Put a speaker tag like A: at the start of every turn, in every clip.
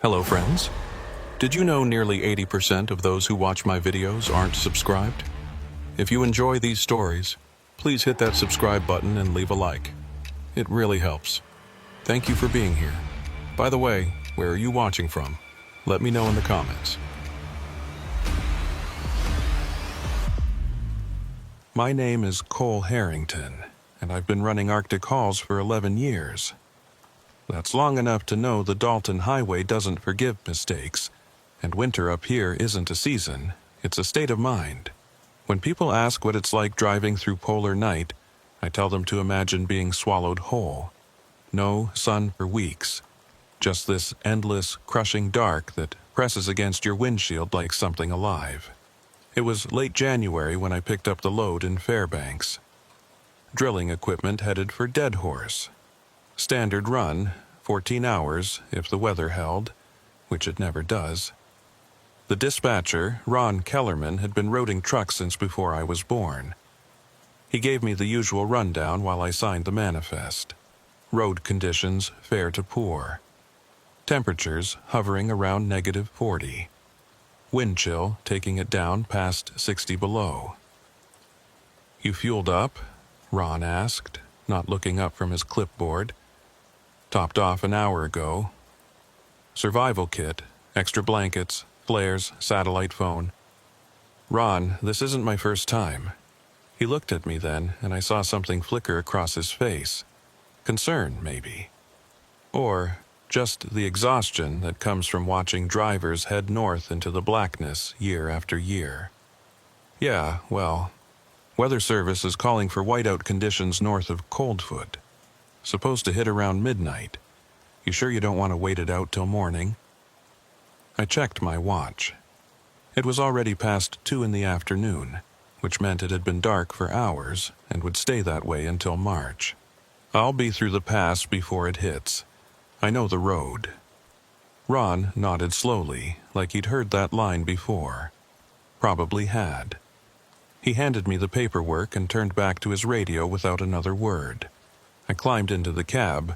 A: Hello friends. Did you know nearly 80% of those who watch my videos aren't subscribed? If you enjoy these stories, please hit that subscribe button and leave a like. It really helps. Thank you for being here. By the way, where are you watching from? Let me know in the comments. My name is Cole Harrington, and I've been running Arctic hauls for 11 years. That's long enough to know the Dalton Highway doesn't forgive mistakes, and winter up here isn't a season, it's a state of mind. When people ask what it's like driving through polar night, I tell them to imagine being swallowed whole. No sun for weeks, just this endless, crushing dark that presses against your windshield like something alive. It was late January when I picked up the load in Fairbanks. Drilling equipment headed for Dead Horse. Standard run, 14 hours if the weather held, which it never does. The dispatcher, Ron Kellerman, had been roading trucks since before I was born. He gave me the usual rundown while I signed the manifest. Road conditions fair to poor. Temperatures hovering around -40. Wind chill taking it down past 60 below. "You fueled up?" Ron asked, not looking up from his clipboard. "Topped off an hour ago. Survival kit, extra blankets, flares, satellite phone." "Ron, this isn't my first time." He looked at me then, and I saw something flicker across his face. Concern, maybe. Or just the exhaustion that comes from watching drivers head north into the blackness year after year. "Yeah, well, Weather Service is calling for whiteout conditions north of Coldfoot. Supposed to hit around midnight. You sure you don't want to wait it out till morning?" I checked my watch. It was already past 2 in the afternoon, which meant it had been dark for hours and would stay that way until March. "I'll be through the pass before it hits. I know the road." Ron nodded slowly, like he'd heard that line before. Probably had. He handed me the paperwork and turned back to his radio without another word. I climbed into the cab,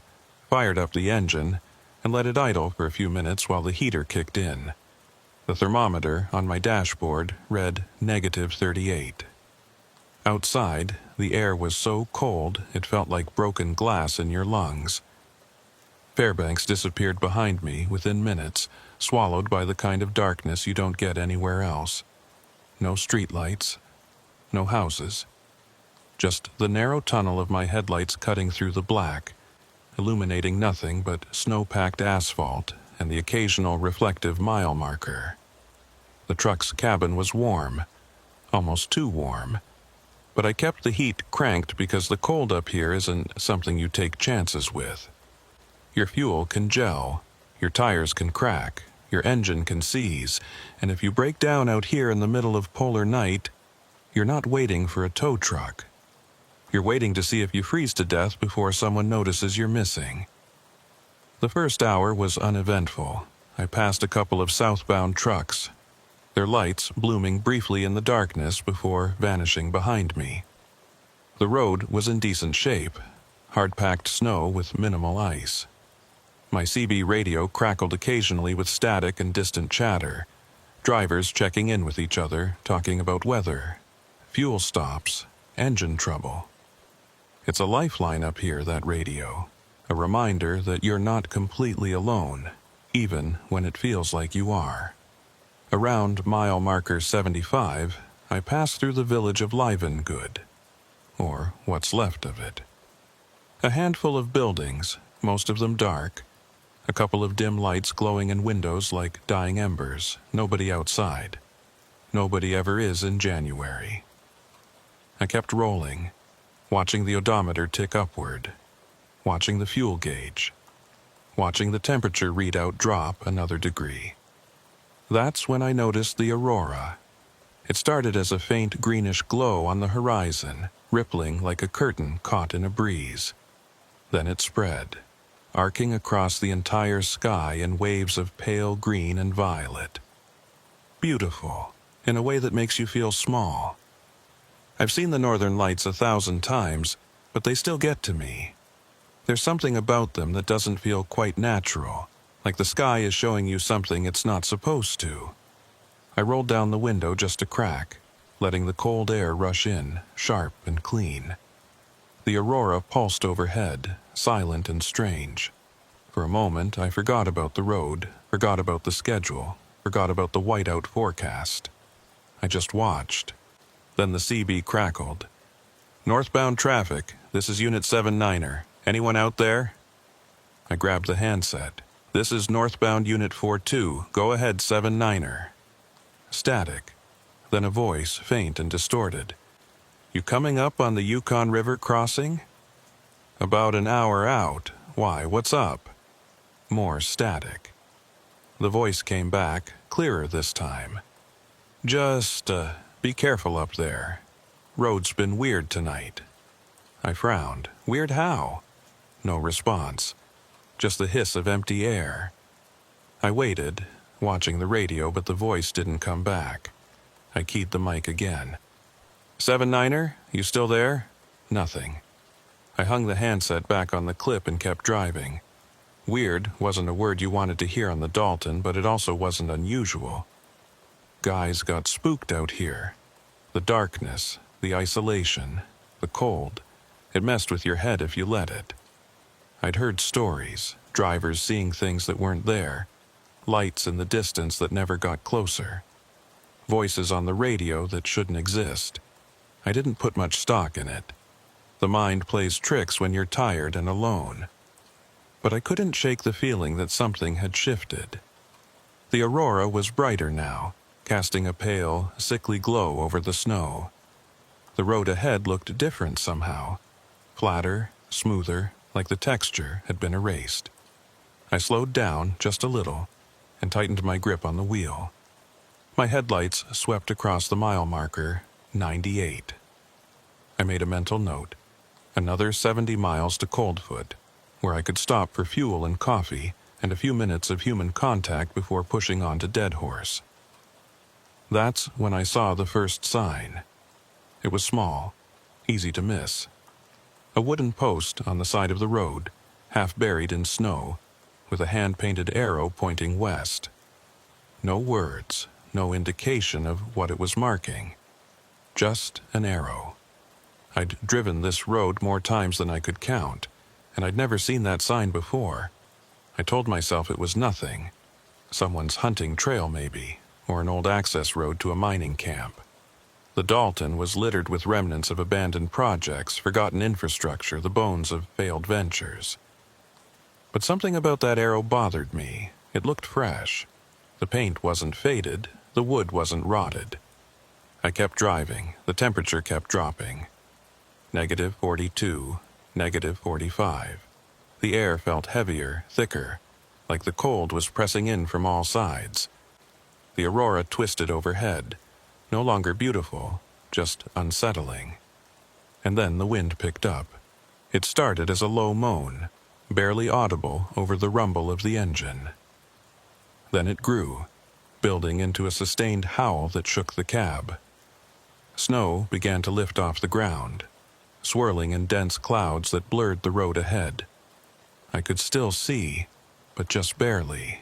A: fired up the engine, and let it idle for a few minutes while the heater kicked in. The thermometer on my dashboard read -38. Outside, the air was so cold it felt like broken glass in your lungs. Fairbanks disappeared behind me within minutes, swallowed by the kind of darkness you don't get anywhere else. No streetlights, no houses. Just the narrow tunnel of my headlights cutting through the black, illuminating nothing but snow-packed asphalt and the occasional reflective mile marker. The truck's cabin was warm, almost too warm, but I kept the heat cranked because the cold up here isn't something you take chances with. Your fuel can gel, your tires can crack, your engine can seize, and if you break down out here in the middle of polar night, you're not waiting for a tow truck. You're waiting to see if you freeze to death before someone notices you're missing. The first hour was uneventful. I passed a couple of southbound trucks, their lights blooming briefly in the darkness before vanishing behind me. The road was in decent shape, hard-packed snow with minimal ice. My CB radio crackled occasionally with static and distant chatter, drivers checking in with each other, talking about weather, fuel stops, engine trouble. It's a lifeline up here, that radio, a reminder that you're not completely alone, even when it feels like you are. Around mile marker 75, I passed through the village of Livengood, or what's left of it. A handful of buildings, most of them dark, a couple of dim lights glowing in windows like dying embers, nobody outside. Nobody ever is in January. I kept rolling, watching the odometer tick upward, watching the fuel gauge, watching the temperature readout drop another degree. That's when I noticed the aurora. It started as a faint greenish glow on the horizon, rippling like a curtain caught in a breeze. Then it spread, arcing across the entire sky in waves of pale green and violet. Beautiful, in a way that makes you feel small. I've seen the northern lights 1,000 times, but they still get to me. There's something about them that doesn't feel quite natural, like the sky is showing you something it's not supposed to. I rolled down the window just a crack, letting the cold air rush in, sharp and clean. The aurora pulsed overhead, silent and strange. For a moment, I forgot about the road, forgot about the schedule, forgot about the whiteout forecast. I just watched. Then the CB crackled. "Northbound traffic, this is Unit 79er. Anyone out there?" I grabbed the handset. "This is northbound Unit 42. Go ahead, 79er. Static. Then a voice, faint and distorted. "You coming up on the Yukon River crossing?" "About an hour out. Why, what's up?" More static. The voice came back, clearer this time. "Just, be careful up there. Road's been weird tonight." I frowned. "Weird how?" No response. Just the hiss of empty air. I waited, watching the radio, but the voice didn't come back. I keyed the mic again. 79er, you still there?" Nothing. I hung the handset back on the clip and kept driving. Weird wasn't a word you wanted to hear on the Dalton, but it also wasn't unusual. Guys got spooked out here. The darkness, the isolation, the cold. It messed with your head if you let it. I'd heard stories, drivers seeing things that weren't there, lights in the distance that never got closer, voices on the radio that shouldn't exist. I didn't put much stock in it. The mind plays tricks when you're tired and alone. But I couldn't shake the feeling that something had shifted. The aurora was brighter now, casting a pale, sickly glow over the snow. The road ahead looked different somehow, flatter, smoother, like the texture had been erased. I slowed down just a little and tightened my grip on the wheel. My headlights swept across the mile marker, 98. I made a mental note. Another 70 miles to Coldfoot, where I could stop for fuel and coffee and a few minutes of human contact before pushing on to Dead Horse. That's when I saw the first sign. It was small, easy to miss. A wooden post on the side of the road, half buried in snow, with a hand-painted arrow pointing west. No words, no indication of what it was marking. Just an arrow. I'd driven this road more times than I could count, and I'd never seen that sign before. I told myself it was nothing. Someone's hunting trail, maybe, or an old access road to a mining camp. The Dalton was littered with remnants of abandoned projects, forgotten infrastructure, the bones of failed ventures. But something about that arrow bothered me. It looked fresh. The paint wasn't faded, the wood wasn't rotted. I kept driving. The temperature kept dropping. -42, -45. The air felt heavier, thicker, like the cold was pressing in from all sides. The aurora twisted overhead, no longer beautiful, just unsettling. And then the wind picked up. It started as a low moan, barely audible over the rumble of the engine. Then it grew, building into a sustained howl that shook the cab. Snow began to lift off the ground, swirling in dense clouds that blurred the road ahead. I could still see, but just barely.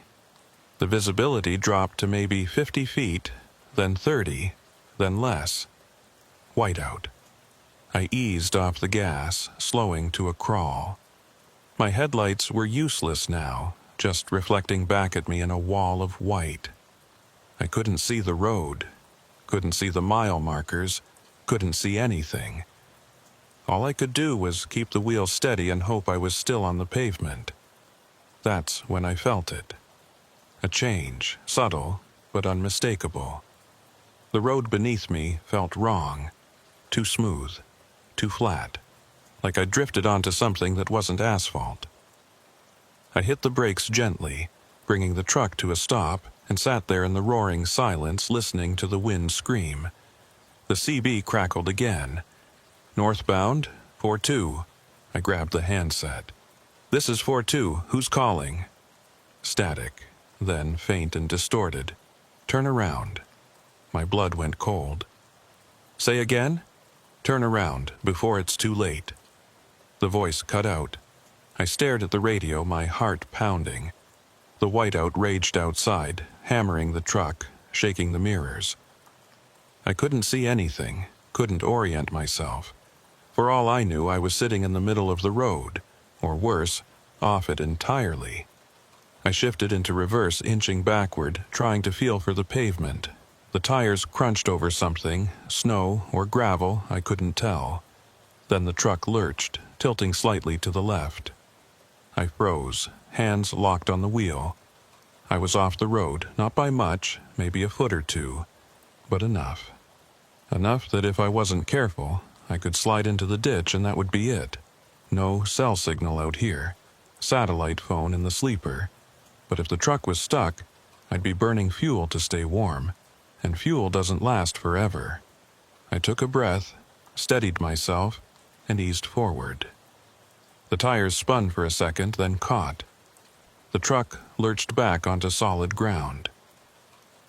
A: The visibility dropped to maybe 50 feet, then 30, then less. Whiteout. I eased off the gas, slowing to a crawl. My headlights were useless now, just reflecting back at me in a wall of white. I couldn't see the road, couldn't see the mile markers, couldn't see anything. All I could do was keep the wheel steady and hope I was still on the pavement. That's when I felt it. A change, subtle, but unmistakable. The road beneath me felt wrong, too smooth, too flat, like I drifted onto something that wasn't asphalt. I hit the brakes gently, bringing the truck to a stop, and sat there in the roaring silence listening to the wind scream. The CB crackled again. "Northbound, 42. I grabbed the handset. "This is 42. Who's calling?" Static, then faint and distorted. "Turn around." My blood went cold. "Say again?" "Turn around, before it's too late." The voice cut out. I stared at the radio, my heart pounding. The whiteout raged outside, hammering the truck, shaking the mirrors. I couldn't see anything, couldn't orient myself. For all I knew, I was sitting in the middle of the road, or worse, off it entirely. I shifted into reverse, inching backward, trying to feel for the pavement. The tires crunched over something, snow or gravel, I couldn't tell. Then the truck lurched, tilting slightly to the left. I froze, hands locked on the wheel. I was off the road, not by much, maybe a foot or two, but enough. Enough that if I wasn't careful, I could slide into the ditch and that would be it. No cell signal out here. Satellite phone in the sleeper. But if the truck was stuck, I'd be burning fuel to stay warm, and fuel doesn't last forever. I took a breath, steadied myself, and eased forward. The tires spun for a second, then caught. The truck lurched back onto solid ground.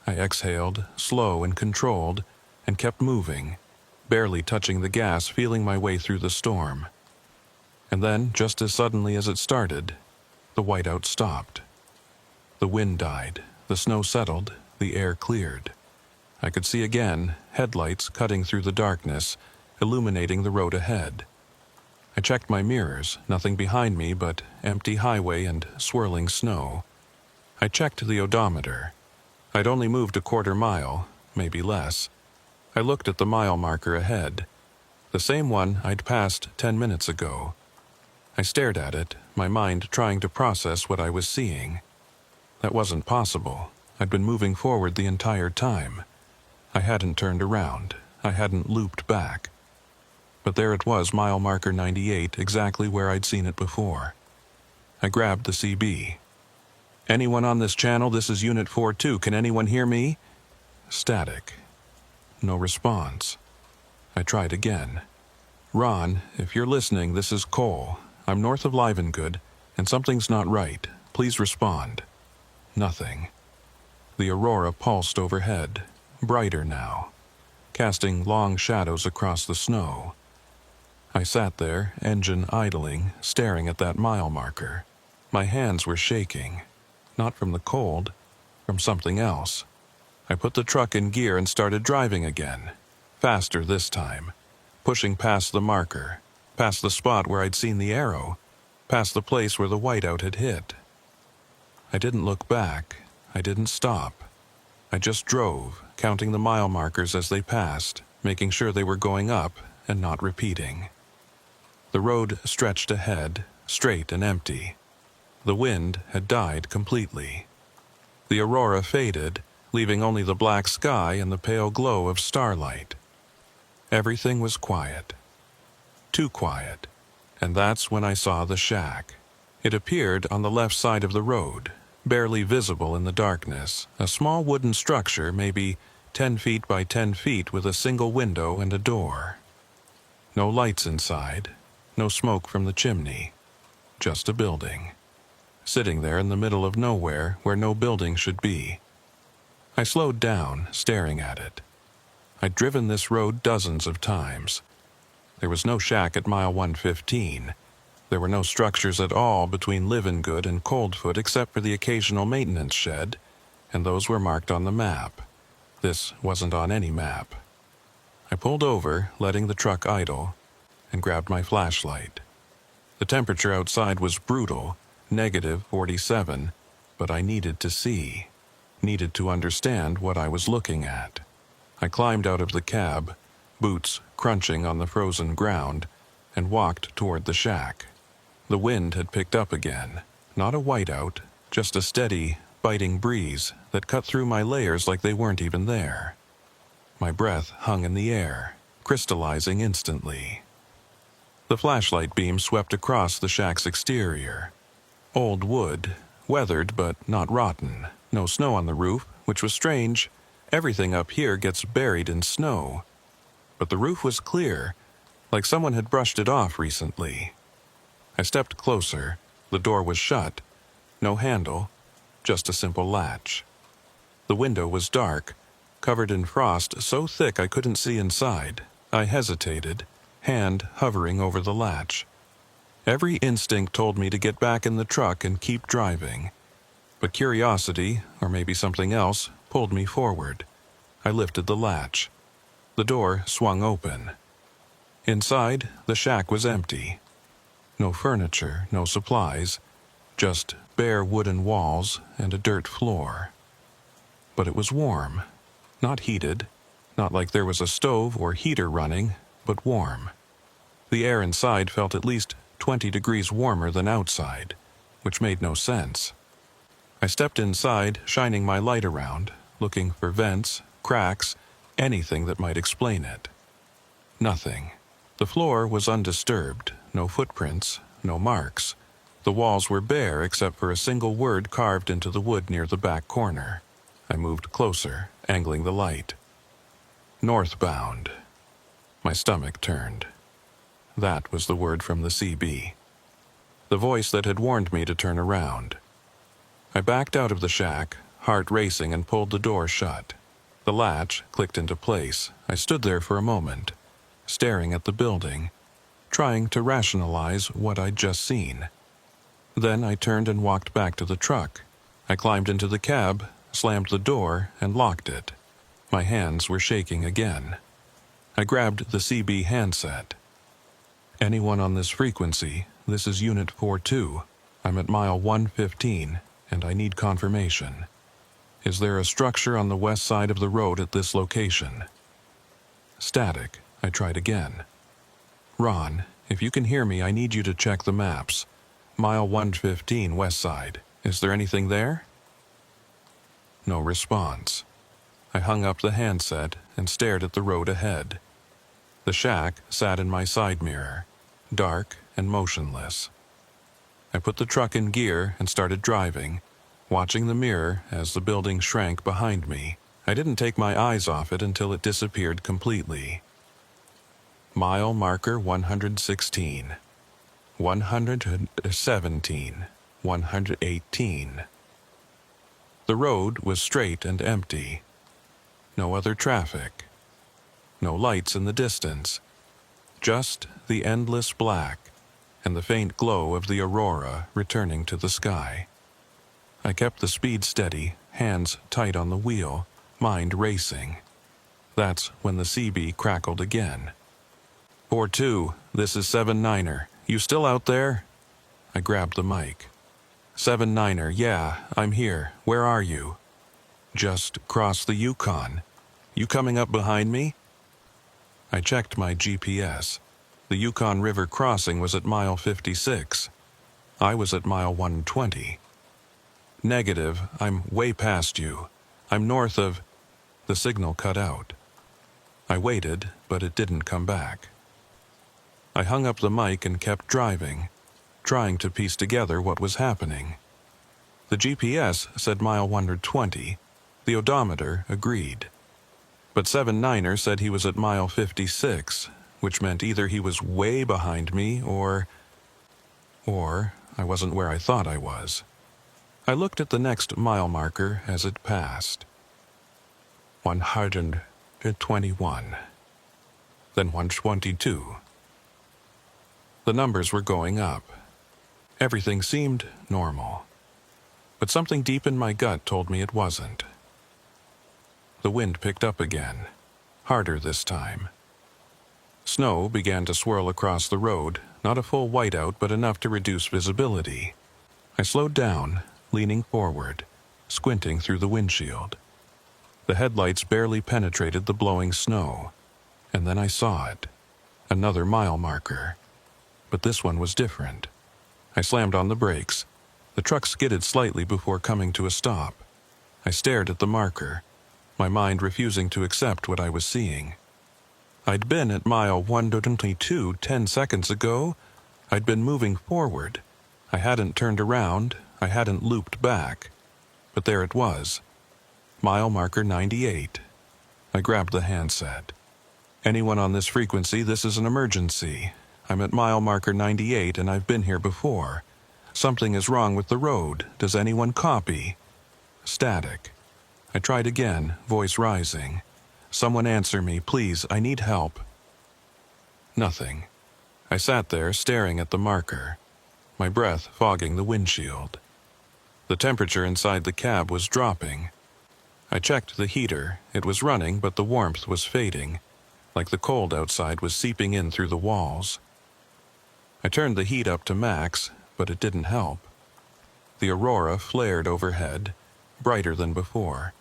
A: I exhaled, slow and controlled, and kept moving, barely touching the gas, feeling my way through the storm. And then, just as suddenly as it started, the whiteout stopped. The wind died, the snow settled, the air cleared. I could see again, headlights cutting through the darkness, illuminating the road ahead. I checked my mirrors, nothing behind me but empty highway and swirling snow. I checked the odometer. I'd only moved a quarter mile, maybe less. I looked at the mile marker ahead, the same one I'd passed 10 minutes ago. I stared at it, my mind trying to process what I was seeing. That wasn't possible. I'd been moving forward the entire time. I hadn't turned around. I hadn't looped back. But there it was, mile marker 98, exactly where I'd seen it before. I grabbed the CB. "Anyone on this channel? This is Unit 42. Can anyone hear me?" Static. No response. I tried again. "Ron, if you're listening, this is Cole. I'm north of Livengood, and something's not right. Please respond." Nothing. The aurora pulsed overhead, brighter now, casting long shadows across the snow. I sat there, engine idling, staring at that mile marker. My hands were shaking, not from the cold, from something else. I put the truck in gear and started driving again, faster this time, pushing past the marker, past the spot where I'd seen the arrow, past the place where the whiteout had hit. I didn't look back. I didn't stop. I just drove, counting the mile markers as they passed, making sure they were going up and not repeating. The road stretched ahead, straight and empty. The wind had died completely. The aurora faded, leaving only the black sky and the pale glow of starlight. Everything was quiet. Too quiet. And that's when I saw the shack. It appeared on the left side of the road, barely visible in the darkness, a small wooden structure, maybe 10 feet by 10 feet, with a single window and a door. No lights inside, no smoke from the chimney, just a building, sitting there in the middle of nowhere where no building should be. I slowed down, staring at it. I'd driven this road dozens of times. There was no shack at mile 115. There were no structures at all between Livengood and Coldfoot except for the occasional maintenance shed, and those were marked on the map. This wasn't on any map. I pulled over, letting the truck idle, and grabbed my flashlight. The temperature outside was brutal, -47, but I needed to see, needed to understand what I was looking at. I climbed out of the cab, boots crunching on the frozen ground, and walked toward the shack. The wind had picked up again, not a whiteout, just a steady, biting breeze that cut through my layers like they weren't even there. My breath hung in the air, crystallizing instantly. The flashlight beam swept across the shack's exterior. Old wood, weathered but not rotten, no snow on the roof, which was strange. Everything up here gets buried in snow. But the roof was clear, like someone had brushed it off recently. I stepped closer. The door was shut. No handle, just a simple latch. The window was dark, covered in frost so thick I couldn't see inside. I hesitated, hand hovering over the latch. Every instinct told me to get back in the truck and keep driving. But curiosity, or maybe something else, pulled me forward. I lifted the latch. The door swung open. Inside, the shack was empty. No furniture, no supplies, just bare wooden walls and a dirt floor. But it was warm. Not heated, not like there was a stove or heater running, but warm. The air inside felt at least 20 degrees warmer than outside, which made no sense. I stepped inside, shining my light around, looking for vents, cracks, anything that might explain it. Nothing. The floor was undisturbed, no footprints, no marks. The walls were bare except for a single word carved into the wood near the back corner. I moved closer, angling the light. Northbound. My stomach turned. That was the word from the CB. The voice that had warned me to turn around. I backed out of the shack, heart racing, and pulled the door shut. The latch clicked into place. I stood there for a moment, staring at the building, trying to rationalize what I'd just seen. Then I turned and walked back to the truck. I climbed into the cab, slammed the door, and locked it. My hands were shaking again. I grabbed the CB handset. Anyone on this frequency, this is Unit 42. I'm at mile 115, and I need confirmation. Is there a structure on the west side of the road at this location? Static. I tried again. Ron, if you can hear me, I need you to check the maps. Mile 115 west side. Is there anything there? No response. I hung up the handset and stared at the road ahead. The shack sat in my side mirror, dark and motionless. I put the truck in gear and started driving, watching the mirror as the building shrank behind me. I didn't take my eyes off it until it disappeared completely. Mile marker 116, 117, 118. The road was straight and empty. No other traffic. No lights in the distance. Just the endless black and the faint glow of the aurora returning to the sky. I kept the speed steady, hands tight on the wheel, mind racing. That's when the CB crackled again. 4-2, this is 7-9er. You still out there? I grabbed the mic. 7-9er, yeah, I'm here. Where are you? Just crossed the Yukon. You coming up behind me? I checked my GPS. The Yukon River crossing was at mile 56. I was at mile 120. Negative, I'm way past you. I'm north of... The signal cut out. I waited, but it didn't come back. I hung up the mic and kept driving, trying to piece together what was happening. The GPS said mile 120. The odometer agreed. But 7-9er said he was at mile 56, which meant either he was way behind me or I wasn't where I thought I was. I looked at the next mile marker as it passed. 121. Then 122. The numbers were going up. Everything seemed normal. But something deep in my gut told me it wasn't. The wind picked up again, harder this time. Snow began to swirl across the road, not a full whiteout but enough to reduce visibility. I slowed down, leaning forward, squinting through the windshield. The headlights barely penetrated the blowing snow, and then I saw it. Another mile marker. But this one was different. I slammed on the brakes. The truck skidded slightly before coming to a stop. I stared at the marker, my mind refusing to accept what I was seeing. I'd been at mile 122 10 seconds ago. I'd been moving forward. I hadn't turned around. I hadn't looped back. But there it was. Mile marker 98. I grabbed the handset. Anyone on this frequency, this is an emergency. I'm at mile marker 98 and I've been here before. Something is wrong with the road. Does anyone copy? Static. I tried again, voice rising. Someone answer me, please, I need help. Nothing. I sat there staring at the marker, my breath fogging the windshield. The temperature inside the cab was dropping. I checked the heater. It was running, but the warmth was fading, like the cold outside was seeping in through the walls. I turned the heat up to max, but it didn't help. The aurora flared overhead, brighter than before,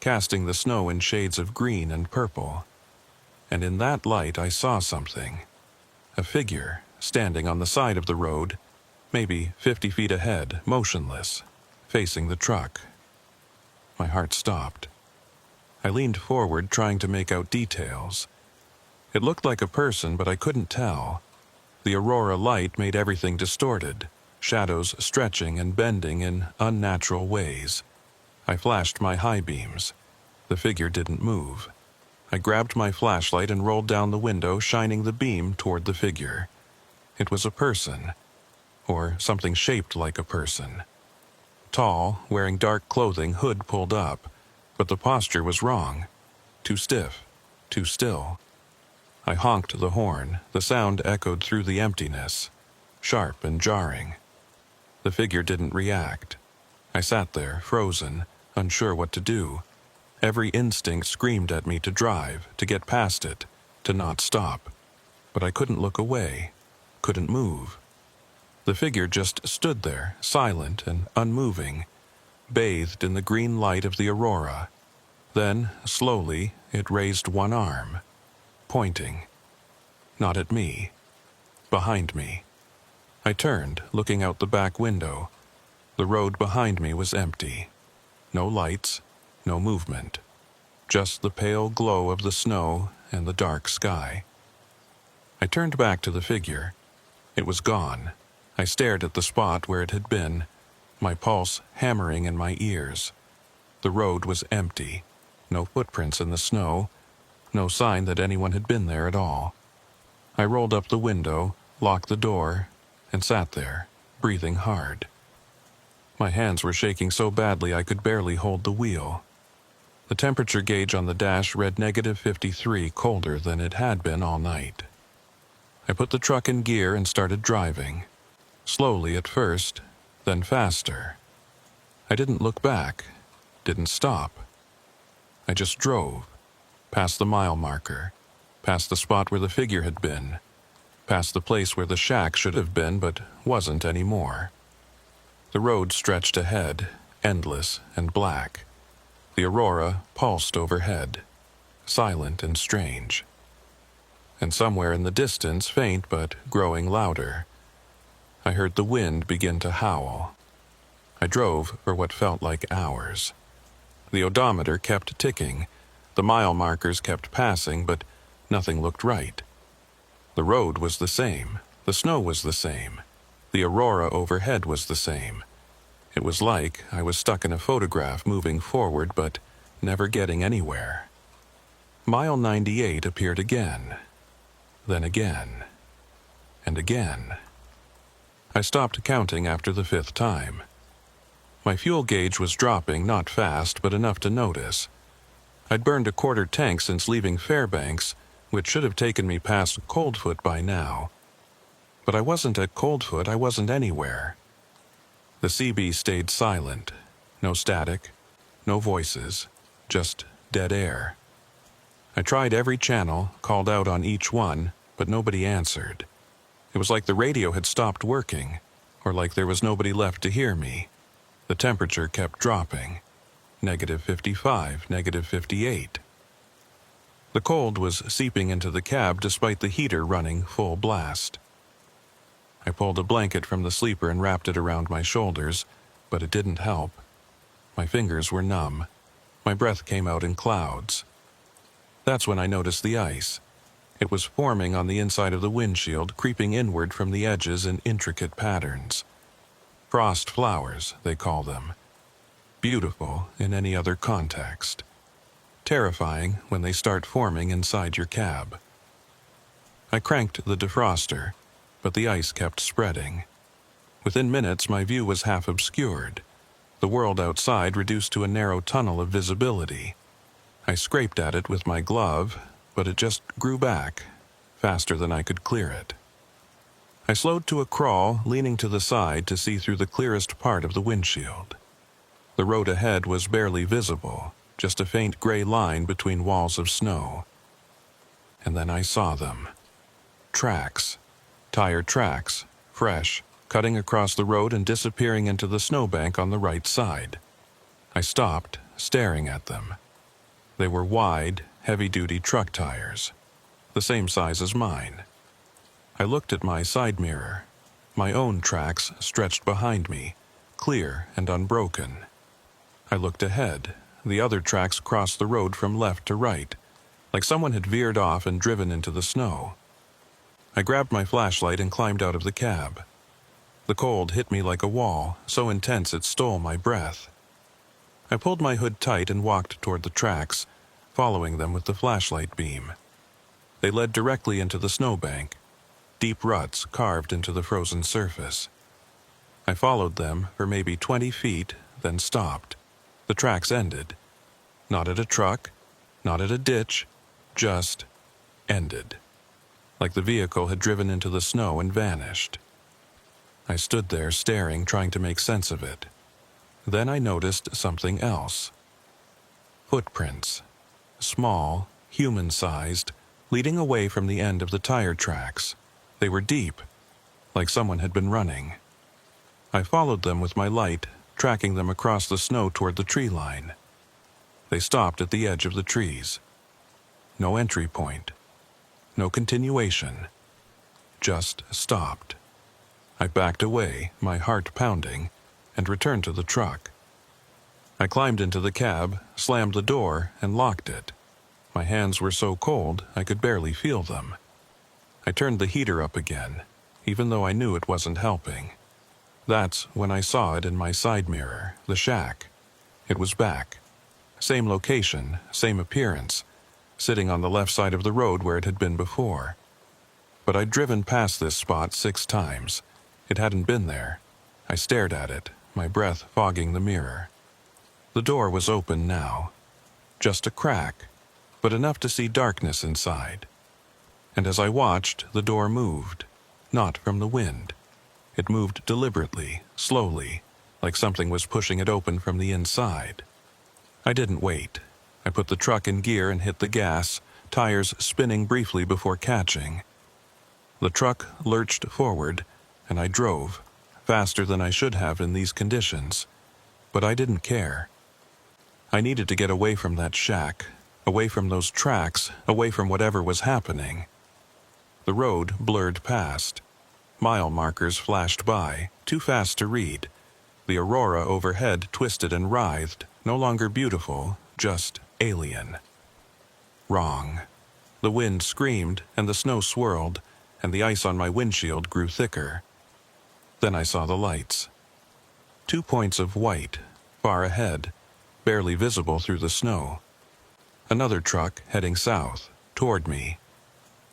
A: casting the snow in shades of green and purple. And in that light I saw something. A figure, standing on the side of the road, maybe 50 feet ahead, motionless, facing the truck. My heart stopped. I leaned forward, trying to make out details. It looked like a person, but I couldn't tell. The aurora light made everything distorted, shadows stretching and bending in unnatural ways. I flashed my high beams. The figure didn't move. I grabbed my flashlight and rolled down the window, shining the beam toward the figure. It was a person, or something shaped like a person. Tall, wearing dark clothing, hood pulled up, but the posture was wrong. Too stiff, too still. I honked the horn. The sound echoed through the emptiness, sharp and jarring. The figure didn't react. I sat there, frozen, unsure what to do. Every instinct screamed at me to drive, to get past it, to not stop. But I couldn't look away, couldn't move. The figure just stood there, silent and unmoving, bathed in the green light of the aurora. Then, slowly, it raised one arm, pointing. Not at me. Behind me. I turned, looking out the back window. The road behind me was empty. No lights, no movement. Just the pale glow of the snow and the dark sky. I turned back to the figure. It was gone. I stared at the spot where it had been, my pulse hammering in my ears. The road was empty. No footprints in the snow. No sign that anyone had been there at all. I rolled up the window, locked the door, and sat there, breathing hard. My hands were shaking so badly I could barely hold the wheel. The temperature gauge on the dash read -53, colder than it had been all night. I put the truck in gear and started driving. Slowly at first, then faster. I didn't look back, didn't stop. I just drove, past the mile marker, past the spot where the figure had been, past the place where the shack should have been but wasn't anymore. The road stretched ahead, endless and black. The aurora pulsed overhead, silent and strange. And somewhere in the distance, faint but growing louder, I heard the wind begin to howl. I drove for what felt like hours. The odometer kept ticking. The mile markers kept passing, but nothing looked right. The road was the same. The snow was the same. The aurora overhead was the same. It was like I was stuck in a photograph, moving forward but never getting anywhere. Mile 98 appeared again, then again, and again. I stopped counting after the 5th time. My fuel gauge was dropping, not fast, but enough to notice. I'd burned a quarter tank since leaving Fairbanks, which should have taken me past Coldfoot by now. But I wasn't at Coldfoot, I wasn't anywhere. The CB stayed silent. No static, no voices, just dead air. I tried every channel, called out on each one, but nobody answered. It was like the radio had stopped working, or like there was nobody left to hear me. The temperature kept dropping. -55, -58. The cold was seeping into the cab despite the heater running full blast. I pulled a blanket from the sleeper and wrapped it around my shoulders, but it didn't help. My fingers were numb. My breath came out in clouds. That's when I noticed the ice. It was forming on the inside of the windshield, creeping inward from the edges in intricate patterns. Frost flowers, they call them. Beautiful in any other context. Terrifying when they start forming inside your cab. I cranked the defroster, but the ice kept spreading. Within minutes, my view was half obscured. The world outside reduced to a narrow tunnel of visibility. I scraped at it with my glove, but it just grew back, faster than I could clear it. I slowed to a crawl, leaning to the side to see through the clearest part of the windshield. The road ahead was barely visible, just a faint gray line between walls of snow. And then I saw them. Tracks. Tire tracks, fresh, cutting across the road and disappearing into the snowbank on the right side. I stopped, staring at them. They were wide, heavy-duty truck tires, the same size as mine. I looked at my side mirror. My own tracks stretched behind me, clear and unbroken. I looked ahead. The other tracks crossed the road from left to right, like someone had veered off and driven into the snow. I grabbed my flashlight and climbed out of the cab. The cold hit me like a wall, so intense it stole my breath. I pulled my hood tight and walked toward the tracks, following them with the flashlight beam. They led directly into the snowbank, deep ruts carved into the frozen surface. I followed them for maybe 20 feet, then stopped. The tracks ended. Not at a truck, not at a ditch, just ended. Like the vehicle had driven into the snow and vanished. I stood there staring, trying to make sense of it. Then I noticed something else. Footprints. Small, human-sized, leading away from the end of the tire tracks. They were deep, like someone had been running. I followed them with my light, tracking them across the snow toward the tree line. They stopped at the edge of the trees. No entry point. No continuation. Just stopped. I backed away, my heart pounding, and returned to the truck. I climbed into the cab, slammed the door, and locked it. My hands were so cold I could barely feel them. I turned the heater up again, even though I knew it wasn't helping. That's when I saw it in my side mirror, the shack. It was back. Same location, same appearance, sitting on the left side of the road where it had been before. But I'd driven past this spot 6 times. It hadn't been there. I stared at it, my breath fogging the mirror. The door was open now. Just a crack, but enough to see darkness inside. And as I watched, the door moved, not from the wind. It moved deliberately, slowly, like something was pushing it open from the inside. I didn't wait. I put the truck in gear and hit the gas, tires spinning briefly before catching. The truck lurched forward, and I drove, faster than I should have in these conditions. But I didn't care. I needed to get away from that shack, away from those tracks, away from whatever was happening. The road blurred past. Mile markers flashed by, too fast to read. The aurora overhead twisted and writhed, no longer beautiful, just alien. Wrong. The wind screamed, and the snow swirled, and the ice on my windshield grew thicker. Then I saw the lights. 2 points of white, far ahead, barely visible through the snow. Another truck heading south, toward me.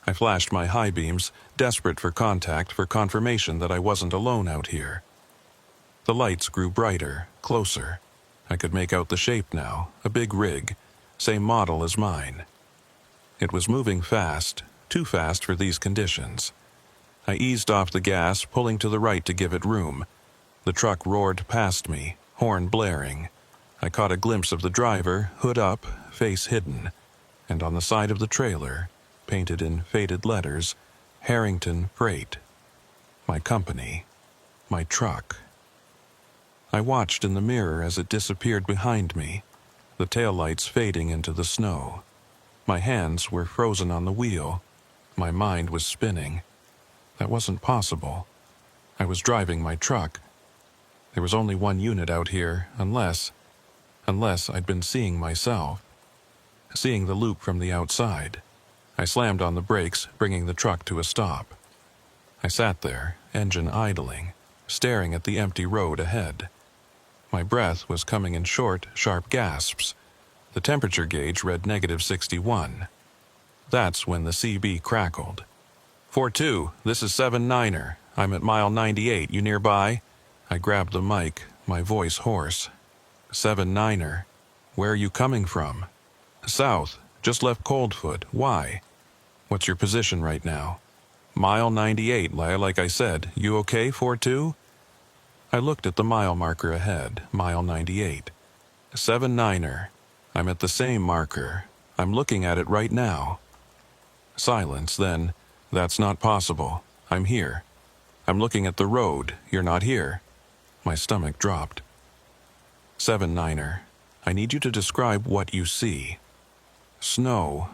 A: I flashed my high beams, desperate for contact, for confirmation that I wasn't alone out here. The lights grew brighter, closer. I could make out the shape now, a big rig, same model as mine. It was moving fast, too fast for these conditions. I eased off the gas, pulling to the right to give it room. The truck roared past me, horn blaring. I caught a glimpse of the driver, hood up, face hidden, and on the side of the trailer, painted in faded letters, Harrington Freight. My company. My truck. I watched in the mirror as it disappeared behind me, the taillights fading into the snow. My hands were frozen on the wheel. My mind was spinning. That wasn't possible. I was driving my truck. There was only one unit out here, unless I'd been seeing myself. Seeing the loop from the outside. I slammed on the brakes, bringing the truck to a stop. I sat there, engine idling, staring at the empty road ahead. My breath was coming in short, sharp gasps. The temperature gauge read -61. That's when the CB crackled. 4-2, this is 7-9er. I'm at mile 98. You nearby? I grabbed the mic, my voice hoarse. 7-9er. Where are you coming from? South. Just left Coldfoot. Why? What's your position right now? Mile 98, like I said. You okay, 4-2? I looked at the mile marker ahead, mile 98. 7-9er. I'm at the same marker. I'm looking at it right now. Silence, then. That's not possible. I'm here. I'm looking at the road. You're not here. My stomach dropped. 7-9er. I need you to describe what you see. Snow.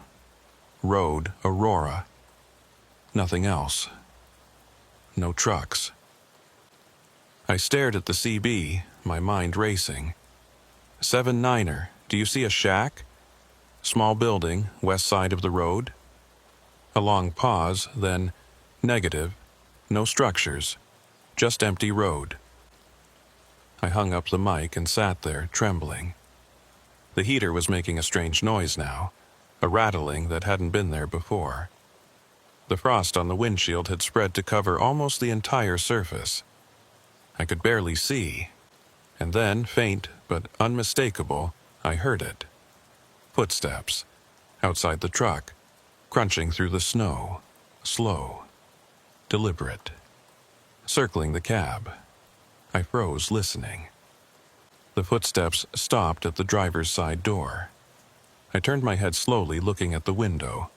A: Road, Aurora. Nothing else. No trucks. I stared at the CB, my mind racing. 7-9er, do you see a shack? Small building, west side of the road? A long pause, then, negative. No structures. Just empty road. I hung up the mic and sat there, trembling. The heater was making a strange noise now, a rattling that hadn't been there before. The frost on the windshield had spread to cover almost the entire surface. I could barely see, and then, faint but unmistakable, I heard it. Footsteps, outside the truck, crunching through the snow, slow, deliberate, circling the cab. I froze, listening. The footsteps stopped at the driver's side door. I turned my head slowly, looking at the window.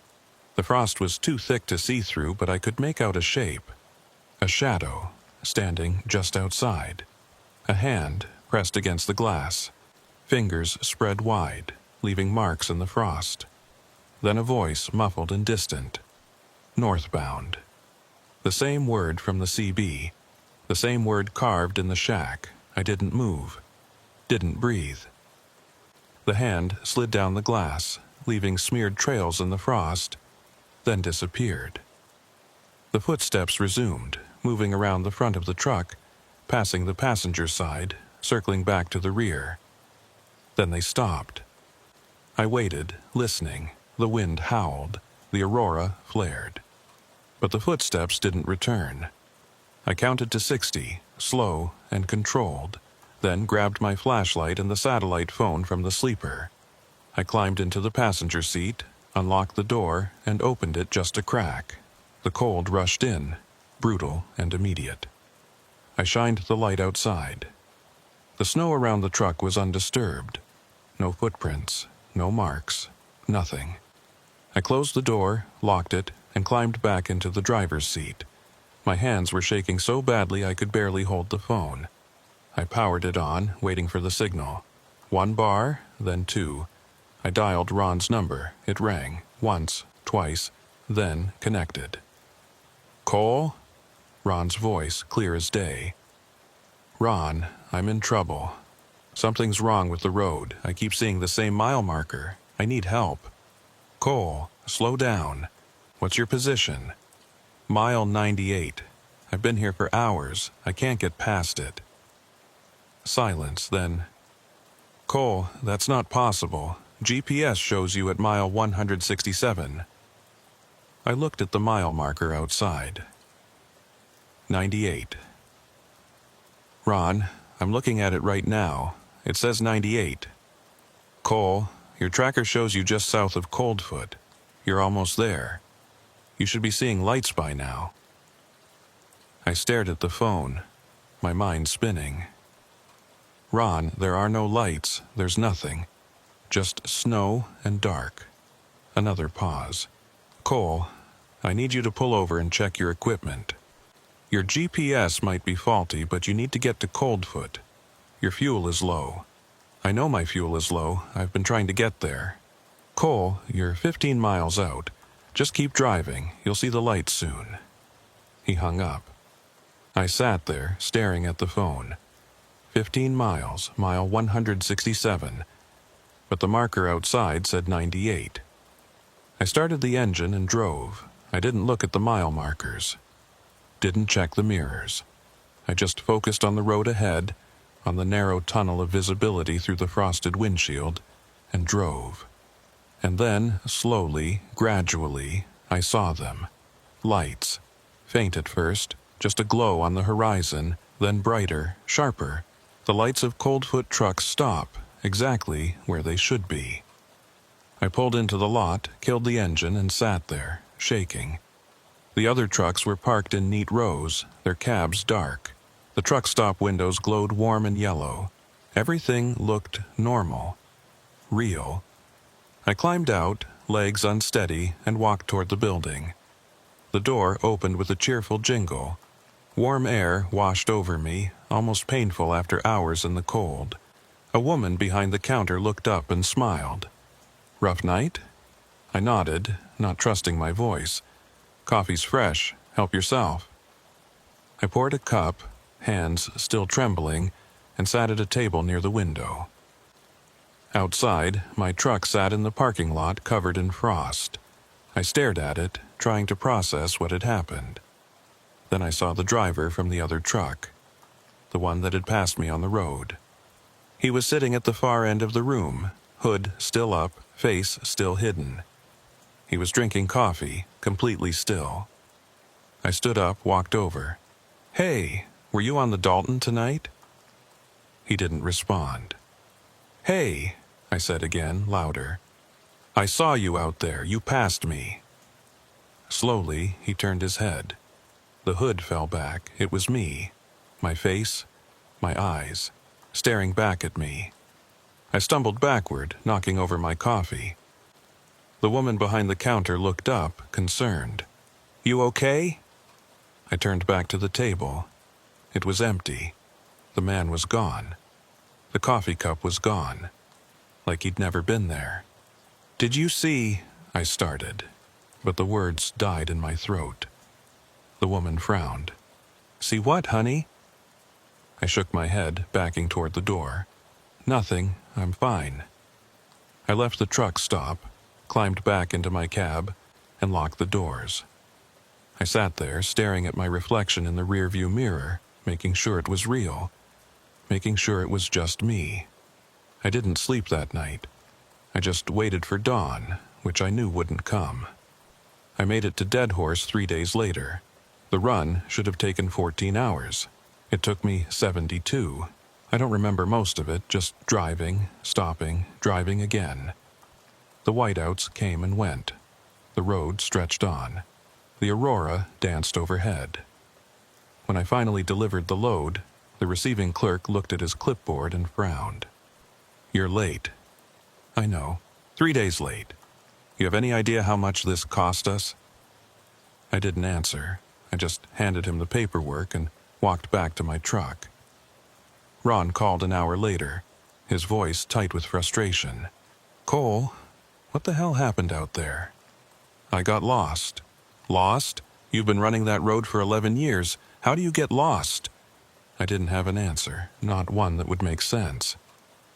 A: The frost was too thick to see through, but I could make out a shape. A shadow, standing just outside. A hand pressed against the glass. Fingers spread wide, leaving marks in the frost. Then a voice, muffled and distant. Northbound. The same word from the CB. The same word carved in the shack. I didn't move. Didn't breathe. The hand slid down the glass, leaving smeared trails in the frost, then disappeared. The footsteps resumed, moving around the front of the truck, passing the passenger side, circling back to the rear. Then they stopped. I waited, listening. The wind howled. The aurora flared. But the footsteps didn't return. I counted to 60, slow and controlled, then grabbed my flashlight and the satellite phone from the sleeper. I climbed into the passenger seat, unlocked the door, and opened it just a crack. The cold rushed in, brutal and immediate. I shined the light outside. The snow around the truck was undisturbed. No footprints, no marks, nothing. I closed the door, locked it, and climbed back into the driver's seat. My hands were shaking so badly I could barely hold the phone. I powered it on, waiting for the signal. 1 bar, then 2. I dialed Ron's number. It rang, once, twice, then connected. Cole? Ron's voice, clear as day. Ron, I'm in trouble. Something's wrong with the road. I keep seeing the same mile marker. I need help. Cole, slow down. What's your position? Mile 98. I've been here for hours. I can't get past it. Silence, then. Cole, that's not possible. GPS shows you at mile 167. I looked at the mile marker outside. 98. Ron, I'm looking at it right now. It says 98. Cole, your tracker shows you just south of Coldfoot. You're almost there. You should be seeing lights by now. I stared at the phone, my mind spinning. Ron, there are no lights. There's nothing. Just snow and dark. Another pause. Cole, I need you to pull over and check your equipment. Your GPS might be faulty, but you need to get to Coldfoot. Your fuel is low. I know my fuel is low. I've been trying to get there. Cole, you're 15 miles out. Just keep driving. You'll see the lights soon. He hung up. I sat there, staring at the phone. 15 miles, mile 167. But the marker outside said 98. I started the engine and drove. I didn't look at the mile markers. Didn't check the mirrors. I just focused on the road ahead, on the narrow tunnel of visibility through the frosted windshield, and drove. And then, slowly, gradually, I saw them. Lights. Faint at first, just a glow on the horizon, then brighter, sharper. The lights of Coldfoot trucks stop, exactly where they should be. I pulled into the lot, killed the engine, and sat there, shaking. The other trucks were parked in neat rows, their cabs dark. The truck stop windows glowed warm and yellow, Everything looked normal, real. I climbed out, legs unsteady, and walked toward the building. The door opened with a cheerful jingle. Warm air washed over me, almost painful after hours in the cold. A woman behind the counter looked up and smiled. "Rough night?" I nodded, not trusting my voice. "Coffee's fresh. Help yourself." I poured a cup, hands still trembling, and sat at a table near the window. Outside, my truck sat in the parking lot covered in frost. I stared at it, trying to process what had happened. Then I saw the driver from the other truck, the one that had passed me on the road. He was sitting at the far end of the room, hood still up, face still hidden. He was drinking coffee, completely still. I stood up, walked over. "Hey, were you on the Dalton tonight?" He didn't respond. "Hey," I said again, louder. "I saw you out there. You passed me." Slowly, he turned his head. The hood fell back. It was me. My face, my eyes, staring back at me. I stumbled backward, knocking over my coffee. The woman behind the counter looked up, concerned. "You okay?" I turned back to the table. It was empty. The man was gone. The coffee cup was gone, like he'd never been there. "Did you see?" I started, but the words died in my throat. The woman frowned. "See what, honey?" I shook my head, backing toward the door. "Nothing. I'm fine." I left the truck stop, climbed back into my cab, and locked the doors. I sat there, staring at my reflection in the rearview mirror, making sure it was real, making sure it was just me. I didn't sleep that night. I just waited for dawn, which I knew wouldn't come. I made it to Dead Horse 3 days later. The run should have taken 14 hours. It took me 72. I don't remember most of it, just driving, stopping, driving again. The whiteouts came and went. The road stretched on. The aurora danced overhead. When I finally delivered the load, the receiving clerk looked at his clipboard and frowned. "You're late." "I know. 3 days late. You have any idea how much this cost us?" I didn't answer. I just handed him the paperwork and walked back to my truck. Ron called an hour later, his voice tight with frustration. "Cole, what the hell happened out there?" "I got lost." "Lost? You've been running that road for 11 years. How do you get lost?" I didn't have an answer, not one that would make sense.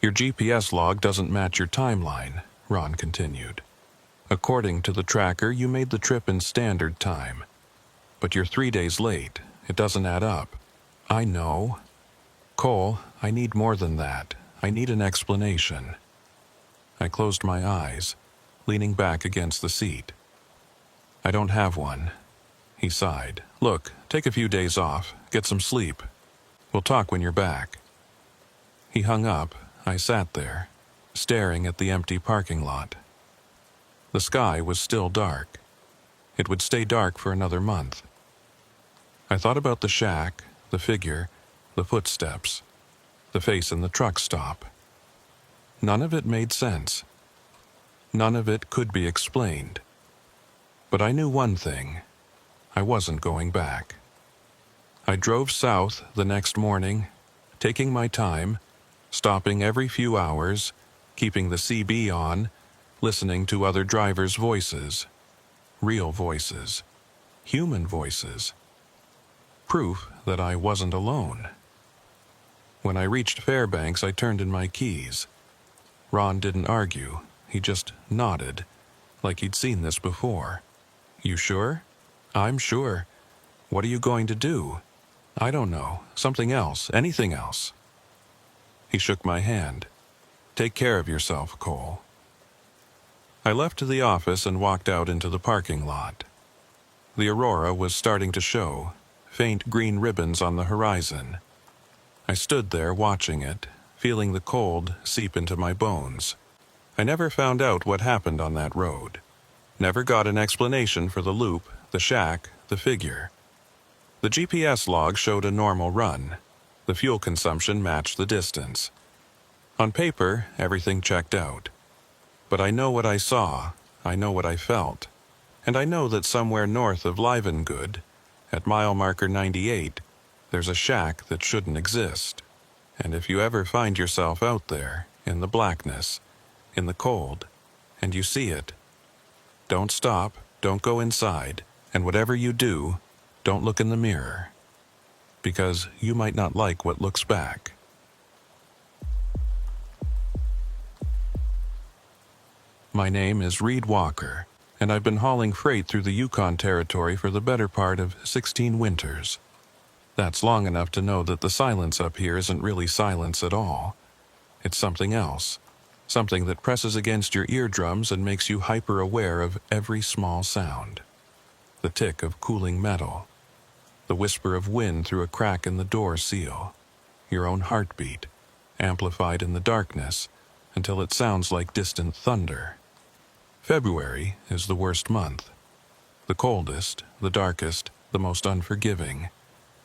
A: "Your GPS log doesn't match your timeline," Ron continued. "According to the tracker, you made the trip in standard time. But you're 3 days late. It doesn't add up." "I know." "Cole, I need more than that. I need an explanation." I closed my eyes, leaning back against the seat. "I don't have one." He sighed. "Look, take a few days off. Get some sleep. We'll talk when you're back." He hung up. I sat there, staring at the empty parking lot. The sky was still dark. It would stay dark for another month. I thought about the shack, the figure, the footsteps, the face in the truck stop. None of it made sense. None of it could be explained. But I knew one thing. I wasn't going back. I drove south the next morning, taking my time, stopping every few hours, keeping the CB on, listening to other drivers' voices. Real voices. Human voices. Proof that I wasn't alone. When I reached Fairbanks, I turned in my keys. Ron didn't argue. He just nodded, like he'd seen this before. "You sure?" "I'm sure." "What are you going to do?" "I don't know. Something else. Anything else." He shook my hand. "Take care of yourself, Cole." I left the office and walked out into the parking lot. The aurora was starting to show, faint green ribbons on the horizon. I stood there watching it, feeling the cold seep into my bones. I never found out what happened on that road. Never got an explanation for the loop, the shack, the figure. The GPS log showed a normal run. The fuel consumption matched the distance. On paper, everything checked out. But I know what I saw, I know what I felt, and I know that somewhere north of Livengood, at mile marker 98, there's a shack that shouldn't exist. And if you ever find yourself out there, in the blackness, in the cold, and you see it, don't stop, don't go inside, and whatever you do, don't look in the mirror, because you might not like what looks back. My name is Reed Walker, and I've been hauling freight through the Yukon Territory for the better part of 16 winters. That's long enough to know that the silence up here isn't really silence at all. It's something else, something that presses against your eardrums and makes you hyper-aware of every small sound. The tick of cooling metal, the whisper of wind through a crack in the door seal, your own heartbeat, amplified in the darkness until it sounds like distant thunder. February is the worst month. The coldest, the darkest, the most unforgiving.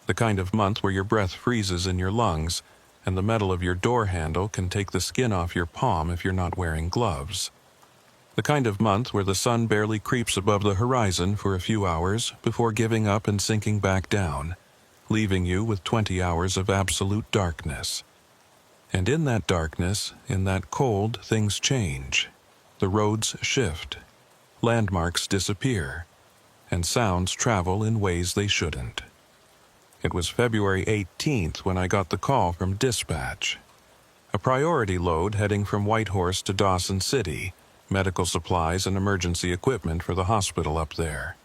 A: The kind of month where your breath freezes in your lungs and the metal of your door handle can take the skin off your palm if you're not wearing gloves. The kind of month where the sun barely creeps above the horizon for a few hours before giving up and sinking back down, leaving you with 20 hours of absolute darkness. And in that darkness, in that cold, things change. The roads shift, landmarks disappear, and sounds travel in ways they shouldn't. It was February 18th when I got the call from dispatch. A priority load heading from Whitehorse to Dawson City, medical supplies and emergency equipment for the hospital up there.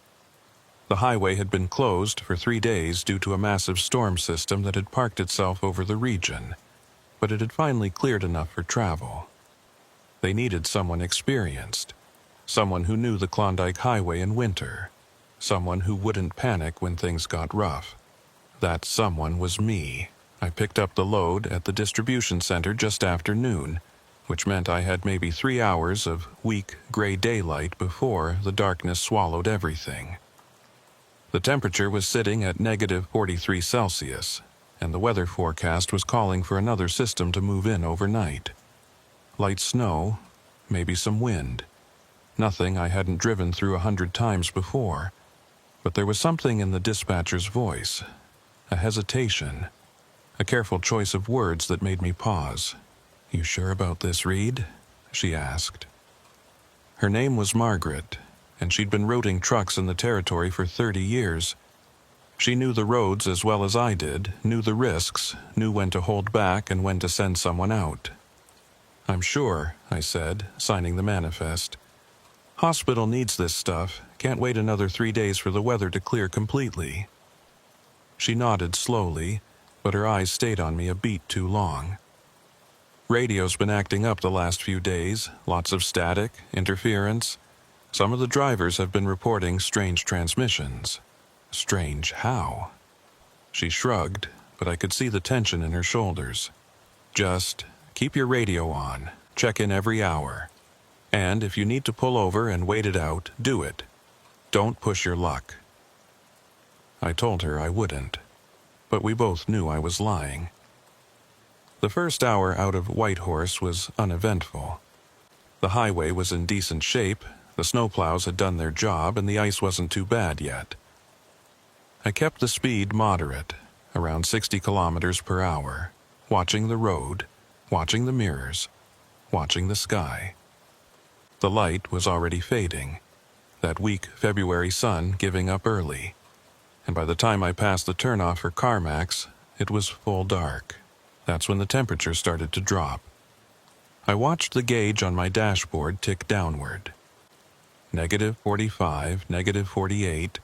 A: The highway had been closed for 3 days due to a massive storm system that had parked itself over the region, but it had finally cleared enough for travel. They needed someone experienced, someone who knew the Klondike Highway in winter, someone who wouldn't panic when things got rough. That someone was me. I picked up the load at the distribution center just after noon, which meant I had maybe 3 hours of weak, gray daylight before the darkness swallowed everything. The temperature was sitting at negative 43 Celsius, and the weather forecast was calling for another system to move in overnight. Light snow, maybe some wind. Nothing I hadn't driven through 100 times before, but there was something in the dispatcher's voice, a hesitation, a careful choice of words that made me pause. "You sure about this, Reed?" she asked. Her name was Margaret, and she'd been routing trucks in the territory for 30 years. She knew the roads as well as I did, knew the risks, knew when to hold back and when to send someone out. "I'm sure," I said, signing the manifest. "Hospital needs this stuff. Can't wait another 3 days for the weather to clear completely." She nodded slowly, but her eyes stayed on me a beat too long. "Radio's been acting up the last few days, lots of static, interference. Some of the drivers have been reporting strange transmissions." "Strange how?" She shrugged, but I could see the tension in her shoulders. "Just keep your radio on, check in every hour. And if you need to pull over and wait it out, do it. Don't push your luck." I told her I wouldn't, but we both knew I was lying. The first hour out of Whitehorse was uneventful. The highway was in decent shape, the snowplows had done their job, and the ice wasn't too bad yet. I kept the speed moderate, around 60 kilometers per hour, watching the road, watching the mirrors, watching the sky. The light was already fading, that weak February sun giving up early, and by the time I passed the turnoff for CarMax, it was full dark. That's when the temperature started to drop. I watched the gauge on my dashboard tick downward. Negative 45, negative 48,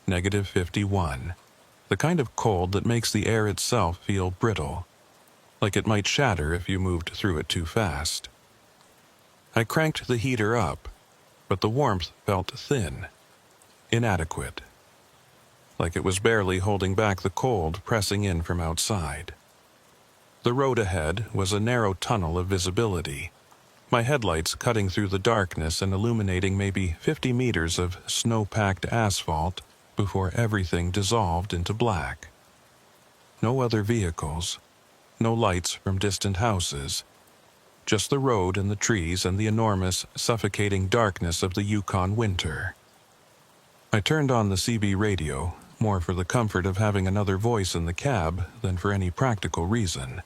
A: negative 51. The kind of cold that makes the air itself feel brittle, like it might shatter if you moved through it too fast. I cranked the heater up, but the warmth felt thin, inadequate, like it was barely holding back the cold pressing in from outside. The road ahead was a narrow tunnel of visibility, my headlights cutting through the darkness and illuminating maybe 50 meters of snow-packed asphalt before everything dissolved into black. No other vehicles, no lights from distant houses, just the road and the trees and the enormous, suffocating darkness of the Yukon winter. I turned on the CB radio, more for the comfort of having another voice in the cab than for any practical reason.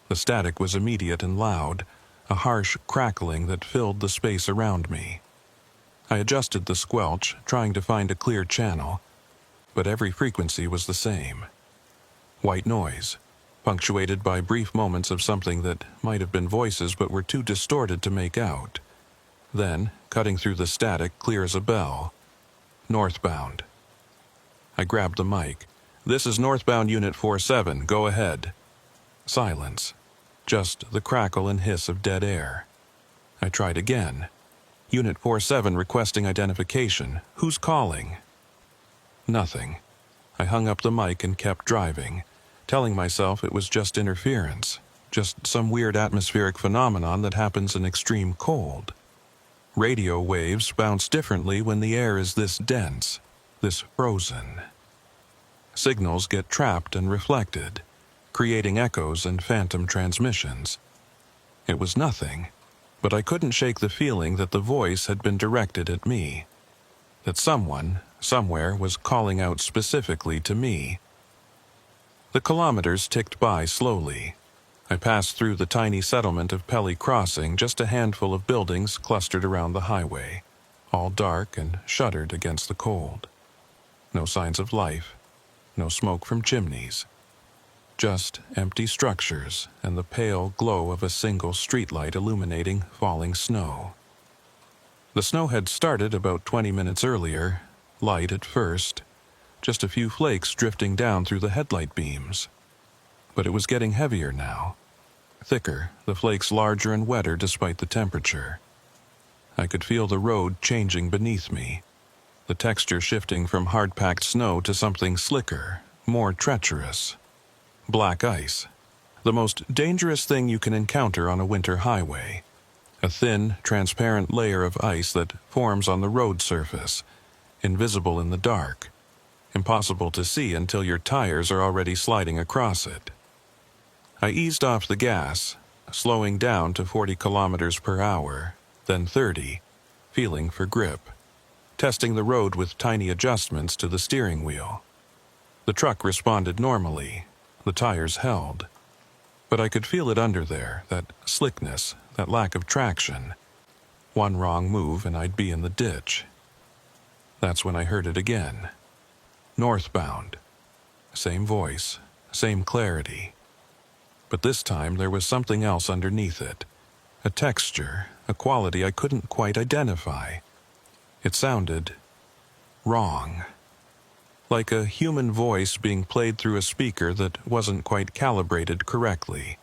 A: The static was immediate and loud, a harsh crackling that filled the space around me. I adjusted the squelch, trying to find a clear channel, but every frequency was the same. White noise, punctuated by brief moments of something that might have been voices but were too distorted to make out. Then, cutting through the static clear as a bell, northbound. I grabbed the mic. "This is northbound Unit 47, go ahead." Silence. Just the crackle and hiss of dead air. I tried again. "Unit 47 requesting identification. Who's calling?" Nothing. I hung up the mic and kept driving, telling myself it was just interference, just some weird atmospheric phenomenon that happens in extreme cold. Radio waves bounce differently when the air is this dense, this frozen. Signals get trapped and reflected, creating echoes and phantom transmissions. It was nothing, but I couldn't shake the feeling that the voice had been directed at me, that someone, somewhere, was calling out specifically to me. The kilometers ticked by slowly. I passed through the tiny settlement of Pelly Crossing, just a handful of buildings clustered around the highway, all dark and shuttered against the cold. No signs of life, no smoke from chimneys. Just empty structures and the pale glow of a single streetlight illuminating falling snow. The snow had started about 20 minutes earlier, light at first, just a few flakes drifting down through the headlight beams. But it was getting heavier now. Thicker, the flakes larger and wetter despite the temperature. I could feel the road changing beneath me, the texture shifting from hard-packed snow to something slicker, more treacherous. Black ice, the most dangerous thing you can encounter on a winter highway. A thin, transparent layer of ice that forms on the road surface, invisible in the dark, impossible to see until your tires are already sliding across it. I eased off the gas, slowing down to 40 kilometers per hour, then 30, feeling for grip, testing the road with tiny adjustments to the steering wheel. The truck responded normally. The tires held. But I could feel it under there, that slickness, that lack of traction. One wrong move and I'd be in the ditch. That's when I heard it again. Northbound. Same voice, same clarity. But this time there was something else underneath it. A texture, a quality I couldn't quite identify. It sounded wrong. Like a human voice being played through a speaker that wasn't quite calibrated correctly.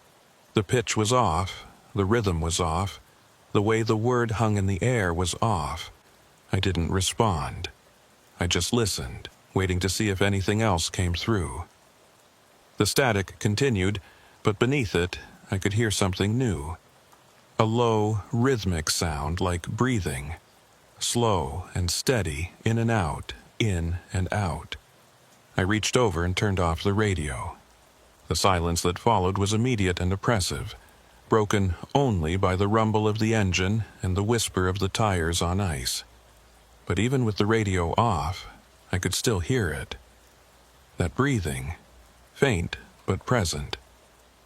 A: The pitch was off, the rhythm was off, the way the word hung in the air was off. I didn't respond. I just listened, waiting to see if anything else came through. The static continued, but beneath it, I could hear something new. A low, rhythmic sound like breathing. Slow and steady, in and out, in and out. I reached over and turned off the radio. The silence that followed was immediate and oppressive, broken only by the rumble of the engine and the whisper of the tires on ice. But even with the radio off, I could still hear it. That breathing, faint but present,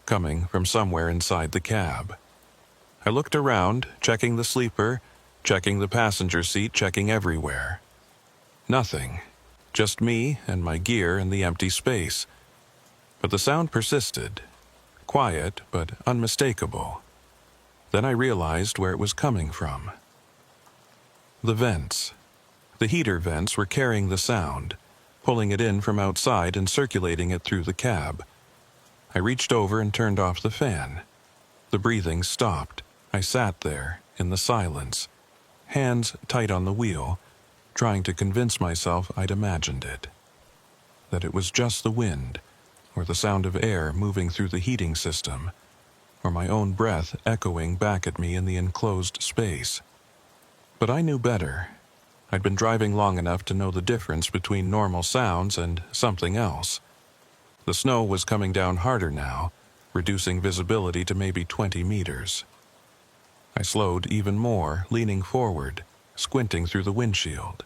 A: coming from somewhere inside the cab. I looked around, checking the sleeper, checking the passenger seat, checking everywhere. Nothing. Just me and my gear and the empty space. But the sound persisted, quiet but unmistakable. Then I realized where it was coming from. The vents. The heater vents were carrying the sound, pulling it in from outside and circulating it through the cab. I reached over and turned off the fan. The breathing stopped. I sat there, in the silence, hands tight on the wheel, trying to convince myself I'd imagined it. That it was just the wind, or the sound of air moving through the heating system, or my own breath echoing back at me in the enclosed space. But I knew better. I'd been driving long enough to know the difference between normal sounds and something else. The snow was coming down harder now, reducing visibility to maybe 20 meters. I slowed even more, leaning forward, squinting through the windshield.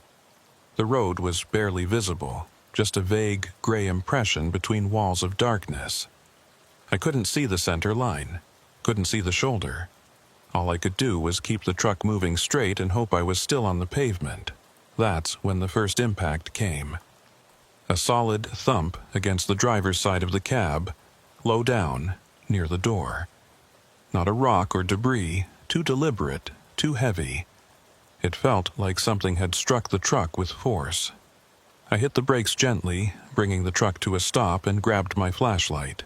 A: The road was barely visible, just a vague, gray impression between walls of darkness. I couldn't see the center line, couldn't see the shoulder. All I could do was keep the truck moving straight and hope I was still on the pavement. That's when the first impact came. A solid thump against the driver's side of the cab, low down, near the door. Not a rock or debris, too deliberate, too heavy. It felt like something had struck the truck with force. I hit the brakes gently, bringing the truck to a stop, and grabbed my flashlight.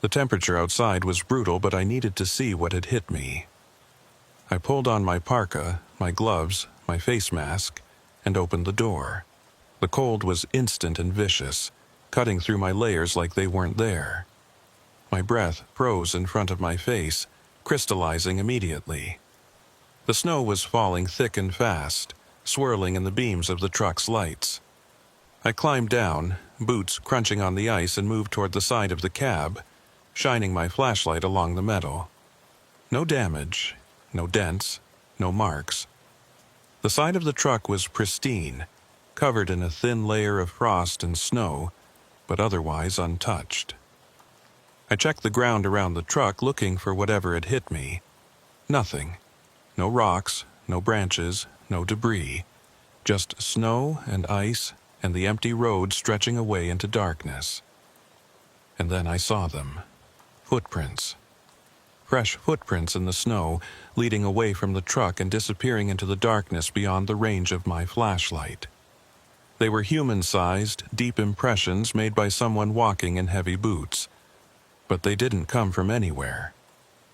A: The temperature outside was brutal, but I needed to see what had hit me. I pulled on my parka, my gloves, my face mask, and opened the door. The cold was instant and vicious, cutting through my layers like they weren't there. My breath froze in front of my face, crystallizing immediately. The snow was falling thick and fast, swirling in the beams of the truck's lights. I climbed down, boots crunching on the ice, and moved toward the side of the cab, shining my flashlight along the metal. No damage, no dents, no marks. The side of the truck was pristine, covered in a thin layer of frost and snow, but otherwise untouched. I checked the ground around the truck, looking for whatever had hit me. Nothing. No rocks, no branches, no debris. Just snow and ice and the empty road stretching away into darkness. And then I saw them. Footprints. Fresh footprints in the snow, leading away from the truck and disappearing into the darkness beyond the range of my flashlight. They were human-sized, deep impressions made by someone walking in heavy boots. But they didn't come from anywhere.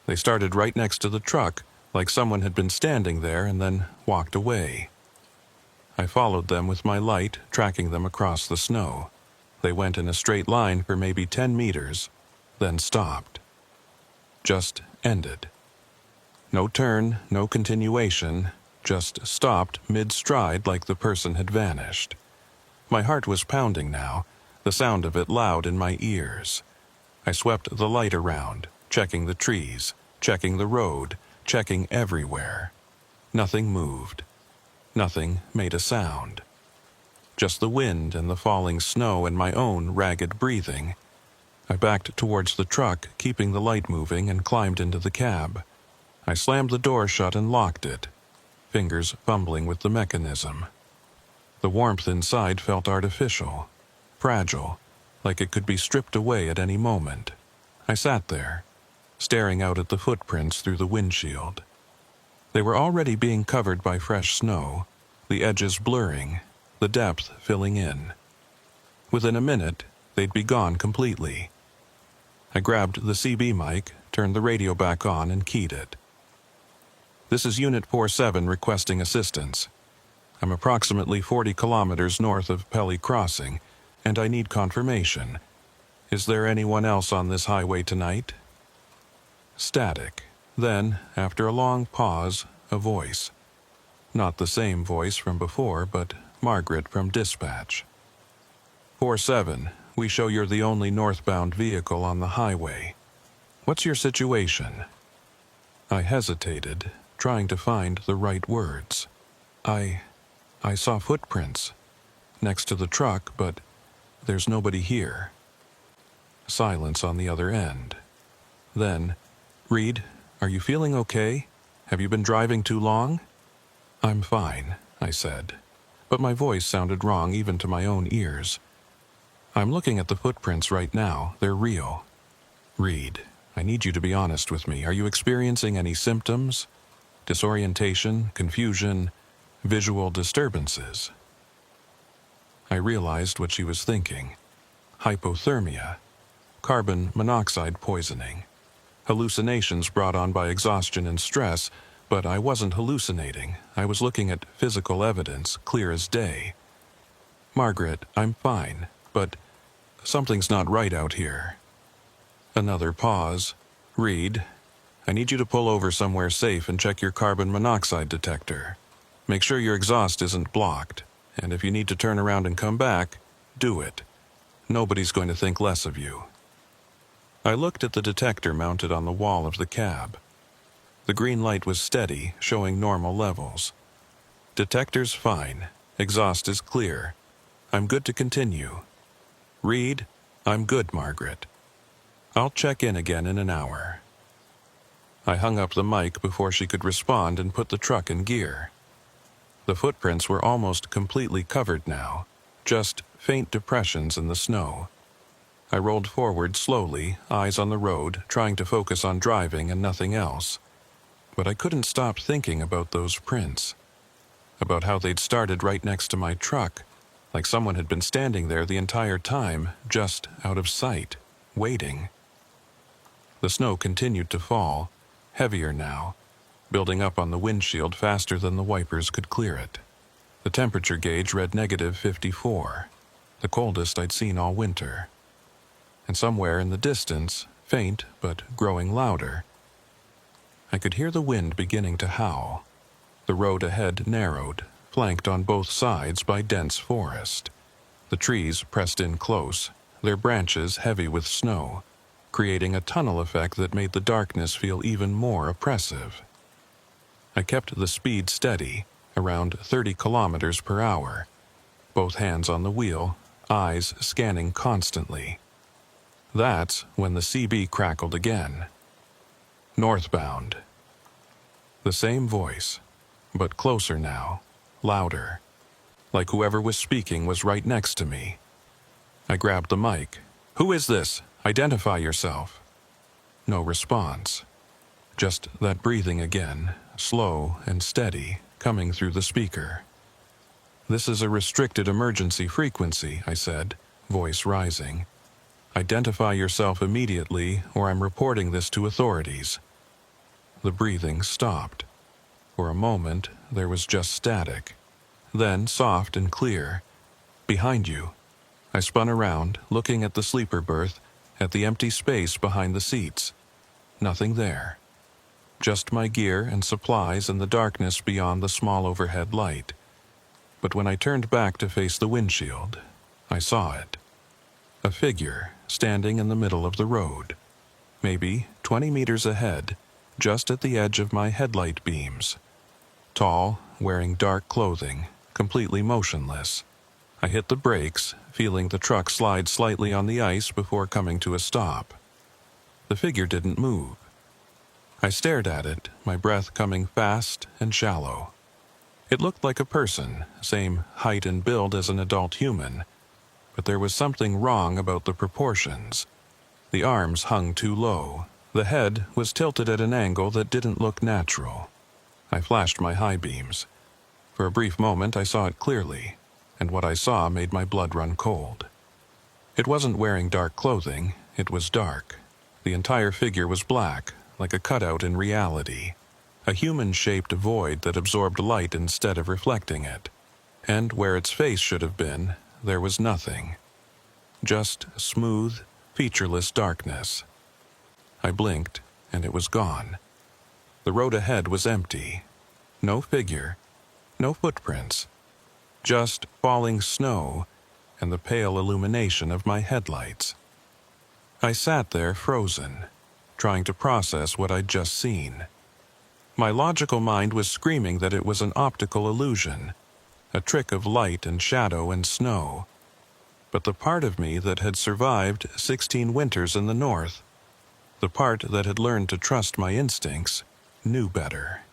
A: They started right next to the truck, like someone had been standing there and then walked away. I followed them with my light, tracking them across the snow. They went in a straight line for maybe 10 meters, then stopped. Just ended. No turn, no continuation, just stopped mid-stride like the person had vanished. My heart was pounding now, the sound of it loud in my ears. I swept the light around, checking the trees, checking the road, checking everywhere. Nothing moved. Nothing made a sound. Just the wind and the falling snow and my own ragged breathing. I backed towards the truck, keeping the light moving, and climbed into the cab. I slammed the door shut and locked it, fingers fumbling with the mechanism. The warmth inside felt artificial, fragile, like it could be stripped away at any moment. I sat there, staring out at the footprints through the windshield. They were already being covered by fresh snow, the edges blurring, the depth filling in. Within a minute, they'd be gone completely. I grabbed the CB mic, turned the radio back on, and keyed it. "This is Unit 47 requesting assistance. I'm approximately 40 kilometers north of Pelly Crossing, and I need confirmation. Is there anyone else on this highway tonight?" Static. Then, after a long pause, a voice. Not the same voice from before, but Margaret from dispatch. 47, we show you're the only northbound vehicle on the highway. What's your situation? I hesitated, trying to find the right words. I saw footprints next to the truck, but there's nobody here. Silence on the other end. Then, "Reed, are you feeling okay? Have you been driving too long?" "I'm fine," I said, but my voice sounded wrong even to my own ears. "I'm looking at the footprints right now. They're real. Reed, I need you to be honest with me. Are you experiencing any symptoms? Disorientation, confusion, visual disturbances?" I realized what she was thinking. Hypothermia, carbon monoxide poisoning, hallucinations brought on by exhaustion and stress, but I wasn't hallucinating. I was looking at physical evidence, clear as day. "Margaret, I'm fine, but something's not right out here." Another pause. "Reed, I need you to pull over somewhere safe and check your carbon monoxide detector. Make sure your exhaust isn't blocked, and if you need to turn around and come back, do it. Nobody's going to think less of you." I looked at the detector mounted on the wall of the cab. The green light was steady, showing normal levels. Detector's fine. Exhaust is clear. I'm good to continue. Read, I'm good, Margaret. I'll check in again in an hour. I hung up the mic before she could respond and put the truck in gear. The footprints were almost completely covered now, just faint depressions in the snow. I rolled forward slowly, eyes on the road, trying to focus on driving and nothing else. But I couldn't stop thinking about those prints. About how they'd started right next to my truck, like someone had been standing there the entire time, just out of sight, waiting. The snow continued to fall, heavier now, building up on the windshield faster than the wipers could clear it. The temperature gauge read -54, the coldest I'd seen all winter. And somewhere in the distance, faint but growing louder, I could hear the wind beginning to howl. The road ahead narrowed, flanked on both sides by dense forest. The trees pressed in close, their branches heavy with snow, creating a tunnel effect that made the darkness feel even more oppressive. I kept the speed steady, around 30 kilometers per hour, both hands on the wheel, eyes scanning constantly. That's when the CB crackled again. Northbound. The same voice, but closer now, louder, like whoever was speaking was right next to me. I grabbed the mic. "Who is this? Identify yourself." No response. Just that breathing again, slow and steady, coming through the speaker. "This is a restricted emergency frequency," I said, voice rising. "Identify yourself immediately, or I'm reporting this to authorities." The breathing stopped. For a moment, there was just static. Then, soft and clear, "Behind you." I spun around, looking at the sleeper berth, at the empty space behind the seats. Nothing there. Just my gear and supplies and the darkness beyond the small overhead light. But when I turned back to face the windshield, I saw it. A figure standing in the middle of the road, maybe 20 meters ahead, just at the edge of my headlight beams. Tall, wearing dark clothing, completely motionless. I hit the brakes, feeling the truck slide slightly on the ice before coming to a stop. The figure didn't move. I stared at it, my breath coming fast and shallow. It looked like a person, same height and build as an adult human, but there was something wrong about the proportions. The arms hung too low. The head was tilted at an angle that didn't look natural. I flashed my high beams. For a brief moment I saw it clearly, and what I saw made my blood run cold. It wasn't wearing dark clothing, it was dark. The entire figure was black, like a cutout in reality. A human-shaped void that absorbed light instead of reflecting it. And where its face should have been, there was nothing. Just smooth, featureless darkness. I blinked, and it was gone. The road ahead was empty. No figure, no footprints. Just falling snow and the pale illumination of my headlights. I sat there frozen, trying to process what I'd just seen. My logical mind was screaming that it was an optical illusion, a trick of light and shadow and snow. But the part of me that had survived 16 winters in the north, the part that had learned to trust my instincts, knew better.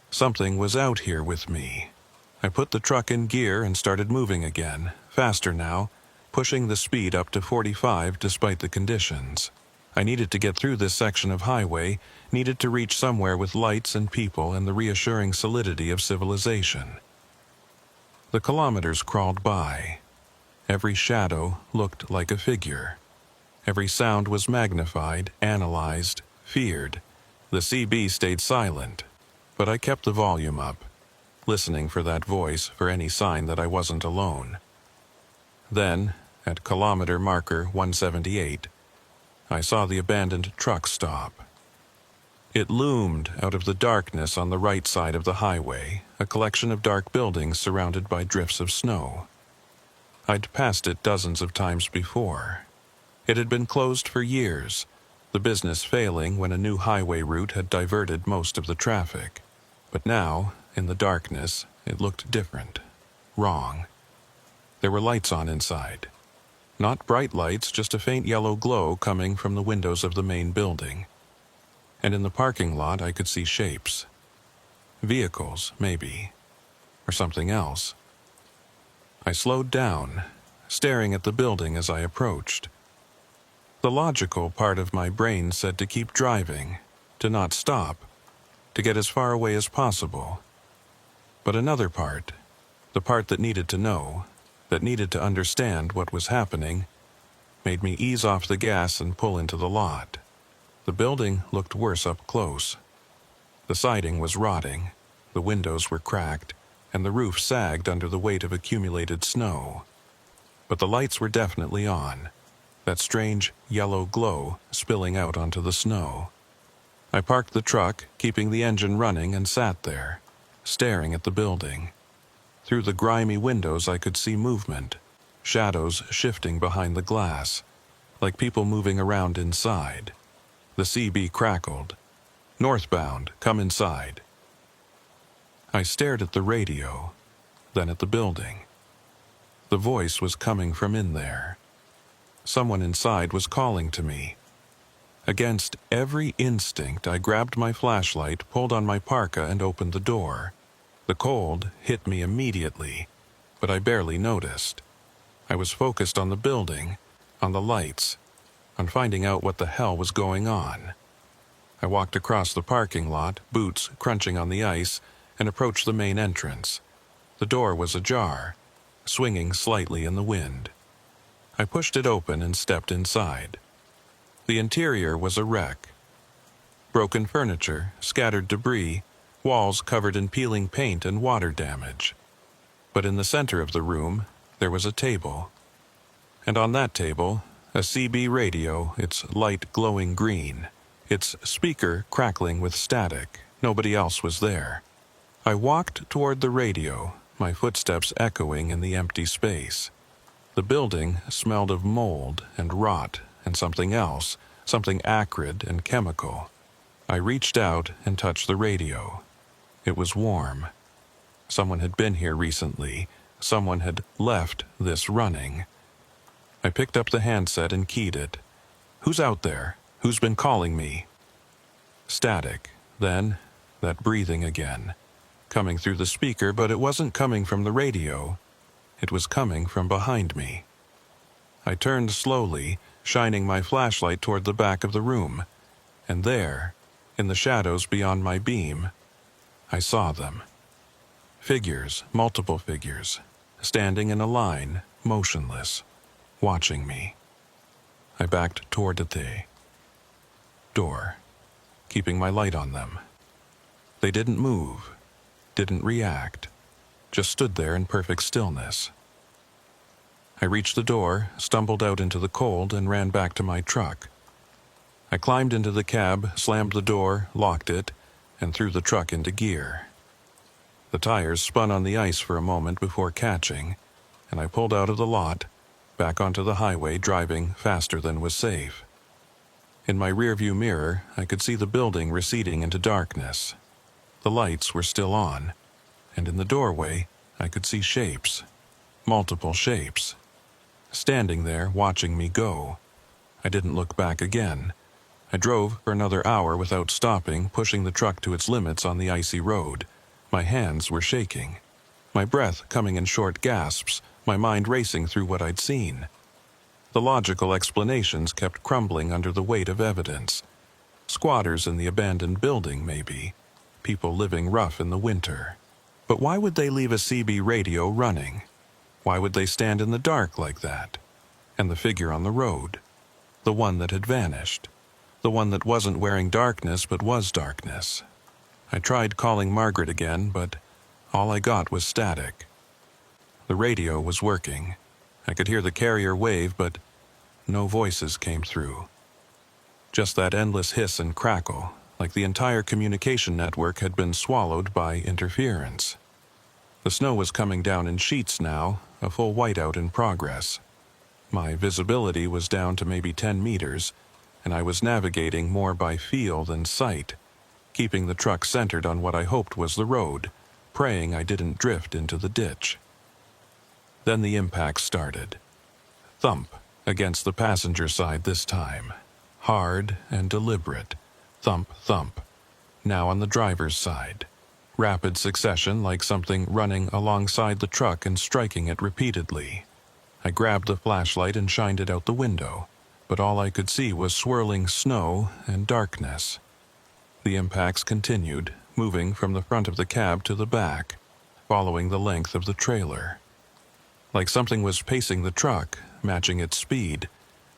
A: Something was out here with me. I put the truck in gear and started moving again, faster now, pushing the speed up to 45 despite the conditions. I needed to get through this section of highway, needed to reach somewhere with lights and people and the reassuring solidity of civilization. The kilometers crawled by. Every shadow looked like a figure. Every sound was magnified, analyzed, feared. The CB stayed silent, but I kept the volume up, listening for that voice, for any sign that I wasn't alone. Then, at kilometer marker 178, I saw the abandoned truck stop. It loomed out of the darkness on the right side of the highway, a collection of dark buildings surrounded by drifts of snow. I'd passed it dozens of times before. It had been closed for years, the business failing when a new highway route had diverted most of the traffic. But now, in the darkness, it looked different. Wrong. There were lights on inside. Not bright lights, just a faint yellow glow coming from the windows of the main building. And in the parking lot I could see shapes. Vehicles, maybe. Or something else. I slowed down, staring at the building as I approached. The logical part of my brain said to keep driving, to not stop, to get as far away as possible. But another part, the part that needed to know, that needed to understand what was happening, made me ease off the gas and pull into the lot. The building looked worse up close. The siding was rotting, the windows were cracked, and the roof sagged under the weight of accumulated snow. But the lights were definitely on, that strange yellow glow spilling out onto the snow. I parked the truck, keeping the engine running, and sat there, staring at the building. Through the grimy windows I could see movement, shadows shifting behind the glass, like people moving around inside. The CB crackled. "Northbound, come inside." I stared at the radio, then at the building. The voice was coming from in there. Someone inside was calling to me. Against every instinct, I grabbed my flashlight, pulled on my parka, and opened the door. The cold hit me immediately, but I barely noticed. I was focused on the building, on the lights, on finding out what the hell was going on. I walked across the parking lot, boots crunching on the ice, and approached the main entrance. The door was ajar, swinging slightly in the wind. I pushed it open and stepped inside. The interior was a wreck. Broken furniture, scattered debris, walls covered in peeling paint and water damage. But in the center of the room, there was a table. And on that table, a CB radio, its light glowing green, its speaker crackling with static. Nobody else was there. I walked toward the radio, my footsteps echoing in the empty space. The building smelled of mold and rot and something else, something acrid and chemical. I reached out and touched the radio. It was warm. Someone had been here recently. Someone had left this running. I picked up the handset and keyed it. "Who's out there? Who's been calling me?" Static. Then, that breathing again. Coming through the speaker, but it wasn't coming from the radio. It was coming from behind me. I turned slowly, shining my flashlight toward the back of the room, and there, in the shadows beyond my beam, I saw them. Figures, multiple figures, standing in a line, motionless, watching me. I backed toward the door, keeping my light on them. They didn't move, didn't react, just stood there in perfect stillness. I reached the door, stumbled out into the cold, and ran back to my truck. I climbed into the cab, slammed the door, locked it, and threw the truck into gear. The tires spun on the ice for a moment before catching, and I pulled out of the lot, back onto the highway, driving faster than was safe. In my rearview mirror, I could see the building receding into darkness. The lights were still on, and in the doorway, I could see shapes, multiple shapes, standing there watching me go. I didn't look back again. I drove for another hour without stopping, pushing the truck to its limits on the icy road. My hands were shaking, my breath coming in short gasps, my mind racing through what I'd seen. The logical explanations kept crumbling under the weight of evidence. Squatters in the abandoned building, maybe. People living rough in the winter. But why would they leave a CB radio running? Why would they stand in the dark like that? And the figure on the road, the one that had vanished, the one that wasn't wearing darkness but was darkness. I tried calling Margaret again, but all I got was static. The radio was working. I could hear the carrier wave, but no voices came through. Just that endless hiss and crackle, like the entire communication network had been swallowed by interference. The snow was coming down in sheets now, a full whiteout in progress. My visibility was down to maybe 10 meters, and I was navigating more by feel than sight, keeping the truck centered on what I hoped was the road, praying I didn't drift into the ditch. Then the impact started. Thump against the passenger side this time. Hard and deliberate. Thump, thump. Now on the driver's side. Rapid succession like something running alongside the truck and striking it repeatedly. I grabbed the flashlight and shined it out the window, but all I could see was swirling snow and darkness. The impacts continued, moving from the front of the cab to the back, following the length of the trailer. Like something was pacing the truck, matching its speed,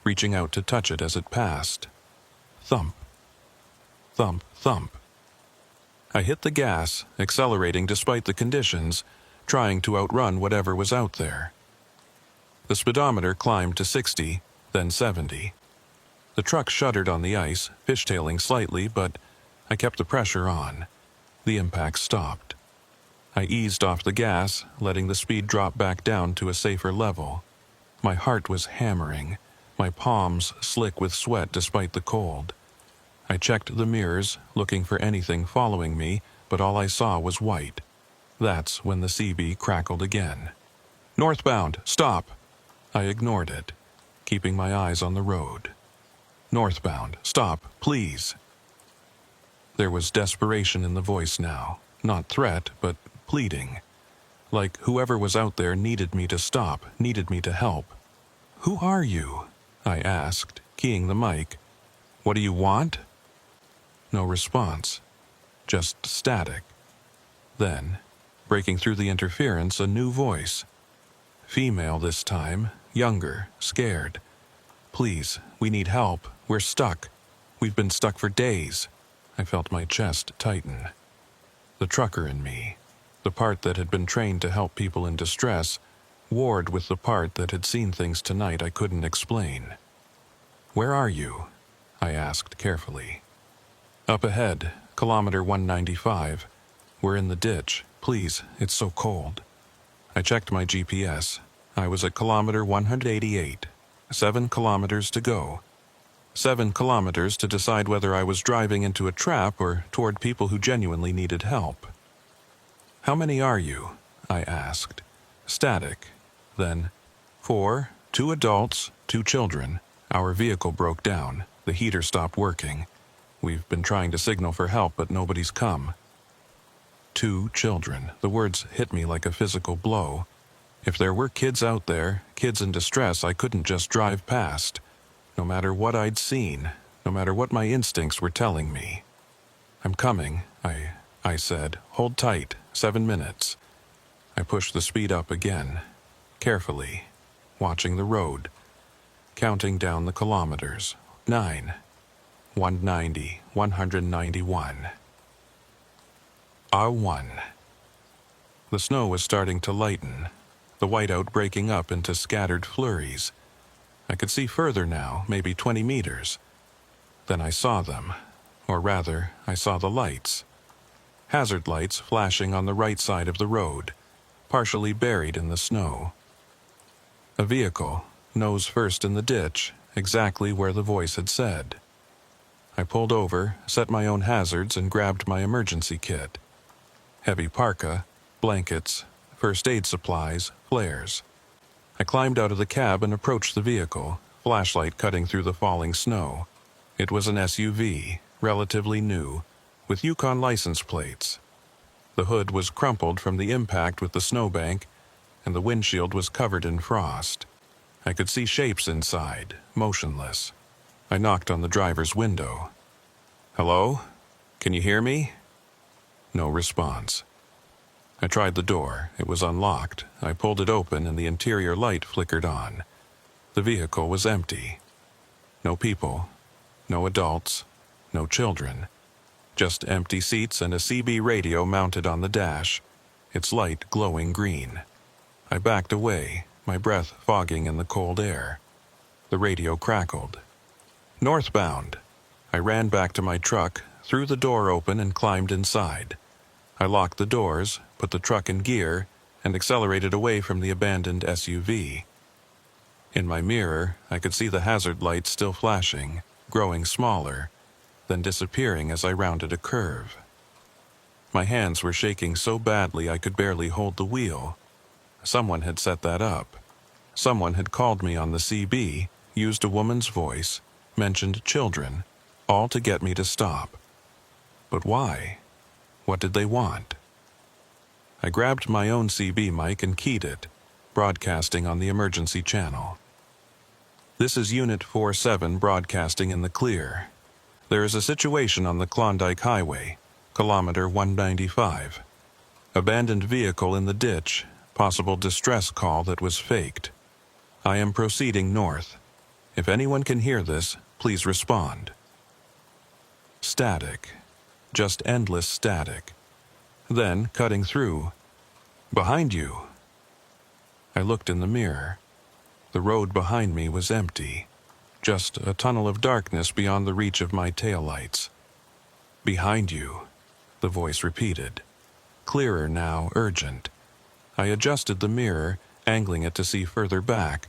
A: reaching out to touch it as it passed. Thump. Thump, thump. I hit the gas, accelerating despite the conditions, trying to outrun whatever was out there. The speedometer climbed to 60, then 70. The truck shuddered on the ice, fishtailing slightly, but I kept the pressure on. The impact stopped. I eased off the gas, letting the speed drop back down to a safer level. My heart was hammering, my palms slick with sweat despite the cold. I checked the mirrors, looking for anything following me, but all I saw was white. That's when the CB crackled again. "Northbound, stop!" I ignored it, keeping my eyes on the road. "Northbound, stop, please." There was desperation in the voice now, not threat, but pleading. Like whoever was out there needed me to stop, needed me to help. "Who are you?" I asked, keying the mic. "What do you want?" No response, just static. Then, breaking through the interference, a new voice. Female this time, younger, scared. "Please, we need help. We're stuck. We've been stuck for days." I felt my chest tighten. The trucker in me, the part that had been trained to help people in distress, warred with the part that had seen things tonight I couldn't explain. "Where are you?" I asked carefully. "Up ahead, kilometer 195. We're in the ditch. Please, it's so cold." I checked my GPS. I was at kilometer 188. 7 kilometers to go. 7 kilometers to decide whether I was driving into a trap or toward people who genuinely needed help. "How many are you?" I asked. Static. Then, 4, 2 adults, 2 children. Our vehicle broke down. The heater stopped working. We've been trying to signal for help, but nobody's come. 2 children. The words hit me like a physical blow. If there were kids out there, kids in distress, I couldn't just drive past. No matter what I'd seen, no matter what my instincts were telling me. "I'm coming," I said. "Hold tight, 7 minutes." I pushed the speed up again, carefully, watching the road, counting down the kilometers. 9, 190, 191. R1. The snow was starting to lighten, the whiteout breaking up into scattered flurries. I could see further now, maybe 20 meters. Then I saw them, or rather, I saw the lights. Hazard lights flashing on the right side of the road, partially buried in the snow. A vehicle, nose first in the ditch, exactly where the voice had said. I pulled over, set my own hazards, and grabbed my emergency kit. Heavy parka, blankets, first aid supplies, flares. I climbed out of the cab and approached the vehicle, flashlight cutting through the falling snow. It was an SUV, relatively new, with Yukon license plates. The hood was crumpled from the impact with the snowbank, and the windshield was covered in frost. I could see shapes inside, motionless. I knocked on the driver's window. "Hello? Can you hear me?" No response. I tried the door. It was unlocked. I pulled it open and the interior light flickered on. The vehicle was empty. No people, no adults, no children. Just empty seats and a CB radio mounted on the dash, its light glowing green. I backed away, my breath fogging in the cold air. The radio crackled. "Northbound." I ran back to my truck, threw the door open and climbed inside. I locked the doors, put the truck in gear, and accelerated away from the abandoned SUV. In my mirror, I could see the hazard lights still flashing, growing smaller, then disappearing as I rounded a curve. My hands were shaking so badly I could barely hold the wheel. Someone had set that up. Someone had called me on the CB, used a woman's voice, mentioned children, all to get me to stop. But why? What did they want? I grabbed my own CB mic and keyed it, broadcasting on the emergency channel. This is Unit 47 broadcasting in the clear. There is a situation on the Klondike Highway, kilometer 195. Abandoned vehicle in the ditch, possible distress call that was faked. I am proceeding north. If anyone can hear this, please respond. Static. Just endless static. Then, cutting through. Behind you. I looked in the mirror. The road behind me was empty. Just a tunnel of darkness beyond the reach of my taillights. Behind you, the voice repeated. Clearer now, urgent. I adjusted the mirror, angling it to see further back,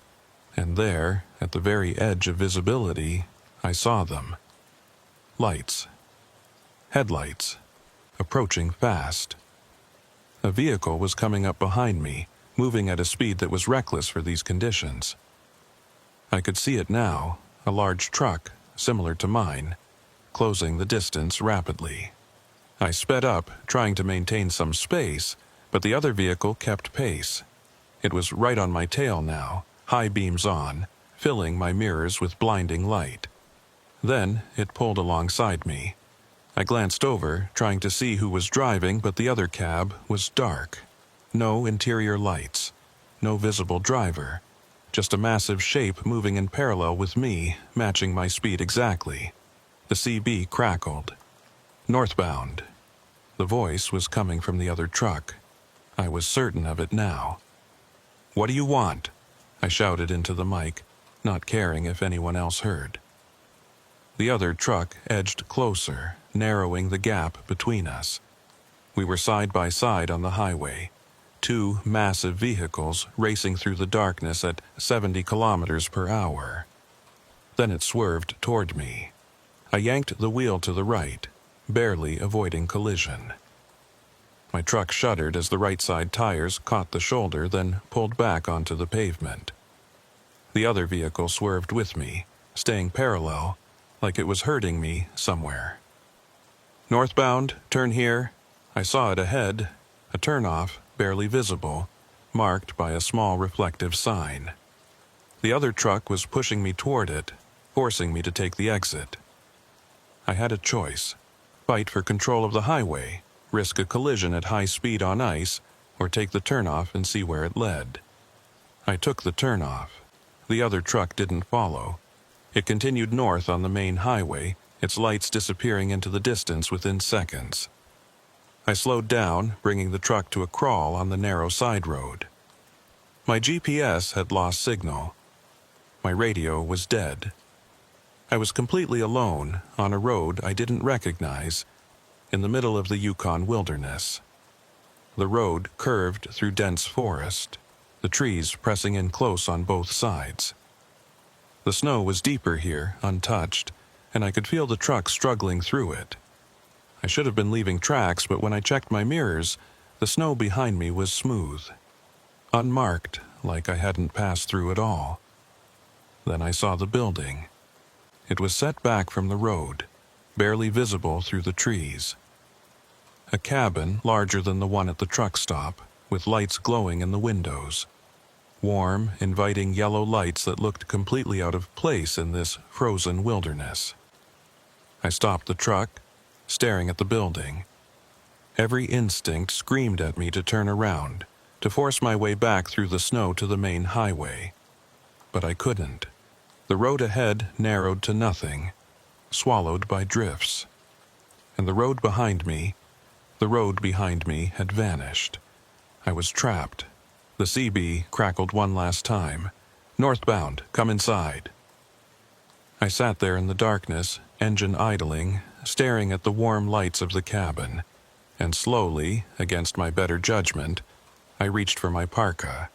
A: and there, at the very edge of visibility, I saw them. Lights. Headlights. Approaching fast. A vehicle was coming up behind me, moving at a speed that was reckless for these conditions. I could see it now, a large truck, similar to mine, closing the distance rapidly. I sped up, trying to maintain some space, but the other vehicle kept pace. It was right on my tail now, high beams on, filling my mirrors with blinding light. Then it pulled alongside me. I glanced over, trying to see who was driving, but the other cab was dark. No interior lights. No visible driver. Just a massive shape moving in parallel with me, matching my speed exactly. The CB crackled. Northbound. The voice was coming from the other truck. I was certain of it now. "What do you want?" I shouted into the mic, not caring if anyone else heard. The other truck edged closer, narrowing the gap between us. We were side by side on the highway, two massive vehicles racing through the darkness at 70 kilometers per hour. Then it swerved toward me. I yanked the wheel to the right, barely avoiding collision. My truck shuddered as the right side tires caught the shoulder, then pulled back onto the pavement. The other vehicle swerved with me, staying parallel, like it was hurting me somewhere. "Northbound, turn here." I saw it ahead, a turnoff, barely visible, marked by a small reflective sign. The other truck was pushing me toward it, forcing me to take the exit. I had a choice: fight for control of the highway, risk a collision at high speed on ice, or take the turnoff and see where it led. I took the turnoff. The other truck didn't follow. It continued north on the main highway, its lights disappearing into the distance within seconds. I slowed down, bringing the truck to a crawl on the narrow side road. My GPS had lost signal. My radio was dead. I was completely alone, on a road I didn't recognize, in the middle of the Yukon wilderness. The road curved through dense forest, the trees pressing in close on both sides. The snow was deeper here, untouched, and I could feel the truck struggling through it. I should have been leaving tracks, but when I checked my mirrors, the snow behind me was smooth, unmarked, like I hadn't passed through at all. Then I saw the building. It was set back from the road, barely visible through the trees. A cabin larger than the one at the truck stop, with lights glowing in the windows. Warm, inviting yellow lights that looked completely out of place in this frozen wilderness. I stopped the truck, staring at the building. Every instinct screamed at me to turn around, to force my way back through the snow to the main highway. But I couldn't. The road ahead narrowed to nothing, swallowed by drifts. And the road behind me had vanished. I was trapped. The CB crackled one last time. "Northbound, come inside." I sat there in the darkness, engine idling, staring at the warm lights of the cabin, and slowly, against my better judgment, I reached for my parka.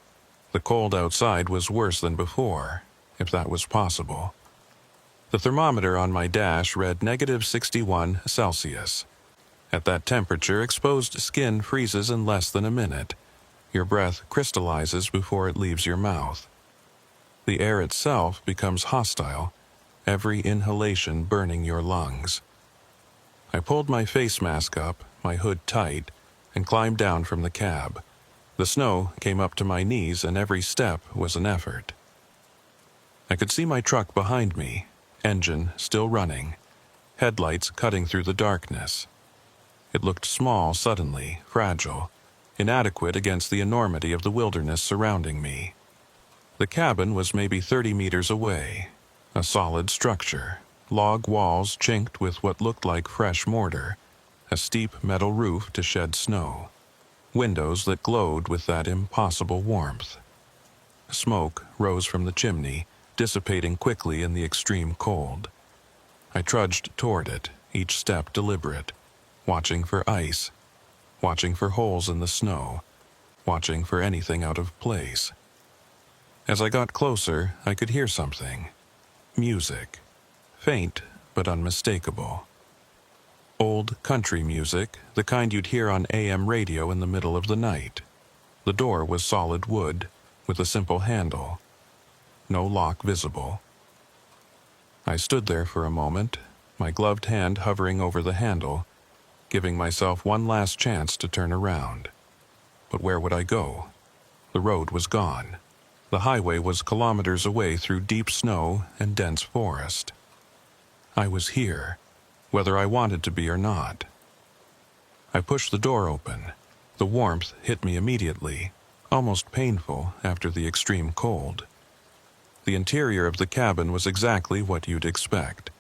A: The cold outside was worse than before, if that was possible. The thermometer on my dash read -61 Celsius. At that temperature, exposed skin freezes in less than a minute. Your breath crystallizes before it leaves your mouth. The air itself becomes hostile, every inhalation burning your lungs. I pulled my face mask up, my hood tight, and climbed down from the cab. The snow came up to my knees, and every step was an effort. I could see my truck behind me, engine still running, headlights cutting through the darkness. It looked small suddenly, fragile, inadequate against the enormity of the wilderness surrounding me. The cabin was maybe 30 meters away, a solid structure, log walls chinked with what looked like fresh mortar, a steep metal roof to shed snow, windows that glowed with that impossible warmth. Smoke rose from the chimney, dissipating quickly in the extreme cold. I trudged toward it, each step deliberate, watching for ice, watching for holes in the snow, watching for anything out of place. As I got closer, I could hear something. Music. Faint, but unmistakable. Old country music, the kind you'd hear on AM radio in the middle of the night. The door was solid wood, with a simple handle. No lock visible. I stood there for a moment, my gloved hand hovering over the handle, giving myself one last chance to turn around. But where would I go? The road was gone. The highway was kilometers away through deep snow and dense forest. I was here, whether I wanted to be or not. I pushed the door open. The warmth hit me immediately, almost painful after the extreme cold. The interior of the cabin was exactly what you'd expect.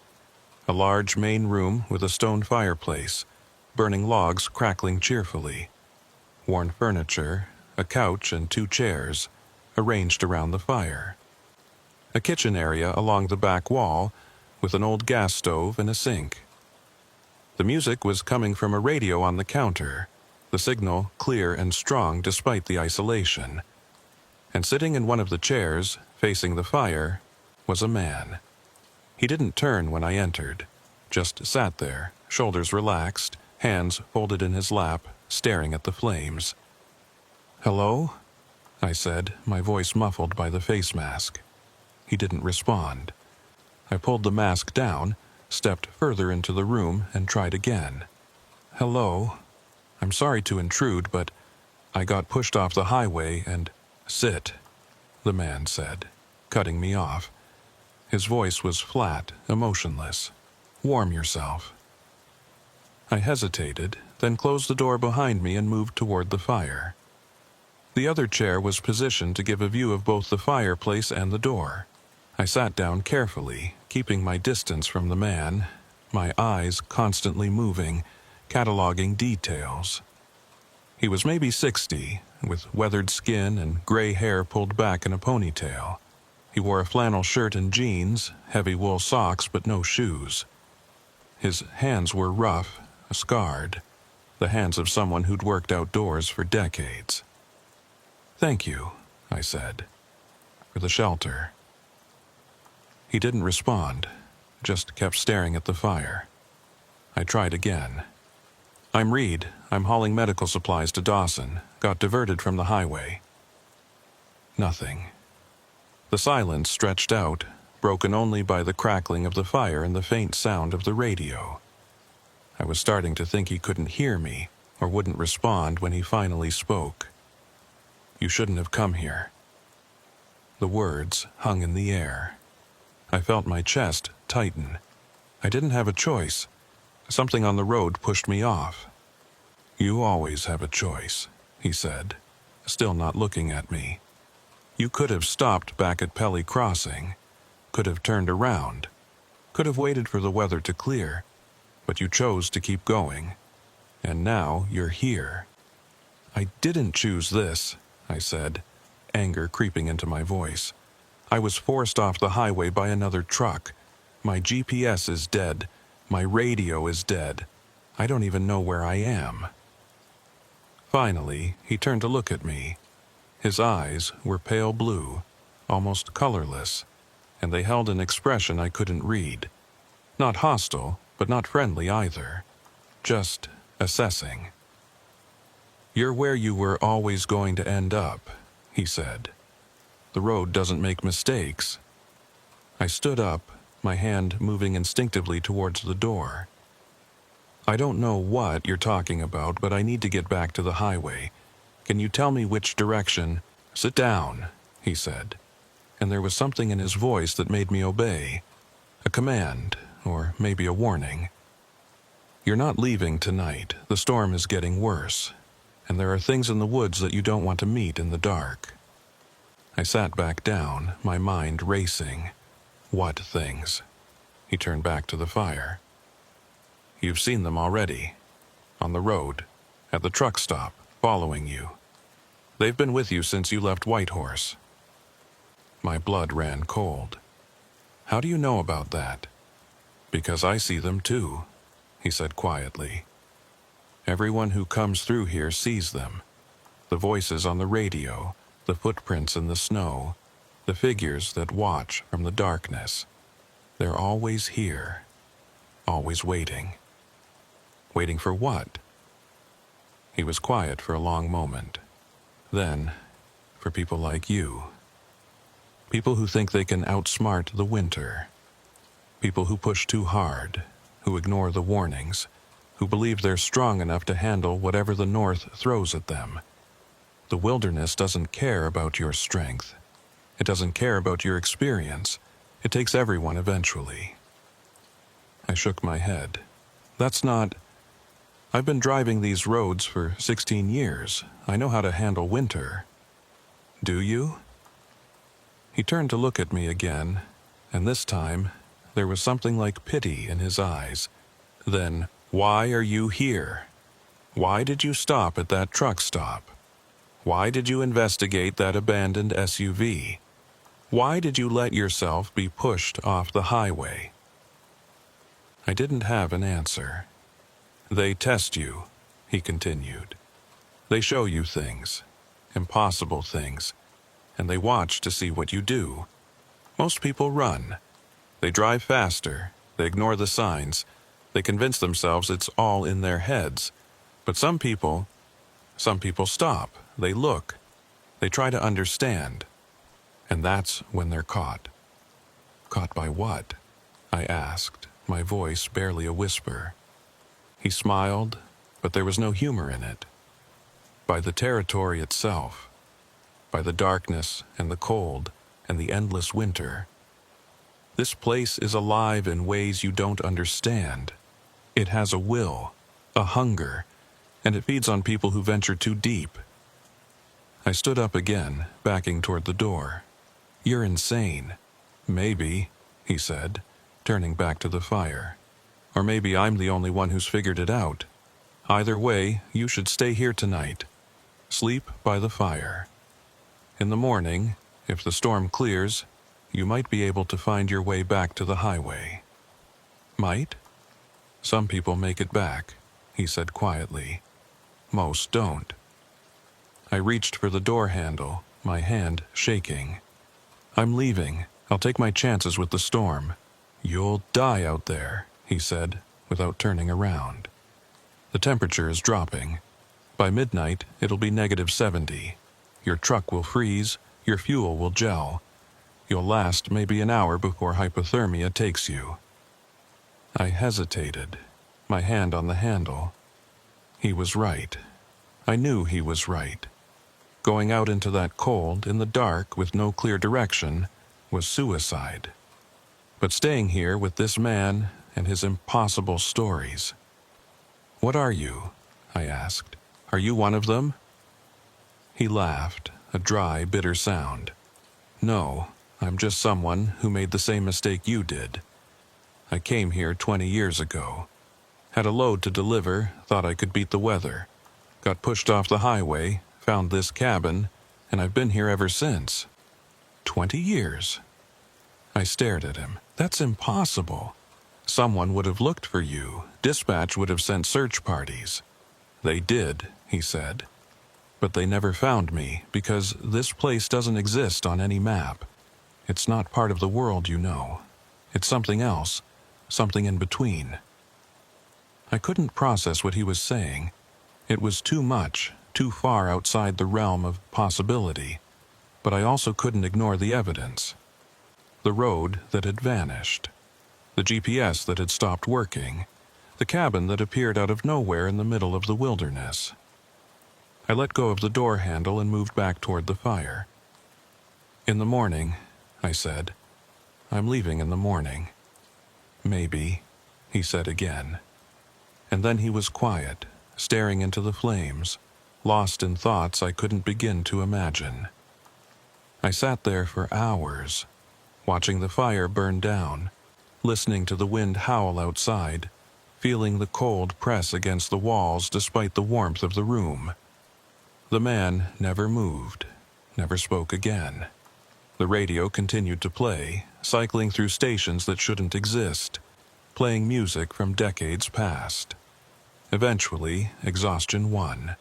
A: A large main room with a stone fireplace, burning logs crackling cheerfully. Worn furniture, a couch and 2 chairs, arranged around the fire. A kitchen area along the back wall, with an old gas stove and a sink. The music was coming from a radio on the counter, the signal clear and strong despite the isolation. And sitting in one of the chairs, facing the fire, was a man. He didn't turn when I entered, just sat there, shoulders relaxed, hands folded in his lap, staring at the flames. "Hello?" I said, my voice muffled by the face mask. He didn't respond. I pulled the mask down, stepped further into the room, and tried again. "Hello? I'm sorry to intrude, but I got pushed off the highway and—" "Sit," the man said, cutting me off. His voice was flat, emotionless. "Warm yourself." I hesitated, then closed the door behind me and moved toward the fire. The other chair was positioned to give a view of both the fireplace and the door. I sat down carefully, keeping my distance from the man, my eyes constantly moving, cataloging details. He was maybe 60, with weathered skin and gray hair pulled back in a ponytail. He wore a flannel shirt and jeans, heavy wool socks but no shoes. His hands were rough, scarred, the hands of someone who'd worked outdoors for decades. "Thank you," I said, "for the shelter." He didn't respond, just kept staring at the fire. I tried again. "I'm Reed. I'm hauling medical supplies to Dawson. Got diverted from the highway." Nothing. The silence stretched out, broken only by the crackling of the fire and the faint sound of the radio. I was starting to think he couldn't hear me or wouldn't respond when he finally spoke. "You shouldn't have come here." The words hung in the air. I felt my chest tighten. I didn't have a choice. Something on the road pushed me off. "You always have a choice," he said, still not looking at me. "You could have stopped back at Pelly Crossing, could have turned around, could have waited for the weather to clear, but you chose to keep going. And now you're here." "I didn't choose this," I said, anger creeping into my voice. "I was forced off the highway by another truck. My GPS is dead. My radio is dead. I don't even know where I am." Finally, he turned to look at me. His eyes were pale blue, almost colorless. and they held an expression I couldn't read. Not hostile, but not friendly either. Just assessing. "You're where you were always going to end up," he said. "The road doesn't make mistakes." I stood up, my hand moving instinctively towards the door. "I don't know what you're talking about, but I need to get back to the highway. Can you tell me which direction?" "Sit down," he said, and there was something in his voice that made me obey. A command, or maybe a warning. "You're not leaving tonight. The storm is getting worse, and there are things in the woods that you don't want to meet in the dark." I sat back down, my mind racing. What things? He turned back to the fire. "You've seen them already. On the road, at the truck stop, following you. They've been with you since you left Whitehorse." My blood ran cold. "How do you know about that?" "Because I see them too," he said quietly. "Everyone who comes through here sees them. The voices on the radio, the footprints in the snow, the figures that watch from the darkness. They're always here, always waiting." "Waiting for what?" He was quiet for a long moment. "Then, for people like you. People who think they can outsmart the winter. People who push too hard, who ignore the warnings, who believe they're strong enough to handle whatever the North throws at them. The wilderness doesn't care about your strength. It doesn't care about your experience. It takes everyone eventually." I shook my head. "That's not... I've been driving these roads for 16 years. I know how to handle winter." "Do you?" He turned to look at me again, and this time there was something like pity in his eyes. "Then, why are you here? Why did you stop at that truck stop? Why did you investigate that abandoned SUV? Why did you let yourself be pushed off the highway?" I didn't have an answer. "They test you," he continued. "They show you things, impossible things, and they watch to see what you do. Most people run. They drive faster, they ignore the signs, they convince themselves it's all in their heads. But some people stop, they look, they try to understand. And that's when they're caught." "Caught by what?" I asked, my voice barely a whisper. He smiled, but there was no humor in it. "By the territory itself. By the darkness and the cold and the endless winter. This place is alive in ways you don't understand. It has a will, a hunger, and it feeds on people who venture too deep." I stood up again, backing toward the door. "You're insane." "Maybe," he said, turning back to the fire. "Or maybe I'm the only one who's figured it out. Either way, you should stay here tonight. Sleep by the fire. In the morning, if the storm clears, you might be able to find your way back to the highway." "Might?" "Some people make it back," he said quietly. "Most don't." I reached for the door handle, my hand shaking. "I'm leaving. I'll take my chances with the storm." "You'll die out there," he said, without turning around. "The temperature is dropping. By midnight, it'll be -70. Your truck will freeze, your fuel will gel. You'll last maybe an hour before hypothermia takes you." I hesitated, my hand on the handle. He was right. I knew he was right. Going out into that cold, in the dark, with no clear direction, was suicide. But staying here with this man and his impossible stories. "What are you?" I asked. "Are you one of them?" He laughed, a dry, bitter sound. "No, I'm just someone who made the same mistake you did. I came here 20 years ago. Had a load to deliver, thought I could beat the weather. Got pushed off the highway, found this cabin, and I've been here ever since." 20 years? I stared at him. "That's impossible. Someone would have looked for you. Dispatch would have sent search parties." "They did," he said. "But they never found me because this place doesn't exist on any map. It's not part of the world, you know. It's something else, something in between. I couldn't process what he was saying. It was too much, too far outside the realm of possibility, but I also couldn't ignore the evidence. The road that had vanished, the GPS that had stopped working, the cabin that appeared out of nowhere in the middle of the wilderness. I let go of the door handle and moved back toward the fire. "In the morning," I said. "I'm leaving in the morning." "Maybe," he said again. And then he was quiet, staring into the flames, lost in thoughts I couldn't begin to imagine. I sat there for hours, watching the fire burn down, listening to the wind howl outside, feeling the cold press against the walls despite the warmth of the room. The man never moved, never spoke again. The radio continued to play, cycling through stations that shouldn't exist, playing music from decades past. Eventually, exhaustion won.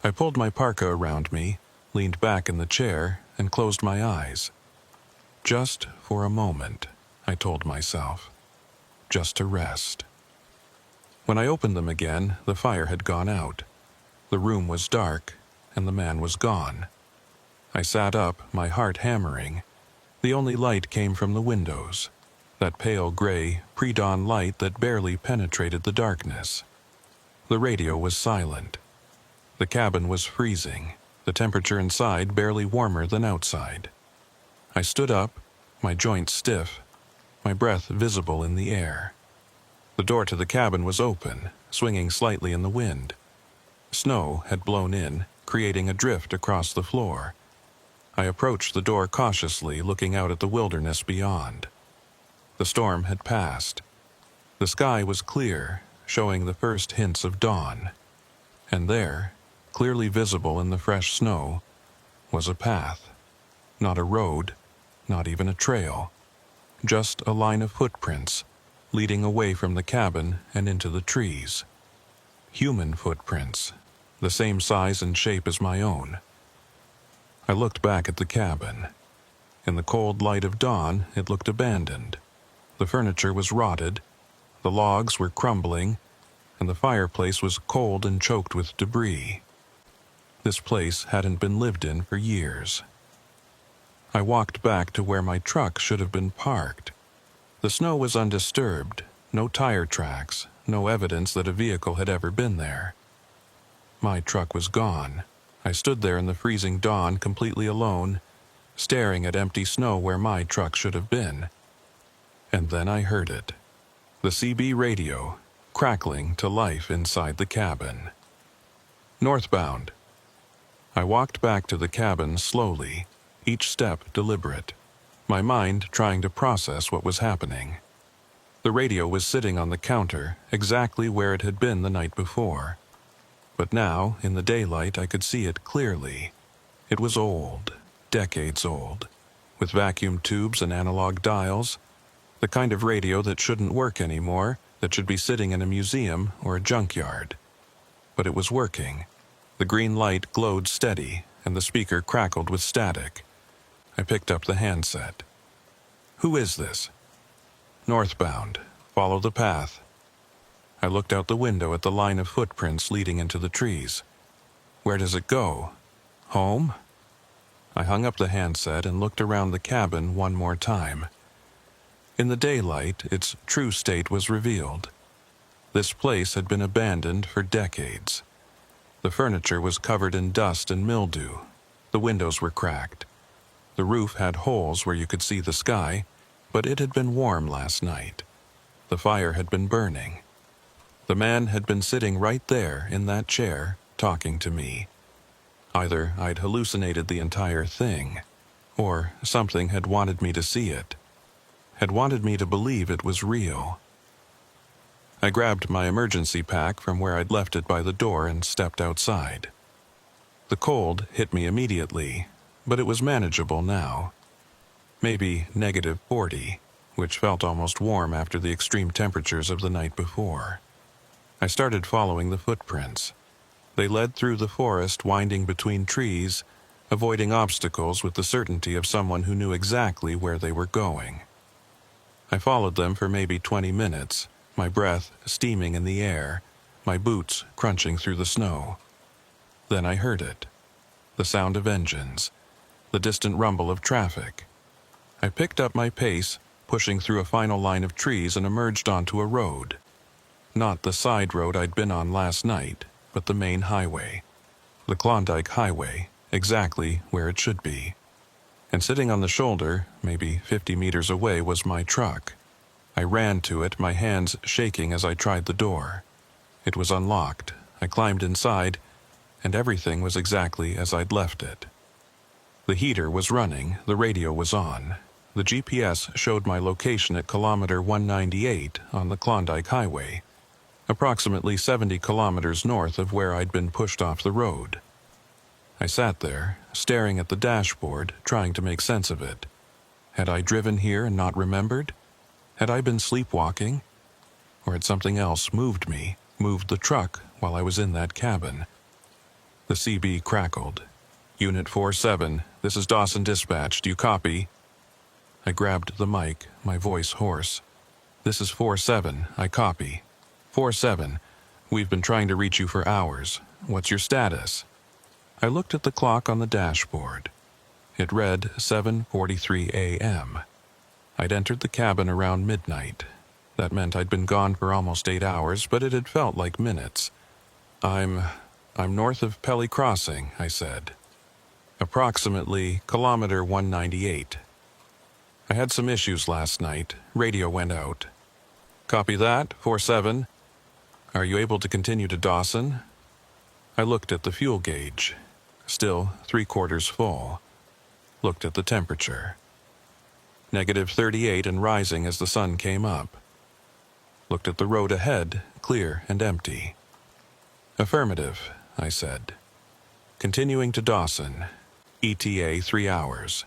A: I pulled my parka around me, leaned back in the chair, and closed my eyes. Just for a moment, I told myself. Just to rest. When I opened them again, the fire had gone out. The room was dark, and the man was gone. I sat up, my heart hammering. The only light came from the windows, that pale gray, pre-dawn light that barely penetrated the darkness. The radio was silent. The cabin was freezing, the temperature inside barely warmer than outside. I stood up, my joints stiff, my breath visible in the air. The door to the cabin was open, swinging slightly in the wind. Snow had blown in, creating a drift across the floor. I approached the door cautiously, looking out at the wilderness beyond. The storm had passed. The sky was clear, showing the first hints of dawn. And there, clearly visible in the fresh snow, was a path. Not a road, not even a trail. Just a line of footprints, leading away from the cabin and into the trees. Human footprints, the same size and shape as my own. I looked back at the cabin. In the cold light of dawn, it looked abandoned. The furniture was rotted, the logs were crumbling, and the fireplace was cold and choked with debris. This place hadn't been lived in for years. I walked back to where my truck should have been parked. The snow was undisturbed, no tire tracks, no evidence that a vehicle had ever been there. My truck was gone. I stood there in the freezing dawn completely alone, staring at empty snow where my truck should have been. And then I heard it. The CB radio, crackling to life inside the cabin. Northbound. I walked back to the cabin slowly, each step deliberate, my mind trying to process what was happening. The radio was sitting on the counter, exactly where it had been the night before. But now, in the daylight, I could see it clearly. It was old, decades old, with vacuum tubes and analog dials, the kind of radio that shouldn't work anymore, that should be sitting in a museum or a junkyard. But it was working. The green light glowed steady, and the speaker crackled with static. I picked up the handset. "Who is this?" "Northbound. Follow the path." I looked out the window at the line of footprints leading into the trees. "Where does it go? Home?" I hung up the handset and looked around the cabin one more time. In the daylight, its true state was revealed. This place had been abandoned for decades. The furniture was covered in dust and mildew. The windows were cracked. The roof had holes where you could see the sky, but it had been warm last night. The fire had been burning. The man had been sitting right there in that chair, talking to me. Either I'd hallucinated the entire thing, or something had wanted me to see it, had wanted me to believe it was real. I grabbed my emergency pack from where I'd left it by the door and stepped outside. The cold hit me immediately, but it was manageable now. Maybe -40, which felt almost warm after the extreme temperatures of the night before. I started following the footprints. They led through the forest, winding between trees, avoiding obstacles with the certainty of someone who knew exactly where they were going. I followed them for maybe 20 minutes, my breath steaming in the air, my boots crunching through the snow. Then I heard it. The sound of engines, the distant rumble of traffic. I picked up my pace, pushing through a final line of trees and emerged onto a road. Not the side road I'd been on last night, but the main highway. The Klondike Highway, exactly where it should be. And sitting on the shoulder, maybe 50 meters away, was my truck. I ran to it, my hands shaking as I tried the door. It was unlocked. I climbed inside, and everything was exactly as I'd left it. The heater was running, the radio was on. The GPS showed my location at kilometer 198 on the Klondike Highway, approximately 70 kilometers north of where I'd been pushed off the road. I sat there, staring at the dashboard, trying to make sense of it. Had I driven here and not remembered? Had I been sleepwalking? Or had something else moved me, moved the truck while I was in that cabin? The CB crackled. Unit 47, this is Dawson Dispatch, do you copy? I grabbed the mic, my voice hoarse. This is 47, I copy. 47, we've been trying to reach you for hours. What's your status? I looked at the clock on the dashboard. It read 7:43 a.m. I'd entered the cabin around midnight. That meant I'd been gone for almost 8 hours, but it had felt like minutes. I'm north of Pelly Crossing, I said. Approximately kilometer 198. I had some issues last night. Radio went out. Copy that, 47. Are you able to continue to Dawson? I looked at the fuel gauge. Still 3/4 full. Looked at the temperature. -38 and rising as the sun came up. Looked at the road ahead, clear and empty. Affirmative, I said. Continuing to Dawson. ETA 3 hours.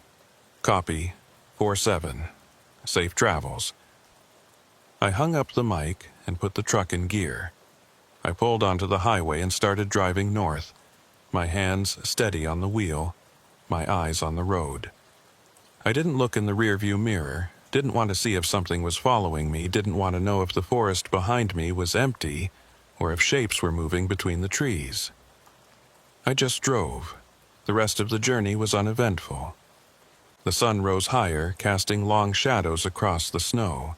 A: Copy, 47. Safe travels. I hung up the mic and put the truck in gear. I pulled onto the highway and started driving north, my hands steady on the wheel, my eyes on the road. I didn't look in the rearview mirror, didn't want to see if something was following me, didn't want to know if the forest behind me was empty or if shapes were moving between the trees. I just drove. The rest of the journey was uneventful. The sun rose higher, casting long shadows across the snow.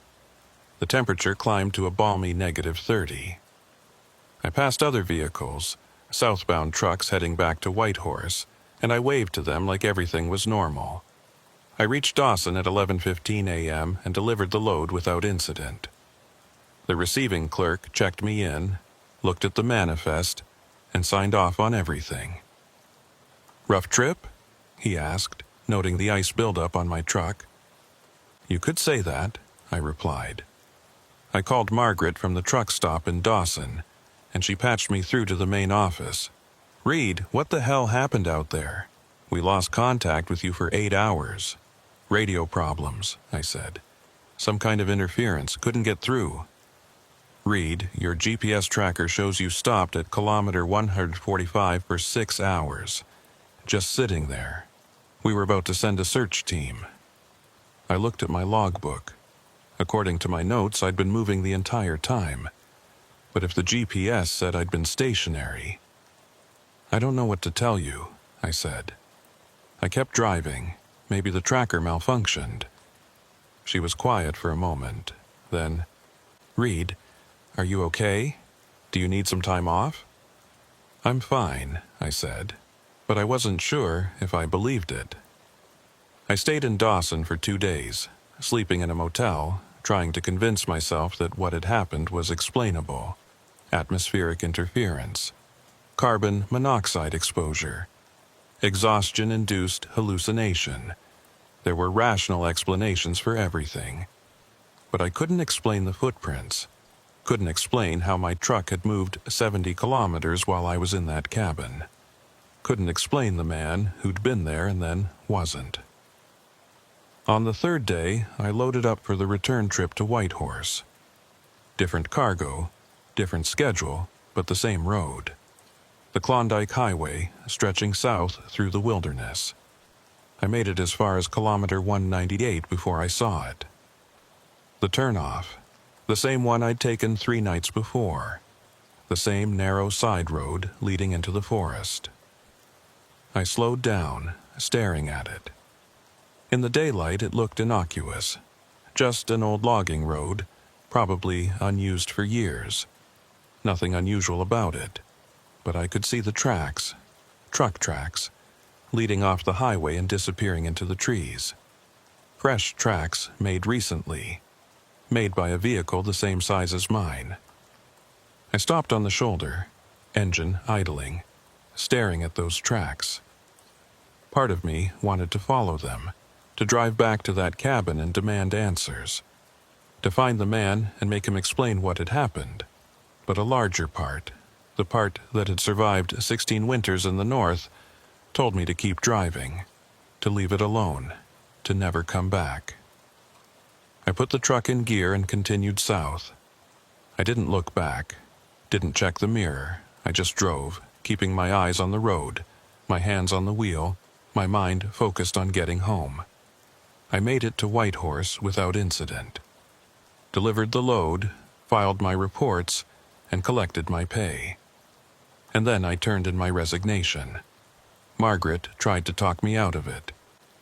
A: The temperature climbed to a balmy -30. I passed other vehicles, southbound trucks heading back to Whitehorse, and I waved to them like everything was normal. I reached Dawson at 11:15 a.m. and delivered the load without incident. The receiving clerk checked me in, looked at the manifest, and signed off on everything. Rough trip? He asked, noting the ice buildup on my truck. You could say that, I replied. I called Margaret from the truck stop in Dawson, and she patched me through to the main office. Reed, what the hell happened out there? We lost contact with you for 8 hours. Radio problems, I said. Some kind of interference, couldn't get through. Reed, your GPS tracker shows you stopped at kilometer 145 for 6 hours. Just sitting there. We were about to send a search team. I looked at my logbook. According to my notes, I'd been moving the entire time. But if the GPS said I'd been stationary... I don't know what to tell you, I said. I kept driving. Maybe the tracker malfunctioned. She was quiet for a moment. Then, Reed, are you okay? Do you need some time off? I'm fine, I said, but I wasn't sure if I believed it. I stayed in Dawson for 2 days, sleeping in a motel, trying to convince myself that what had happened was explainable. Atmospheric interference, carbon monoxide exposure, exhaustion-induced hallucination. There were rational explanations for everything. But I couldn't explain the footprints, couldn't explain how my truck had moved 70 kilometers while I was in that cabin. Couldn't explain the man who'd been there and then wasn't. On the 3rd day, I loaded up for the return trip to Whitehorse. Different cargo, different schedule, but the same road. The Klondike Highway, stretching south through the wilderness. I made it as far as kilometer 198 before I saw it. The turnoff, the same one I'd taken 3 nights before. The same narrow side road leading into the forest. I slowed down, staring at it. In the daylight it looked innocuous. Just an old logging road, probably unused for years. Nothing unusual about it. But I could see the tracks, truck tracks, leading off the highway and disappearing into the trees. Fresh tracks made recently, made by a vehicle the same size as mine. I stopped on the shoulder, engine idling, staring at those tracks. Part of me wanted to follow them, to drive back to that cabin and demand answers, to find the man and make him explain what had happened. But a larger part, the part that had survived 16 winters in the north, told me to keep driving, to leave it alone, to never come back. I put the truck in gear and continued south. I didn't look back, didn't check the mirror. I just drove, keeping my eyes on the road, my hands on the wheel, my mind focused on getting home. I made it to Whitehorse without incident. Delivered the load, filed my reports, and collected my pay. And then I turned in my resignation. Margaret tried to talk me out of it.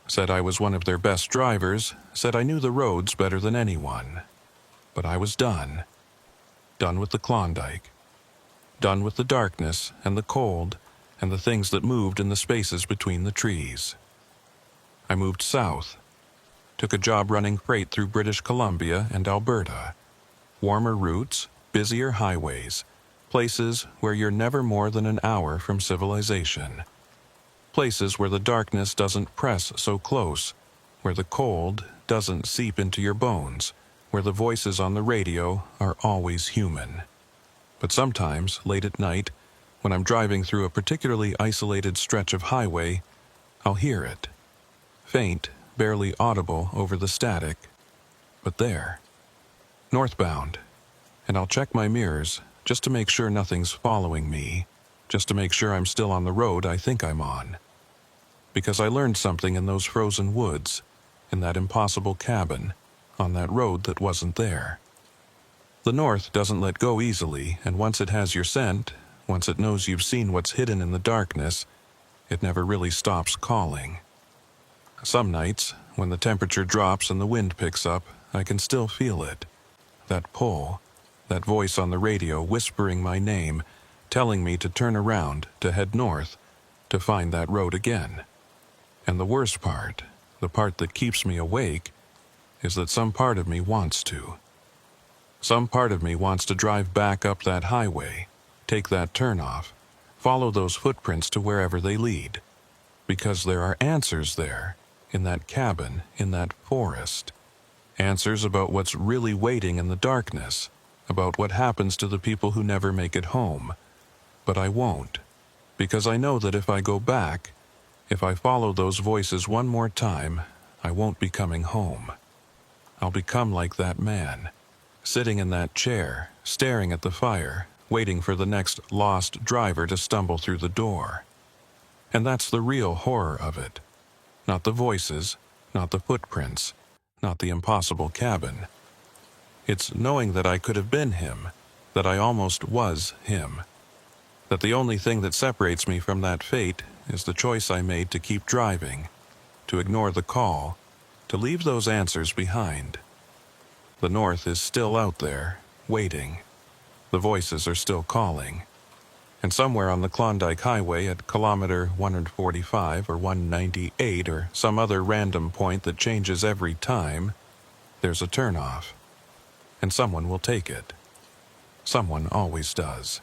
A: Said I was one of their best drivers, said I knew the roads better than anyone. But I was done. Done with the Klondike. Done with the darkness and the cold and the things that moved in the spaces between the trees. I moved south. Took a job running freight through British Columbia and Alberta. Warmer routes, busier highways, places where you're never more than an hour from civilization. Places where the darkness doesn't press so close, where the cold doesn't seep into your bones, where the voices on the radio are always human. But sometimes, late at night, when I'm driving through a particularly isolated stretch of highway, I'll hear it. Faint, barely audible over the static, but there. Northbound. And I'll check my mirrors, just to make sure nothing's following me, just to make sure I'm still on the road I think I'm on. Because I learned something in those frozen woods, in that impossible cabin, on that road that wasn't there. The North doesn't let go easily, and once it has your scent, once it knows you've seen what's hidden in the darkness, it never really stops calling. Some nights, when the temperature drops and the wind picks up, I can still feel it. That pull, that voice on the radio whispering my name, telling me to turn around, to head north, to find that road again. And the worst part, the part that keeps me awake, is that some part of me wants to. Some part of me wants to drive back up that highway, take that turnoff, follow those footprints to wherever they lead. Because there are answers there, in that cabin, in that forest. Answers about what's really waiting in the darkness, about what happens to the people who never make it home. But I won't, because I know that if I go back, if I follow those voices one more time, I won't be coming home. I'll become like that man, sitting in that chair, staring at the fire, waiting for the next lost driver to stumble through the door. And that's the real horror of it. Not the voices, not the footprints, not the impossible cabin. It's knowing that I could have been him, that I almost was him. That the only thing that separates me from that fate is the choice I made to keep driving, to ignore the call, to leave those answers behind. The North is still out there, waiting. The voices are still calling. And somewhere on the Klondike Highway at kilometer 145 or 198 or some other random point that changes every time, there's a turnoff. And someone will take it. Someone always does.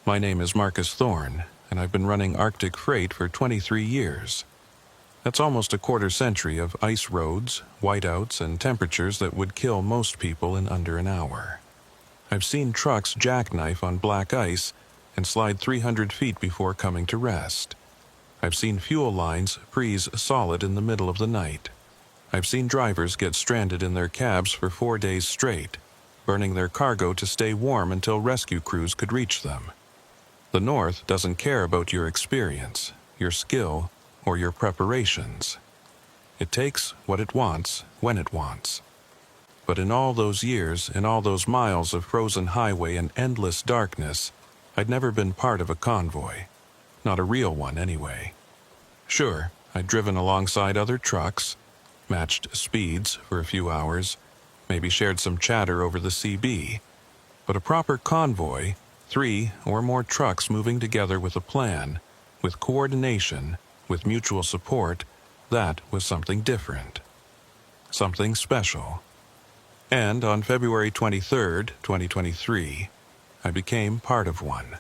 A: My name is Marcus Thorne, and I've been running Arctic freight for 23 years. That's almost a quarter century of ice roads, whiteouts, and temperatures that would kill most people in under an hour. I've seen trucks jackknife on black ice and slide 300 feet before coming to rest. I've seen fuel lines freeze solid in the middle of the night. I've seen drivers get stranded in their cabs for 4 days straight, burning their cargo to stay warm until rescue crews could reach them. The North doesn't care about your experience, your skill, or your preparations. It takes what it wants when it wants. But in all those years, in all those miles of frozen highway and endless darkness, I'd never been part of a convoy. Not a real one, anyway. Sure, I'd driven alongside other trucks, matched speeds for a few hours, maybe shared some chatter over the CB. But a proper convoy, 3 or more trucks moving together with a plan, with coordination, with mutual support, that was something different. Something special. And on February 23rd, 2023, I became part of one.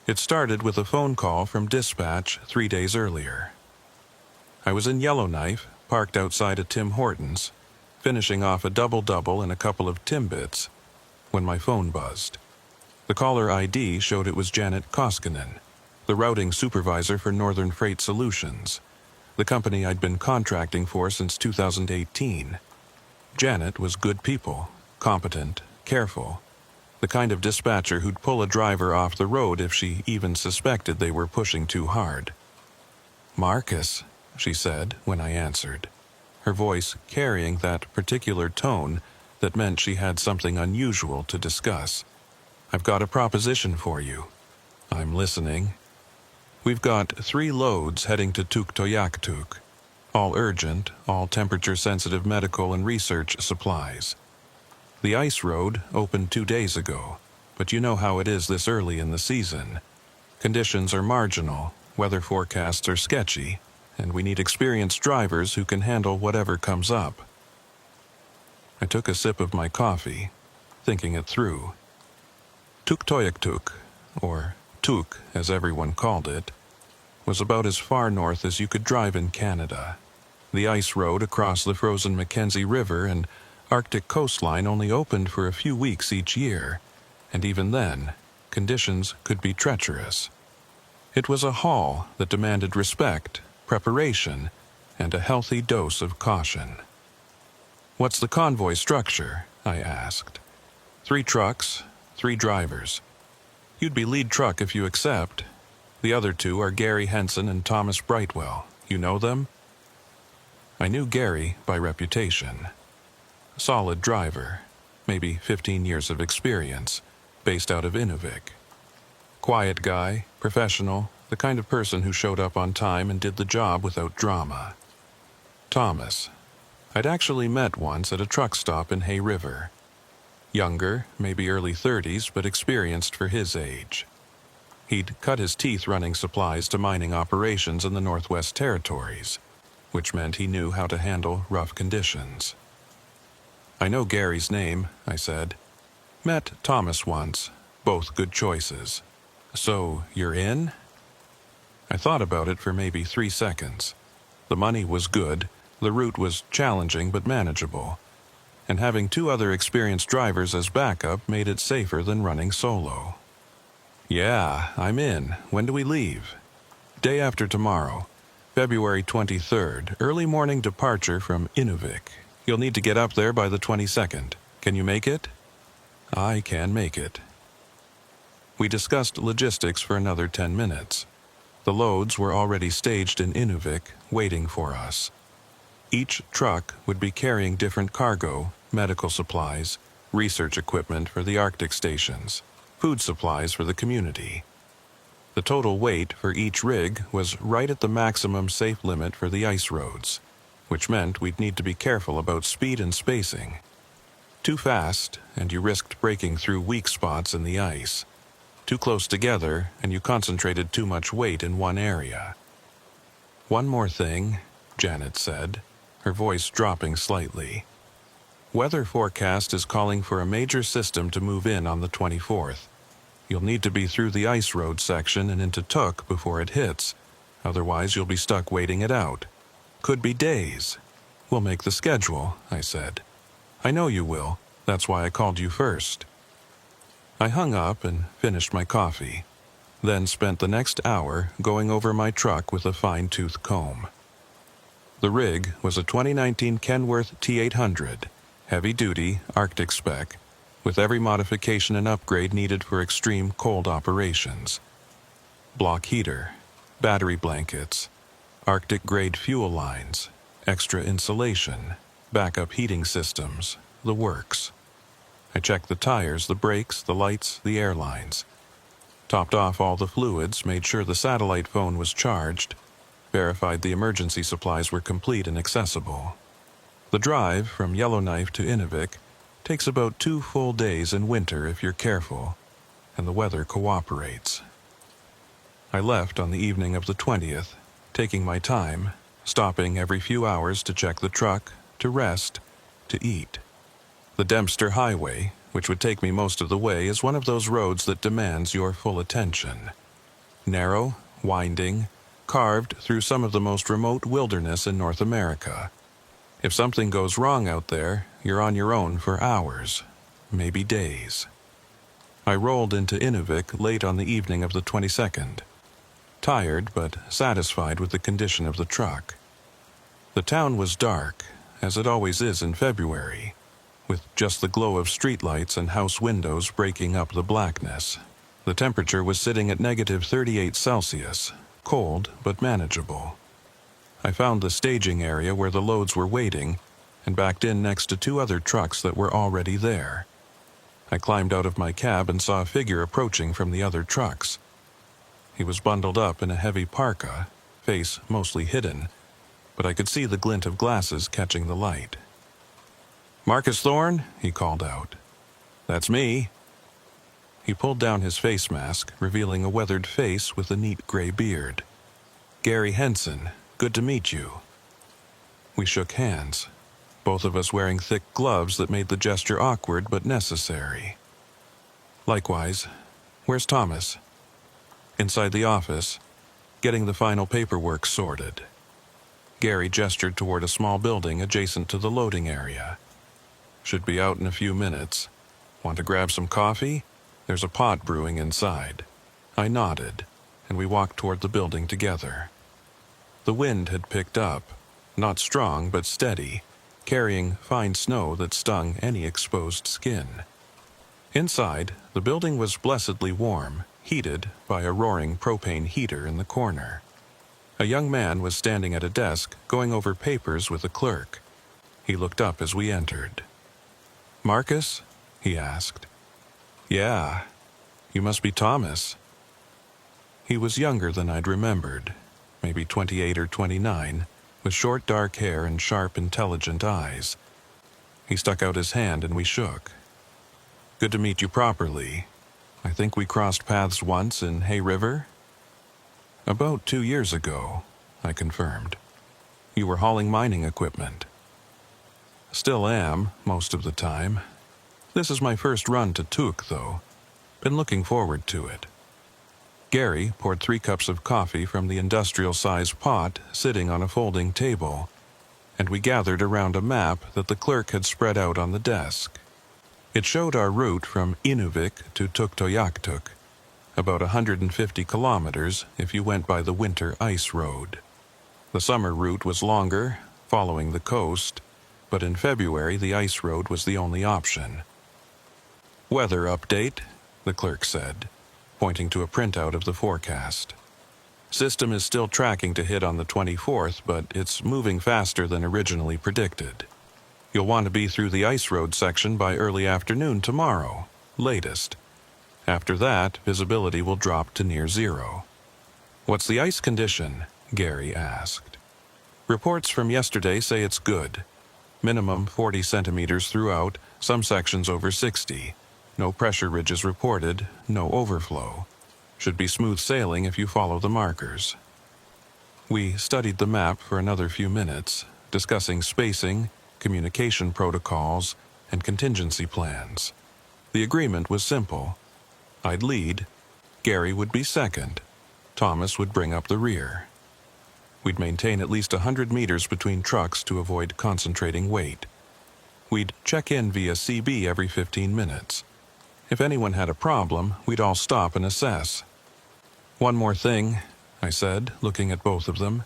A: It started with a phone call from dispatch 3 days earlier. I was in Yellowknife, parked outside a Tim Hortons, finishing off a double-double and a couple of Timbits, when my phone buzzed. The caller ID showed it was Janet Koskinen, the routing supervisor for Northern Freight Solutions, the company I'd been contracting for since 2018. Janet was good people, competent, careful, the kind of dispatcher who'd pull a driver off the road if she even suspected they were pushing too hard. "Marcus," she said when I answered, her voice carrying that particular tone that meant she had something unusual to discuss. "I've got a proposition for you." "I'm listening." "We've got 3 loads heading to Tuktoyaktuk. All urgent, all temperature-sensitive medical and research supplies. The ice road opened 2 days ago, but you know how it is this early in the season. Conditions are marginal, weather forecasts are sketchy, and we need experienced drivers who can handle whatever comes up." I took a sip of my coffee, thinking it through. Tuktoyaktuk, or Tuk as everyone called it, was about as far north as you could drive in Canada. The ice road across the frozen Mackenzie River and Arctic coastline only opened for a few weeks each year, and even then, conditions could be treacherous. It was a haul that demanded respect, preparation, and a healthy dose of caution. "What's the convoy structure?" I asked. 3 trucks, 3 drivers. You'd be lead truck if you accept. The other 2 are Gary Henson and Thomas Brightwell. You know them? I knew Gary by reputation. Solid driver, maybe 15 years of experience, based out of Inuvik. Quiet guy, professional, the kind of person who showed up on time and did the job without drama. Thomas. I'd actually met once at a truck stop in Hay River. Younger, maybe early 30s, but experienced for his age. He'd cut his teeth running supplies to mining operations in the Northwest Territories, which meant he knew how to handle rough conditions. "I know Gary's name," I said. "Met Thomas once, both good choices. So, you're in?" I thought about it for maybe 3 seconds. The money was good, the route was challenging but manageable, and having 2 other experienced drivers as backup made it safer than running solo. "Yeah, I'm in. When do we leave?" "Day after tomorrow, February 23rd, early morning departure from Inuvik. You'll need to get up there by the 22nd. Can you make it?" "I can make it." We discussed logistics for another 10 minutes. The loads were already staged in Inuvik, waiting for us. Each truck would be carrying different cargo, medical supplies, research equipment for the Arctic stations, food supplies for the community. The total weight for each rig was right at the maximum safe limit for the ice roads, which meant we'd need to be careful about speed and spacing. Too fast, and you risked breaking through weak spots in the ice. Too close together, and you concentrated too much weight in one area. "One more thing," Janet said, her voice dropping slightly. "Weather forecast is calling for a major system to move in on the 24th. You'll need to be through the ice road section and into Tuk before it hits, otherwise you'll be stuck waiting it out. Could be days." "We'll make the schedule," I said. "I know you will. That's why I called you first." I hung up and finished my coffee, then spent the next hour going over my truck with a fine-tooth comb. The rig was a 2019 Kenworth T800, heavy-duty, Arctic spec, with every modification and upgrade needed for extreme cold operations. Block heater, battery blankets, Arctic-grade fuel lines, extra insulation, backup heating systems, the works. I checked the tires, the brakes, the lights, the air lines. Topped off all the fluids, made sure the satellite phone was charged, verified the emergency supplies were complete and accessible. The drive from Yellowknife to Inuvik takes about 2 full days in winter if you're careful, and the weather cooperates. I left on the evening of the 20th, taking my time, stopping every few hours to check the truck, to rest, to eat. The Dempster Highway, which would take me most of the way, is one of those roads that demands your full attention. Narrow, winding, carved through some of the most remote wilderness in North America. If something goes wrong out there, you're on your own for hours, maybe days. I rolled into Inuvik late on the evening of the 22nd, tired but satisfied with the condition of the truck. The town was dark, as it always is in February, with just the glow of streetlights and house windows breaking up the blackness. The temperature was sitting at -38 Celsius, cold but manageable. I found the staging area where the loads were waiting and backed in next to 2 other trucks that were already there. I climbed out of my cab and saw a figure approaching from the other trucks. He was bundled up in a heavy parka, face mostly hidden, but I could see the glint of glasses catching the light. "Marcus Thorne?" he called out. "That's me." He pulled down his face mask, revealing a weathered face with a neat gray beard. "Gary Henson, good to meet you." We shook hands, both of us wearing thick gloves that made the gesture awkward but necessary. "Likewise. Where's Thomas?" "Inside the office, getting the final paperwork sorted." Gary gestured toward a small building adjacent to the loading area. "Should be out in a few minutes. Want to grab some coffee? There's a pot brewing inside." I nodded, and we walked toward the building together. The wind had picked up, not strong but steady, carrying fine snow that stung any exposed skin. Inside, the building was blessedly warm, heated by a roaring propane heater in the corner. A young man was standing at a desk, going over papers with a clerk. He looked up as we entered. "Marcus?" he asked. "Yeah. You must be Thomas." He was younger than I'd remembered, maybe 28 or 29, with short dark hair and sharp, intelligent eyes. He stuck out his hand and we shook. "Good to meet you properly. I think we crossed paths once in Hay River?" "About 2 years ago," I confirmed. "You were hauling mining equipment." "Still am, most of the time. This is my first run to Tuk, though. Been looking forward to it." Gary poured 3 cups of coffee from the industrial-sized pot sitting on a folding table, and we gathered around a map that the clerk had spread out on the desk. It showed our route from Inuvik to Tuktoyaktuk, about 150 kilometers if you went by the winter ice road. The summer route was longer, following the coast, but in February the ice road was the only option. "Weather update," the clerk said, pointing to a printout of the forecast. "System is still tracking to hit on the 24th, but it's moving faster than originally predicted. You'll want to be through the ice road section by early afternoon tomorrow, latest. After that, visibility will drop to near zero." "What's the ice condition?" Gary asked. "Reports from yesterday say it's good. Minimum 40 centimeters throughout, some sections over 60. No pressure ridges reported, no overflow. Should be smooth sailing if you follow the markers." We studied the map for another few minutes, discussing spacing, communication protocols, and contingency plans. The agreement was simple. I'd lead, Gary would be second, Thomas would bring up the rear. We'd maintain at least 100 meters between trucks to avoid concentrating weight. We'd check in via CB every 15 minutes. If anyone had a problem, we'd all stop and assess. "One more thing," I said, looking at both of them.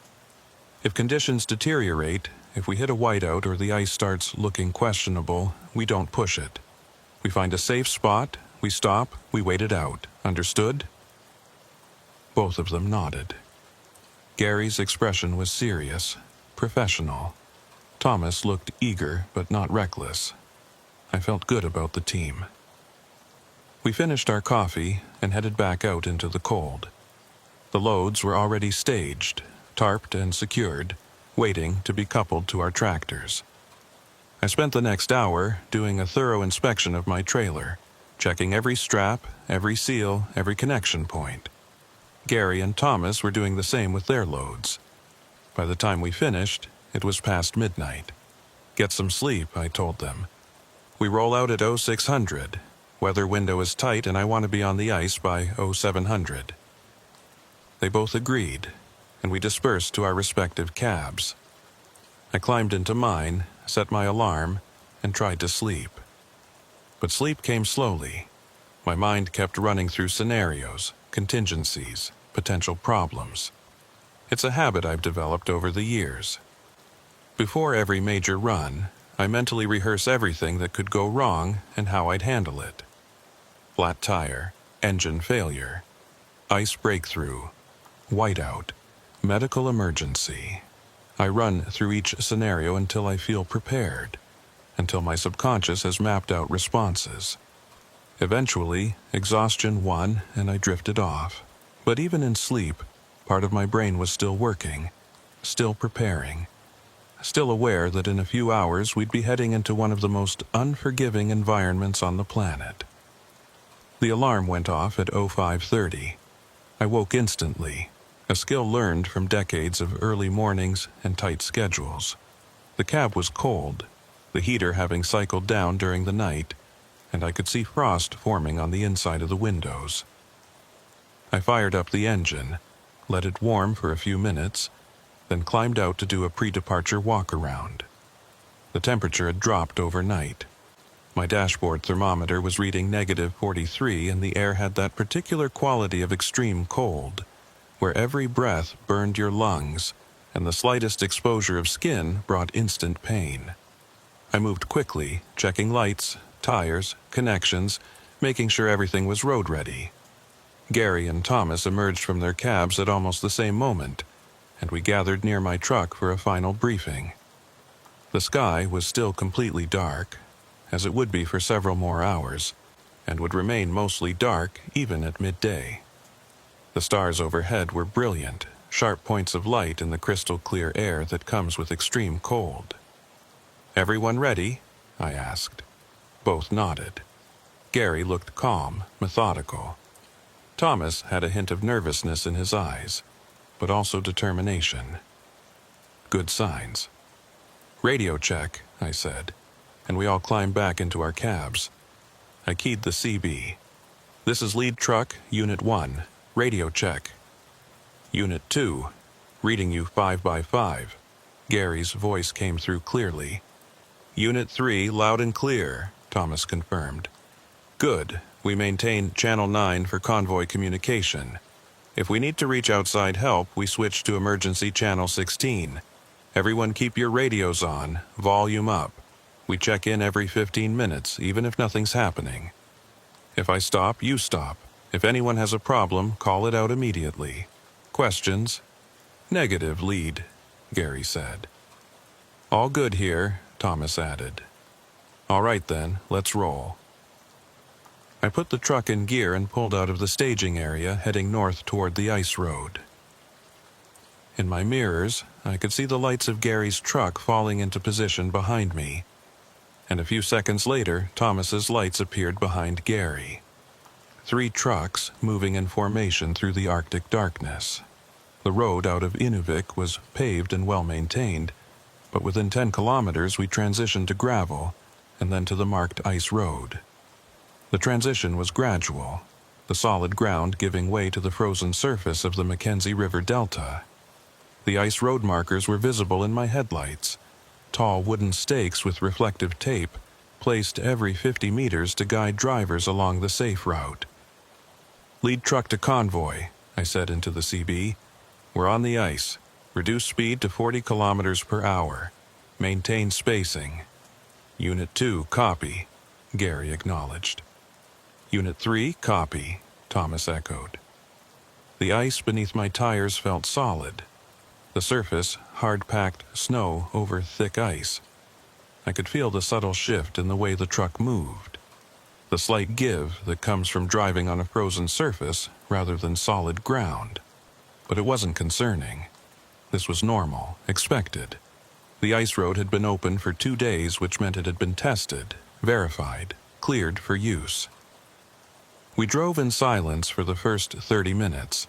A: "If conditions deteriorate, if we hit a whiteout or the ice starts looking questionable, we don't push it. We find a safe spot, we stop, we wait it out. Understood? Both of them nodded. Gary's expression was serious, professional. Thomas looked eager but not reckless. I felt good about the team. We finished our coffee and headed back out into the cold. The loads were already staged, tarped and secured, waiting to be coupled to our tractors. I spent the next hour doing a thorough inspection of my trailer, checking every strap, every seal, every connection point. Gary and Thomas were doing the same with their loads. By the time we finished, it was past midnight. Get some sleep, I told them. We roll out at 0600. Weather window is tight and I want to be on the ice by 0700. They both agreed, and we dispersed to our respective cabs. I climbed into mine, set my alarm, and tried to sleep. But sleep came slowly. My mind kept running through scenarios, contingencies, potential problems. It's a habit I've developed over the years. Before every major run, I mentally rehearse everything that could go wrong and how I'd handle it. Flat tire, engine failure, ice breakthrough, whiteout, medical emergency. I run through each scenario until I feel prepared, until my subconscious has mapped out responses. Eventually, exhaustion won and I drifted off. But even in sleep, part of my brain was still working, still preparing, still aware that in a few hours we'd be heading into one of the most unforgiving environments on the planet. The alarm went off at 0530. I woke instantly, a skill learned from decades of early mornings and tight schedules. The cab was cold, the heater having cycled down during the night, and I could see frost forming on the inside of the windows. I fired up the engine, let it warm for a few minutes, then climbed out to do a pre-departure walk-around. The temperature had dropped overnight. My dashboard thermometer was reading -43 and the air had that particular quality of extreme cold, where every breath burned your lungs and the slightest exposure of skin brought instant pain. I moved quickly, checking lights, tires, connections, making sure everything was road-ready. Gary and Thomas emerged from their cabs at almost the same moment, and we gathered near my truck for a final briefing. The sky was still completely dark, as it would be for several more hours, and would remain mostly dark even at midday. The stars overhead were brilliant, sharp points of light in the crystal-clear air that comes with extreme cold. "Everyone ready?" I asked. Both nodded. Gary looked calm, methodical. Thomas had a hint of nervousness in his eyes, but also determination. Good signs. "Radio check," I said, and we all climbed back into our cabs. I keyed the CB. "This is lead truck, Unit 1. Radio check." "Unit 2. Reading you 5x5. Gary's voice came through clearly. "Unit 3, loud and clear," Thomas confirmed. "Good. We maintain Channel 9 for convoy communication. If we need to reach outside help, we switch to emergency Channel 16. Everyone keep your radios on, volume up. We check in every 15 minutes, even if nothing's happening. If I stop, you stop. If anyone has a problem, call it out immediately. Questions?" "Negative, lead," Gary said. "All good here," Thomas added. "All right then, let's roll." I put the truck in gear and pulled out of the staging area, heading north toward the ice road. In my mirrors, I could see the lights of Gary's truck falling into position behind me, and a few seconds later, Thomas's lights appeared behind Gary. 3 trucks moving in formation through the Arctic darkness. The road out of Inuvik was paved and well-maintained, but within 10 kilometers we transitioned to gravel, and then to the marked ice road. The transition was gradual, the solid ground giving way to the frozen surface of the Mackenzie River Delta. The ice road markers were visible in my headlights, tall wooden stakes with reflective tape, placed every 50 meters to guide drivers along the safe route. "Lead truck to convoy," I said into the CB. "We're on the ice. Reduce speed to 40 kilometers per hour. Maintain spacing." "Unit 2, copy." Gary acknowledged. Unit 3, copy, Thomas echoed. The ice beneath my tires felt solid. The surface, hard-packed snow over thick ice. I could feel the subtle shift in the way the truck moved. The slight give that comes from driving on a frozen surface rather than solid ground. But it wasn't concerning. This was normal, expected. The ice road had been open for 2 days, which meant it had been tested, verified, cleared for use. We drove in silence for the first 30 minutes,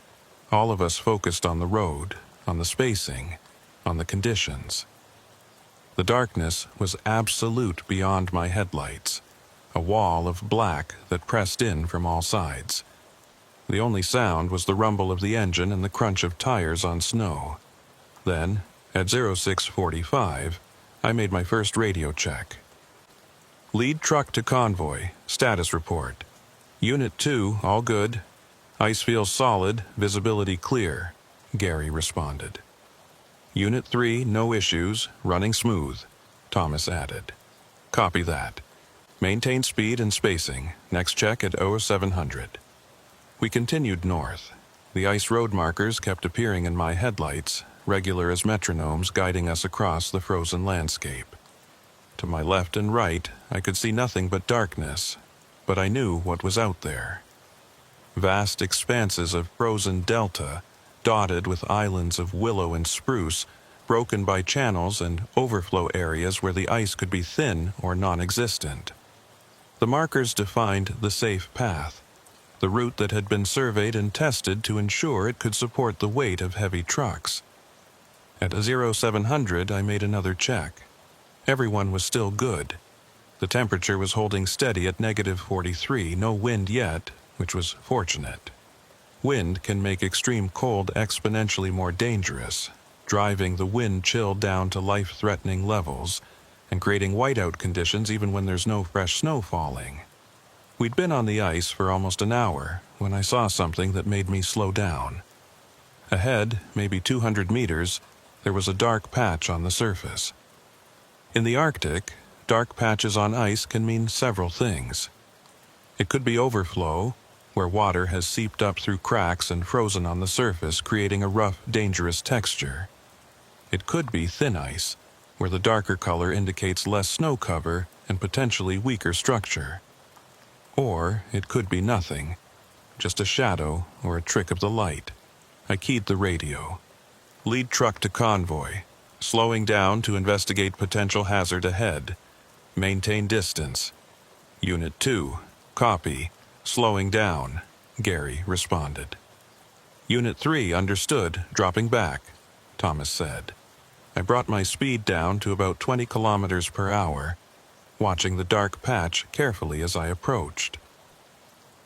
A: all of us focused on the road, on the spacing, on the conditions. The darkness was absolute beyond my headlights, a wall of black that pressed in from all sides. The only sound was the rumble of the engine and the crunch of tires on snow. Then, at 0645, I made my first radio check. Lead truck to convoy, status report. Unit 2, all good. Ice feels solid, visibility clear, Gary responded. Unit 3, no issues, running smooth, Thomas added. Copy that. Maintain speed and spacing, next check at 0700. We continued north. The ice road markers kept appearing in my headlights, regular as metronomes guiding us across the frozen landscape. To my left and right, I could see nothing but darkness, but I knew what was out there. Vast expanses of frozen delta, dotted with islands of willow and spruce, broken by channels and overflow areas where the ice could be thin or non-existent. The markers defined the safe path, the route that had been surveyed and tested to ensure it could support the weight of heavy trucks. At 0700, I made another check. Everyone was still good. The temperature was holding steady at -43, no wind yet, which was fortunate. Wind can make extreme cold exponentially more dangerous, driving the wind chill down to life-threatening levels and creating whiteout conditions even when there's no fresh snow falling. We'd been on the ice for almost an hour when I saw something that made me slow down. Ahead, maybe 200 meters, there was a dark patch on the surface. In the Arctic, dark patches on ice can mean several things. It could be overflow, where water has seeped up through cracks and frozen on the surface, creating a rough, dangerous texture. It could be thin ice, where the darker color indicates less snow cover and potentially weaker structure. Or it could be nothing, just a shadow or a trick of the light. I keyed the radio. Lead truck to convoy, slowing down to investigate potential hazard ahead. Maintain distance. Unit 2, copy, slowing down, Gary responded. Unit 3, understood, dropping back, Thomas said. I brought my speed down to about 20 kilometers per hour, watching the dark patch carefully as I approached.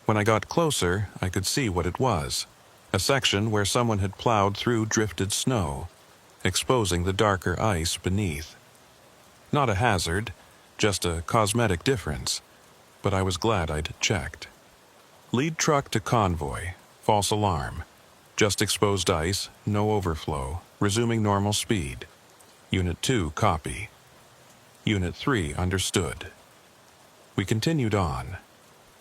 A: When I got closer, I could see what it was, a section where someone had plowed through drifted snow, exposing the darker ice beneath. Not a hazard, just a cosmetic difference, but I was glad I'd checked. Lead truck to convoy, false alarm, just exposed ice, no overflow, resuming normal speed. Unit 2, copy. Unit 3, understood. We continued on.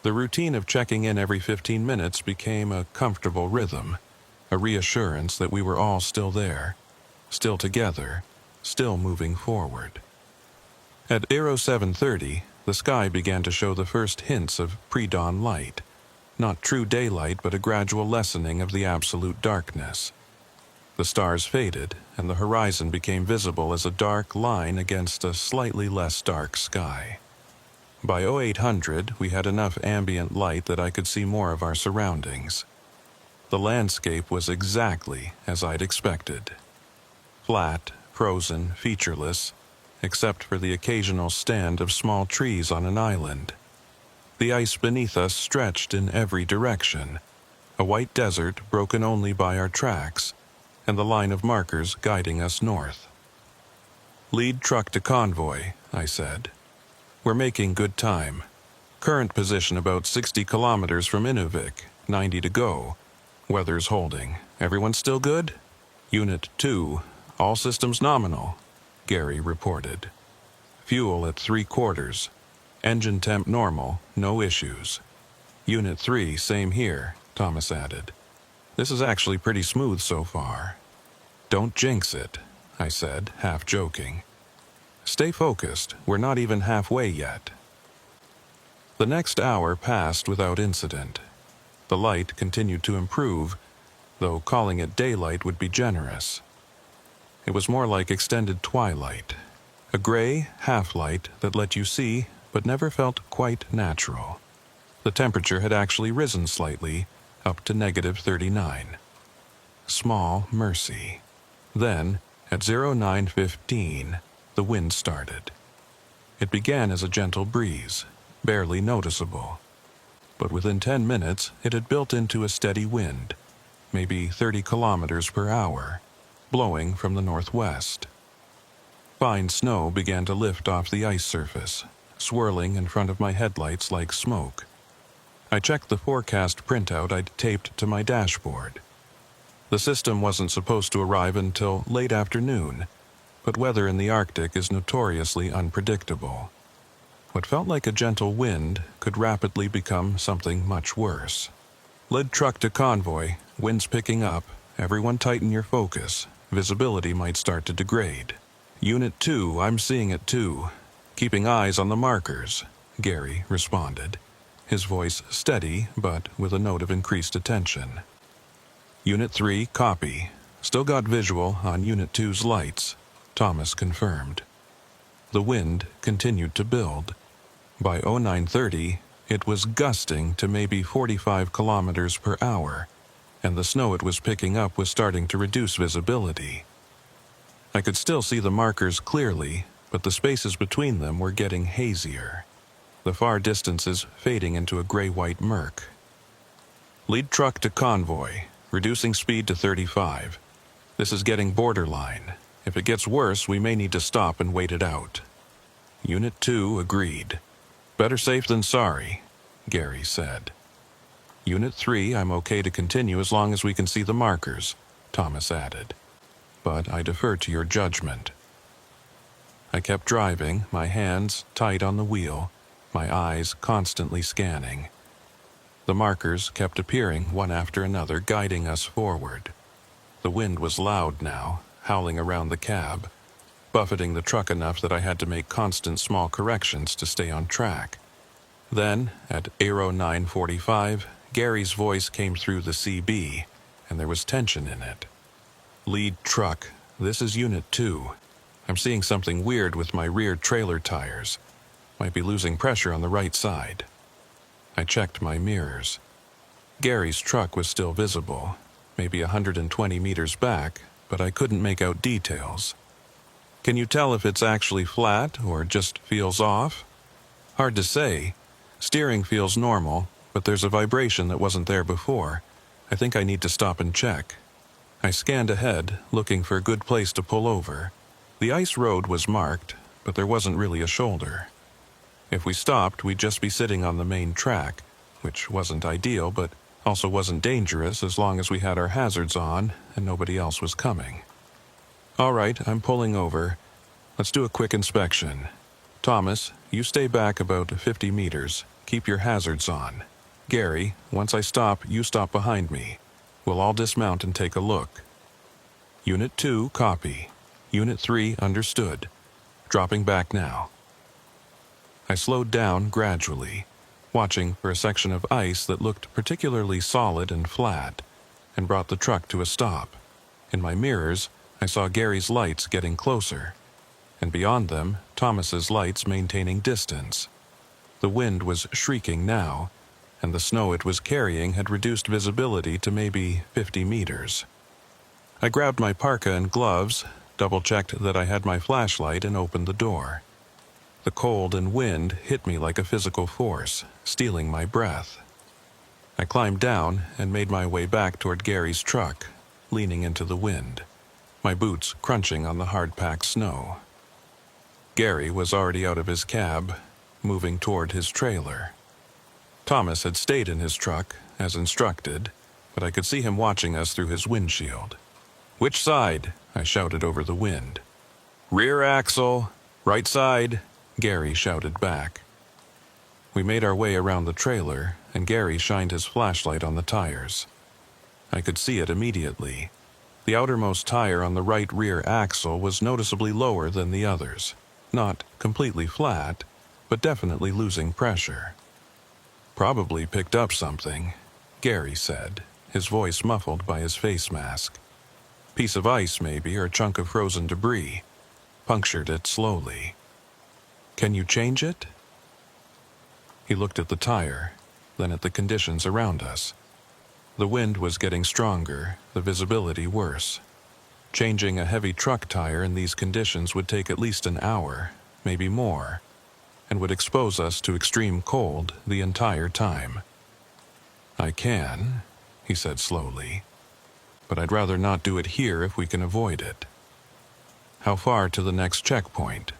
A: The routine of checking in every 15 minutes became a comfortable rhythm, a reassurance that we were all still there, still together, still moving forward. At 0730, the sky began to show the first hints of pre-dawn light, not true daylight but a gradual lessening of the absolute darkness. The stars faded, and the horizon became visible as a dark line against a slightly less dark sky. By 0800, we had enough ambient light that I could see more of our surroundings. The landscape was exactly as I'd expected. Flat, frozen, featureless, except for the occasional stand of small trees on an island. The ice beneath us stretched in every direction, a white desert broken only by our tracks, and the line of markers guiding us north. Lead truck to convoy, I said. We're making good time. Current position about 60 kilometers from Inuvik, 90 to go. Weather's holding. Everyone still good? Unit 2, all systems nominal, Gary reported. Fuel at 3/4. Engine temp normal, no issues. Unit 3, same here, Thomas added. This is actually pretty smooth so far. Don't jinx it, I said, half joking. Stay focused, we're not even halfway yet. The next hour passed without incident. The light continued to improve, though calling it daylight would be generous. It was more like extended twilight, a gray half-light that let you see but never felt quite natural. The temperature had actually risen slightly, up to -39. Small mercy. Then, at 09:15, the wind started. It began as a gentle breeze, barely noticeable. But within 10 minutes, it had built into a steady wind, maybe 30 kilometers per hour, blowing from the northwest. Fine snow began to lift off the ice surface, swirling in front of my headlights like smoke. I checked the forecast printout I'd taped to my dashboard. The system wasn't supposed to arrive until late afternoon, but weather in the Arctic is notoriously unpredictable. What felt like a gentle wind could rapidly become something much worse. Lead truck to convoy, winds picking up, everyone tighten your focus, visibility might start to degrade. Unit 2, I'm seeing it too. Keeping eyes on the markers, Gary responded, his voice steady but with a note of increased attention. Unit 3, copy. Still got visual on Unit 2's lights, Thomas confirmed. The wind continued to build. By 09:30, it was gusting to maybe 45 kilometers per hour, and the snow it was picking up was starting to reduce visibility. I could still see the markers clearly, but the spaces between them were getting hazier, the far distances fading into a gray-white murk. Lead truck to convoy, reducing speed to 35. This is getting borderline. If it gets worse, we may need to stop and wait it out. Unit 2 agreed. Better safe than sorry, Gary said. Unit 3, I'm okay to continue as long as we can see the markers, Thomas added. But I defer to your judgment. I kept driving, my hands tight on the wheel, my eyes constantly scanning. The markers kept appearing one after another, guiding us forward. The wind was loud now, howling around the cab, buffeting the truck enough that I had to make constant small corrections to stay on track. Then, at Aero 9:45, Gary's voice came through the CB, and there was tension in it. Lead truck, this is Unit 2. I'm seeing something weird with my rear trailer tires. Might be losing pressure on the right side. I checked my mirrors. Gary's truck was still visible, maybe 120 meters back, but I couldn't make out details. Can you tell if it's actually flat or just feels off? Hard to say. Steering feels normal, but there's a vibration that wasn't there before. I think I need to stop and check. I scanned ahead, looking for a good place to pull over. The ice road was marked, but there wasn't really a shoulder. If we stopped, we'd just be sitting on the main track, which wasn't ideal, but also wasn't dangerous as long as we had our hazards on and nobody else was coming. All right, I'm pulling over. Let's do a quick inspection. Thomas, you stay back about 50 meters. Keep your hazards on. Gary, once I stop, you stop behind me. We'll all dismount and take a look. Unit 2, copy. Unit 3, understood. Dropping back now. I slowed down gradually, watching for a section of ice that looked particularly solid and flat, and brought the truck to a stop. In my mirrors, I saw Gary's lights getting closer, and beyond them, Thomas's lights maintaining distance. The wind was shrieking now, and the snow it was carrying had reduced visibility to maybe 50 meters. I grabbed my parka and gloves, double-checked that I had my flashlight, and opened the door. The cold and wind hit me like a physical force, stealing my breath. I climbed down and made my way back toward Gary's truck, leaning into the wind, my boots crunching on the hard-packed snow. Gary was already out of his cab, moving toward his trailer. Thomas had stayed in his truck, as instructed, but I could see him watching us through his windshield. "Which side?" I shouted over the wind. "Rear axle, right side," Gary shouted back. We made our way around the trailer, and Gary shined his flashlight on the tires. I could see it immediately. The outermost tire on the right rear axle was noticeably lower than the others. Not completely flat, but definitely losing pressure. "Probably picked up something," Gary said, his voice muffled by his face mask. "Piece of ice, maybe, or a chunk of frozen debris. Punctured it slowly. Can you change it?" He looked at the tire, then at the conditions around us. The wind was getting stronger, the visibility worse. Changing a heavy truck tire in these conditions would take at least an hour, maybe more, and would expose us to extreme cold the entire time. "I can," he said slowly, "but I'd rather not do it here if we can avoid it." "How far to the next checkpoint?"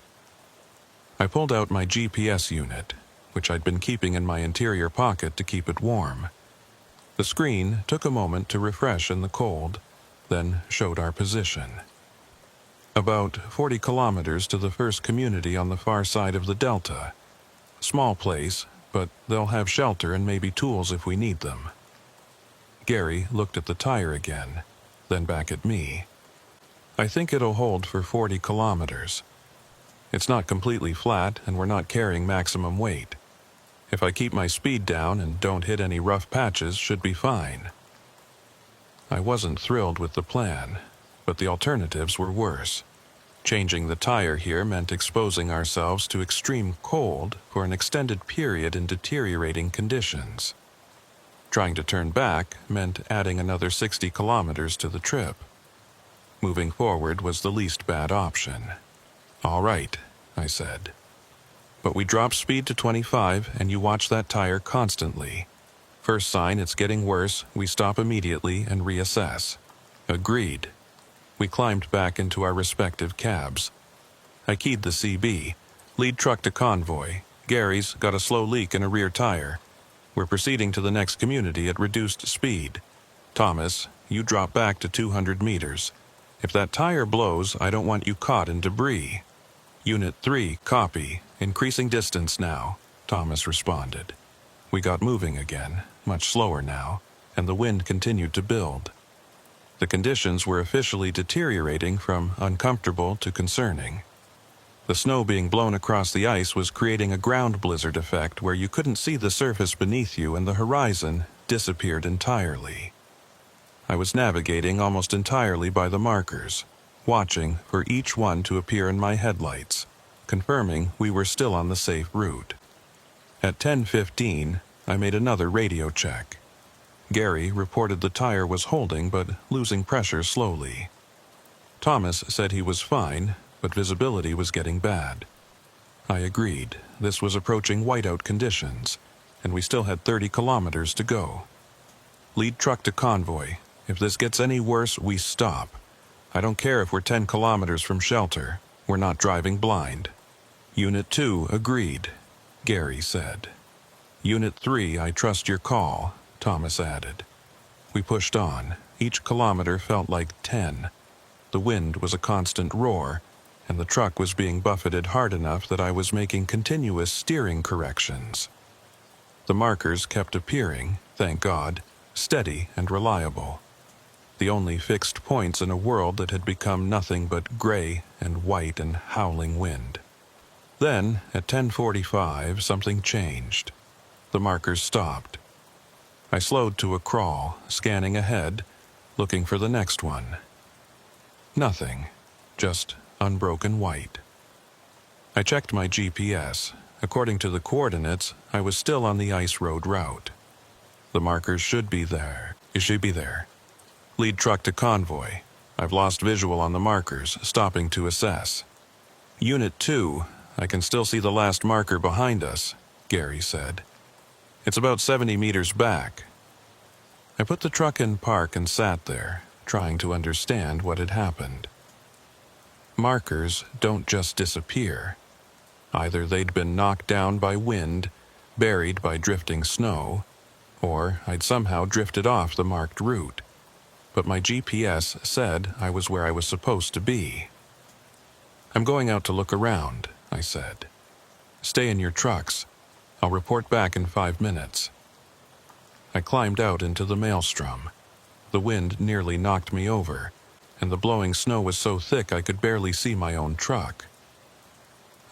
A: I pulled out my GPS unit, which I'd been keeping in my interior pocket to keep it warm. The screen took a moment to refresh in the cold, then showed our position. About 40 kilometers to the first community on the far side of the delta. Small place, but they'll have shelter and maybe tools if we need them. Gary looked at the tire again, then back at me. "I think it'll hold for 40 kilometers. It's not completely flat, and we're not carrying maximum weight. If I keep my speed down and don't hit any rough patches, should be fine." I wasn't thrilled with the plan, but the alternatives were worse. Changing the tire here meant exposing ourselves to extreme cold for an extended period in deteriorating conditions. Trying to turn back meant adding another 60 kilometers to the trip. Moving forward was the least bad option. "All right," I said. "But we drop speed to 25 and you watch that tire constantly. First sign it's getting worse, we stop immediately and reassess." Agreed. We climbed back into our respective cabs. I keyed the CB. "Lead truck to convoy. Gary's got a slow leak in a rear tire. We're proceeding to the next community at reduced speed. Thomas, you drop back to 200 meters. If that tire blows, I don't want you caught in debris." "Unit 3, copy. Increasing distance now," Thomas responded. We got moving again, much slower now, and the wind continued to build. The conditions were officially deteriorating from uncomfortable to concerning. The snow being blown across the ice was creating a ground blizzard effect where you couldn't see the surface beneath you and the horizon disappeared entirely. I was navigating almost entirely by the markers, watching for each one to appear in my headlights, confirming we were still on the safe route. At 10:15, I made another radio check. Gary reported the tire was holding but losing pressure slowly. Thomas said he was fine, but visibility was getting bad. I agreed. This was approaching whiteout conditions, and we still had 30 kilometers to go. "Lead truck to convoy. If this gets any worse, we stop. I don't care if we're 10 kilometers from shelter. We're not driving blind." "Unit 2 agreed," Gary said. "Unit 3, I trust your call," Thomas added. We pushed on. Each kilometer felt like 10. The wind was a constant roar, and the truck was being buffeted hard enough that I was making continuous steering corrections. The markers kept appearing, thank God, steady and reliable. The only fixed points in a world that had become nothing but gray and white and howling wind. Then, at 10:45, something changed. The markers stopped. I slowed to a crawl, scanning ahead, looking for the next one. Nothing, just unbroken white. I checked my GPS. According to the coordinates, I was still on the ice road route. The markers should be there. It should be there. "Lead truck to convoy. I've lost visual on the markers, stopping to assess." "Unit 2, I can still see the last marker behind us," Gary said. "It's about 70 meters back." I put the truck in park and sat there, trying to understand what had happened. Markers don't just disappear. Either they'd been knocked down by wind, buried by drifting snow, or I'd somehow drifted off the marked route. But my GPS said I was where I was supposed to be. "I'm going out to look around," I said. "Stay in your trucks. I'll report back in 5 minutes. I climbed out into the maelstrom. The wind nearly knocked me over, and the blowing snow was so thick I could barely see my own truck.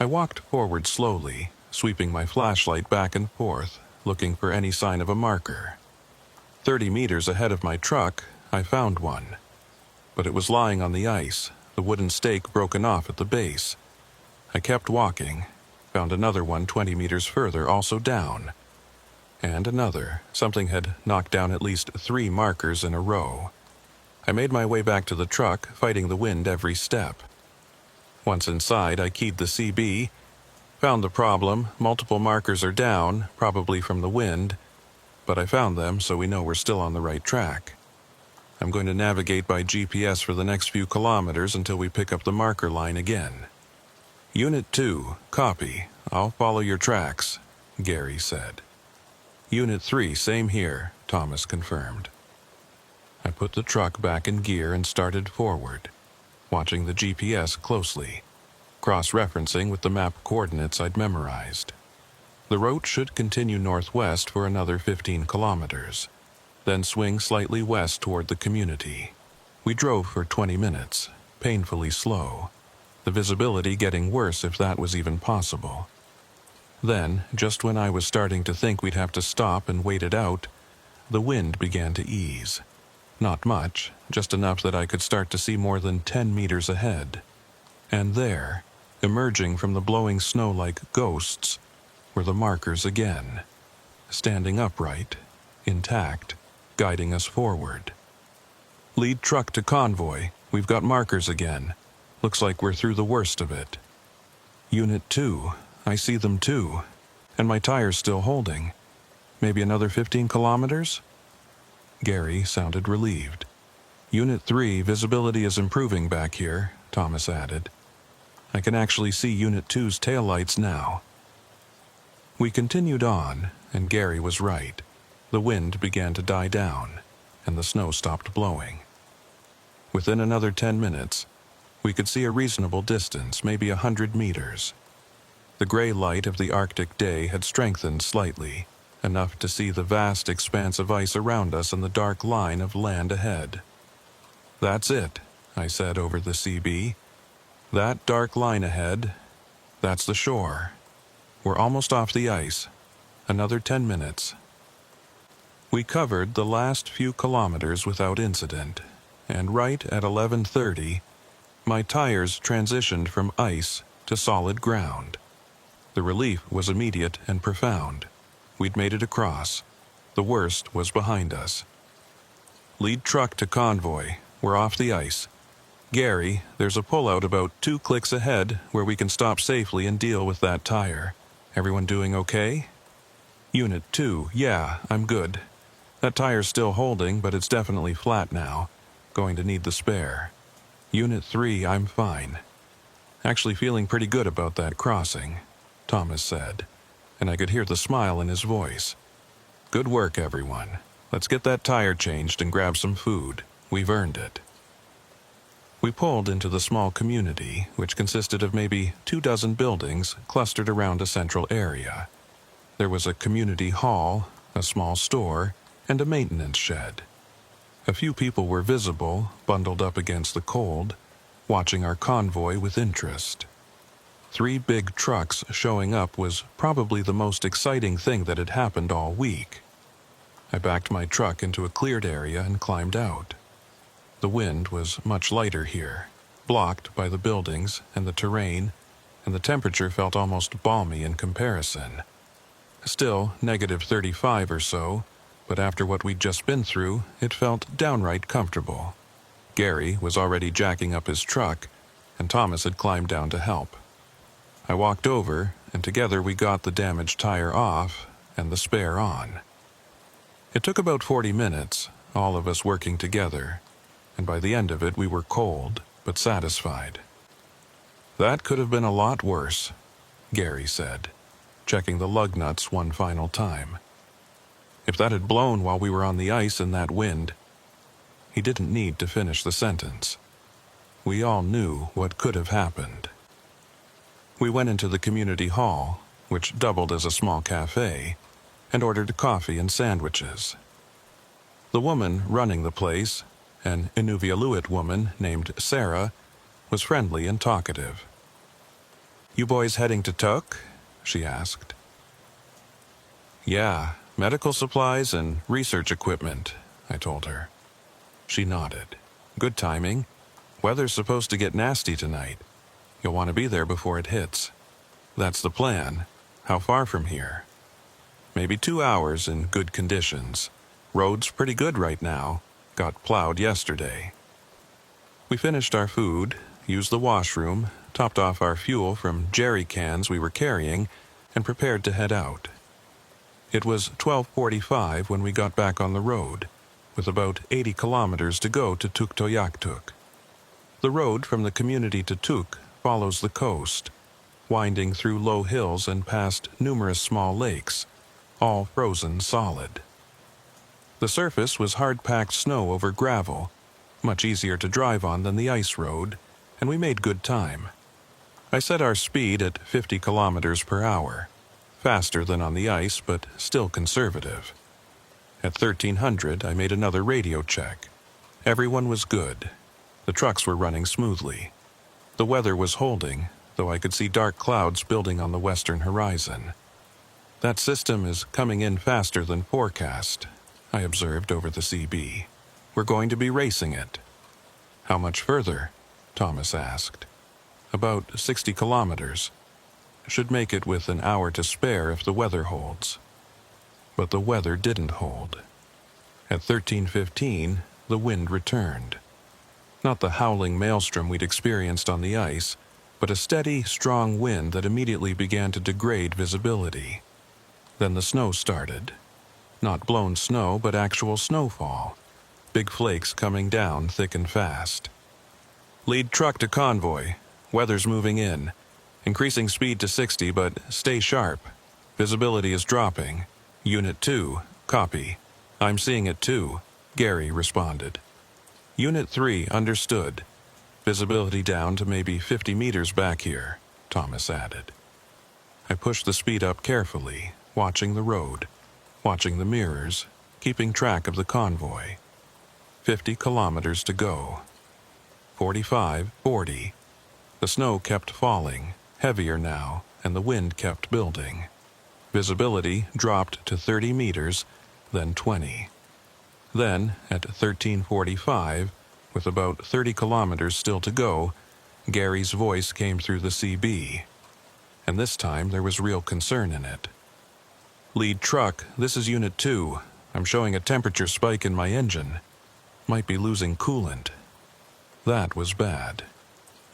A: I walked forward slowly, sweeping my flashlight back and forth, looking for any sign of a marker. 30 meters ahead of my truck, I found one. But it was lying on the ice, the wooden stake broken off at the base. I kept walking, found another one 20 meters further, also down. And another. Something had knocked down at least 3 markers in a row. I made my way back to the truck, fighting the wind every step. Once inside, I keyed the CB, found the problem. Multiple markers are down, probably from the wind, but I found them, so we know we're still on the right track. I'm going to navigate by GPS for the next few kilometers until we pick up the marker line again. Unit 2, copy. I'll follow your tracks, Gary said. Unit 3, same here, Thomas confirmed. I put the truck back in gear and started forward, watching the GPS closely, cross-referencing with the map coordinates I'd memorized. The route should continue northwest for another 15 kilometers, then swing slightly west toward the community. We drove for 20 minutes, painfully slow, the visibility getting worse if that was even possible. Then, just when I was starting to think we'd have to stop and wait it out, the wind began to ease. Not much, just enough that I could start to see more than 10 meters ahead. And there, emerging from the blowing snow like ghosts, were the markers again, standing upright, intact, guiding us forward. Lead truck to convoy, we've got markers again. Looks like we're through the worst of it. Unit 2, I see them too, and my tire's still holding. Maybe another 15 kilometers? Gary sounded relieved. Unit 3, visibility is improving back here, Thomas added. I can actually see Unit 2's taillights now. We continued on, and Gary was right. The wind began to die down, and the snow stopped blowing. Within another 10 minutes, we could see a reasonable distance, maybe 100 meters. The gray light of the Arctic day had strengthened slightly, enough to see the vast expanse of ice around us and the dark line of land ahead. That's it, I said over the CB. That dark line ahead, that's the shore. We're almost off the ice. Another 10 minutes. We covered the last few kilometers without incident, and right at 11:30, my tires transitioned from ice to solid ground. The relief was immediate and profound. We'd made it across. The worst was behind us. Lead truck to convoy. We're off the ice. Gary, there's a pullout about 2 clicks ahead where we can stop safely and deal with that tire. Everyone doing okay? Unit 2, yeah, I'm good. That tire's still holding, but it's definitely flat now. Going to need the spare. Unit 3, I'm fine. Actually feeling pretty good about that crossing, Thomas said, and I could hear the smile in his voice. Good work, everyone. Let's get that tire changed and grab some food. We've earned it. We pulled into the small community, which consisted of maybe 24 buildings clustered around a central area. There was a community hall, a small store, and a maintenance shed. A few people were visible, bundled up against the cold, watching our convoy with interest. 3 big trucks showing up was probably the most exciting thing that had happened all week. I backed my truck into a cleared area and climbed out. The wind was much lighter here, blocked by the buildings and the terrain, and the temperature felt almost balmy in comparison. Still, -35 or so, but after what we'd just been through, it felt downright comfortable. Gary was already jacking up his truck, and Thomas had climbed down to help. I walked over, and together we got the damaged tire off and the spare on. It took about 40 minutes, all of us working together, and by the end of it we were cold but satisfied. That could have been a lot worse, Gary said, checking the lug nuts one final time. If that had blown while we were on the ice in that wind, he didn't need to finish the sentence. We all knew what could have happened. We went into the community hall, which doubled as a small cafe, and ordered coffee and sandwiches. The woman running the place, an Inuvialuit woman named Sarah, was friendly and talkative. "You boys heading to Tuk?" she asked. "Yeah, medical supplies and research equipment," I told her. She nodded. "Good timing. Weather's supposed to get nasty tonight. You'll want to be there before it hits." "That's the plan. How far from here?" "Maybe 2 hours in good conditions. Road's pretty good right now. Got plowed yesterday." We finished our food, used the washroom, topped off our fuel from jerry cans we were carrying, and prepared to head out. It was 12:45 when we got back on the road, with about 80 kilometers to go to Tuktoyaktuk. The road from the community to Tuk follows the coast, winding through low hills and past numerous small lakes, all frozen solid. The surface was hard-packed snow over gravel, much easier to drive on than the ice road, and we made good time. I set our speed at 50 kilometers per hour, faster than on the ice, but still conservative. At 1300, I made another radio check. Everyone was good. The trucks were running smoothly. The weather was holding, though I could see dark clouds building on the western horizon. "That system is coming in faster than forecast," I observed over the CB. "We're going to be racing it." "How much further?" Thomas asked. "About 60 kilometers. Should make it with an hour to spare if the weather holds." But the weather didn't hold. At 13:15, the wind returned. Not the howling maelstrom we'd experienced on the ice, but a steady, strong wind that immediately began to degrade visibility. Then the snow started. Not blown snow, but actual snowfall. Big flakes coming down thick and fast. "Lead truck to convoy. Weather's moving in. Increasing speed to 60, but stay sharp. Visibility is dropping. Unit 2, copy. I'm seeing it too," Gary responded. "Unit 3, understood. Visibility down to maybe 50 meters back here," Thomas added. I pushed the speed up carefully, watching the road, watching the mirrors, keeping track of the convoy. 50 kilometers to go. 45, 40. The snow kept falling, heavier now, and the wind kept building. Visibility dropped to 30 meters, then 20. Then, at 13:45, with about 30 kilometers still to go, Gary's voice came through the CB. And this time there was real concern in it. "Lead truck, this is Unit 2. I'm showing a temperature spike in my engine. Might be losing coolant." That was bad.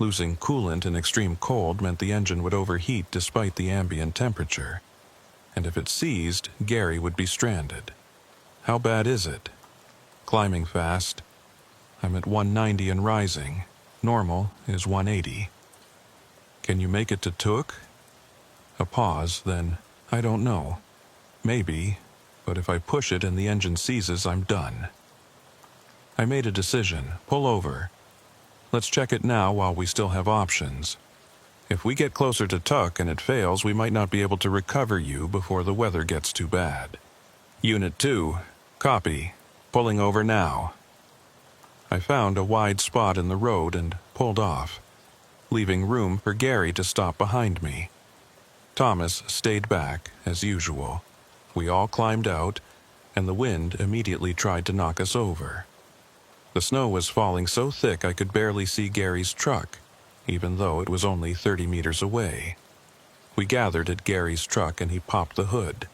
A: Losing coolant in extreme cold meant the engine would overheat despite the ambient temperature. And if it seized, Gary would be stranded. "How bad is it?" "Climbing fast. I'm at 190 and rising. Normal is 180. "Can you make it to Tuk?" A pause, then, "I don't know. Maybe, but if I push it and the engine seizes, I'm done." I made a decision. "Pull over. Let's check it now while we still have options. If we get closer to Tuk and it fails, we might not be able to recover you before the weather gets too bad." "Unit 2, copy. Pulling over now." I found a wide spot in the road and pulled off, leaving room for Gary to stop behind me. Thomas stayed back, as usual. We all climbed out, and the wind immediately tried to knock us over. The snow was falling so thick I could barely see Gary's truck, even though it was only 30 meters away. We gathered at Gary's truck and he popped the hood.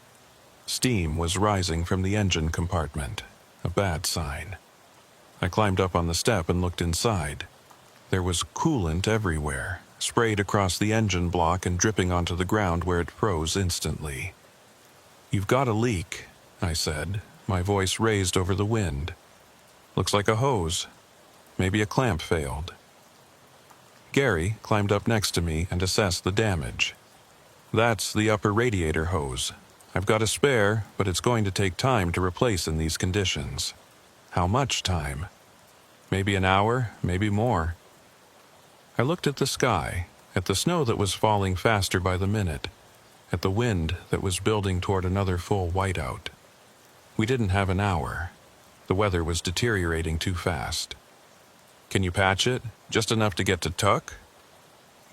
A: Steam was rising from the engine compartment, a bad sign. I climbed up on the step and looked inside. There was coolant everywhere, sprayed across the engine block and dripping onto the ground where it froze instantly. "You've got a leak," I said, my voice raised over the wind. "Looks like a hose. Maybe a clamp failed." Gary climbed up next to me and assessed the damage. "That's the upper radiator hose. I've got a spare, but it's going to take time to replace in these conditions." "How much time?" "Maybe an hour, maybe more." I looked at the sky, at the snow that was falling faster by the minute, at the wind that was building toward another full whiteout. We didn't have an hour. The weather was deteriorating too fast. "Can you patch it? Just enough to get to Tuck?"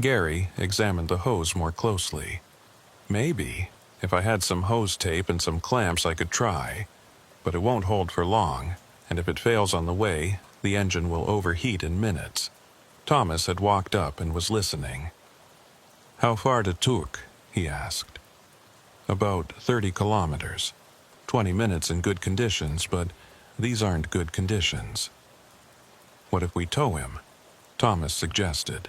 A: Gary examined the hose more closely. "Maybe. If I had some hose tape and some clamps I could try. But it won't hold for long, and if it fails on the way, the engine will overheat in minutes." Thomas had walked up and was listening. "How far to Tuck?" he asked. "About 30 kilometers. 20 minutes in good conditions, but these aren't good conditions." "What if we tow him?" Thomas suggested.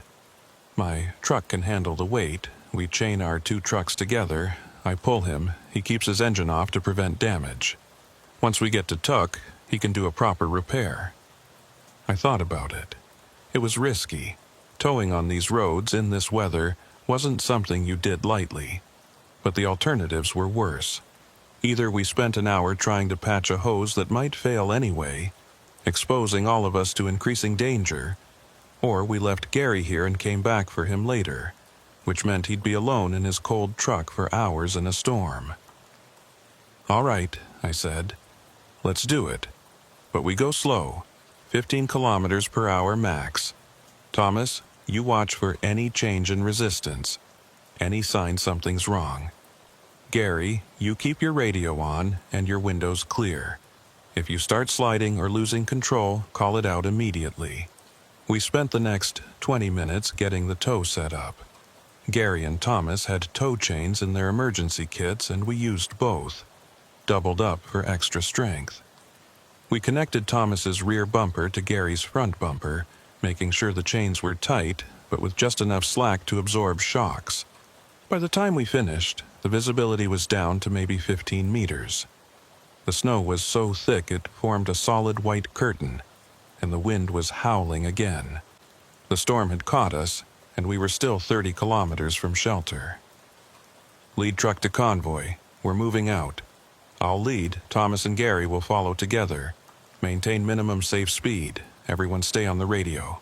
A: "My truck can handle the weight. We chain our 2 trucks together. I pull him. He keeps his engine off to prevent damage. Once we get to Tuck, he can do a proper repair." I thought about it. It was risky. Towing on these roads in this weather wasn't something you did lightly. But the alternatives were worse. Either we spent an hour trying to patch a hose that might fail anyway, exposing all of us to increasing danger, or we left Gary here and came back for him later, which meant he'd be alone in his cold truck for hours in a storm. "All right," I said. "Let's do it. But we go slow, 15 kilometers per hour max. Thomas, you watch for any change in resistance, any sign something's wrong. Gary, you keep your radio on and your windows clear. If you start sliding or losing control, call it out immediately." We spent the next 20 minutes getting the tow set up. Gary and Thomas had tow chains in their emergency kits, and we used both, doubled up for extra strength. We connected Thomas's rear bumper to Gary's front bumper, making sure the chains were tight, but with just enough slack to absorb shocks. By the time we finished, the visibility was down to maybe 15 meters. The snow was so thick it formed a solid white curtain, and the wind was howling again. The storm had caught us, and we were still 30 kilometers from shelter. "Lead truck to convoy. We're moving out. I'll lead. Thomas and Gary will follow together. Maintain minimum safe speed. Everyone stay on the radio."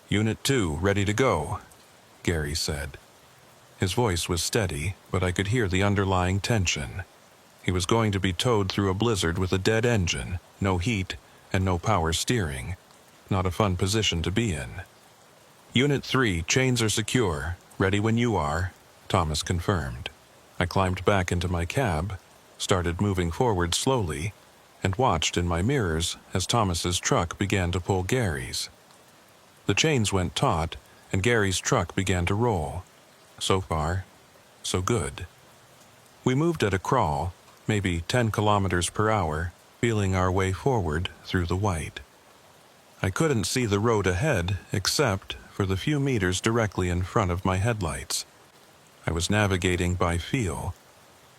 A: "Unit 2, ready to go," Gary said. His voice was steady, but I could hear the underlying tension. He was going to be towed through a blizzard with a dead engine, no heat, and no power steering. Not a fun position to be in. "Unit 3, chains are secure. Ready when you are," Thomas confirmed. I climbed back into my cab, started moving forward slowly, and watched in my mirrors as Thomas's truck began to pull Gary's. The chains went taut, and Gary's truck began to roll. So far, so good. We moved at a crawl, maybe 10 kilometers per hour, feeling our way forward through the white. I couldn't see the road ahead except for the few meters directly in front of my headlights. I was navigating by feel,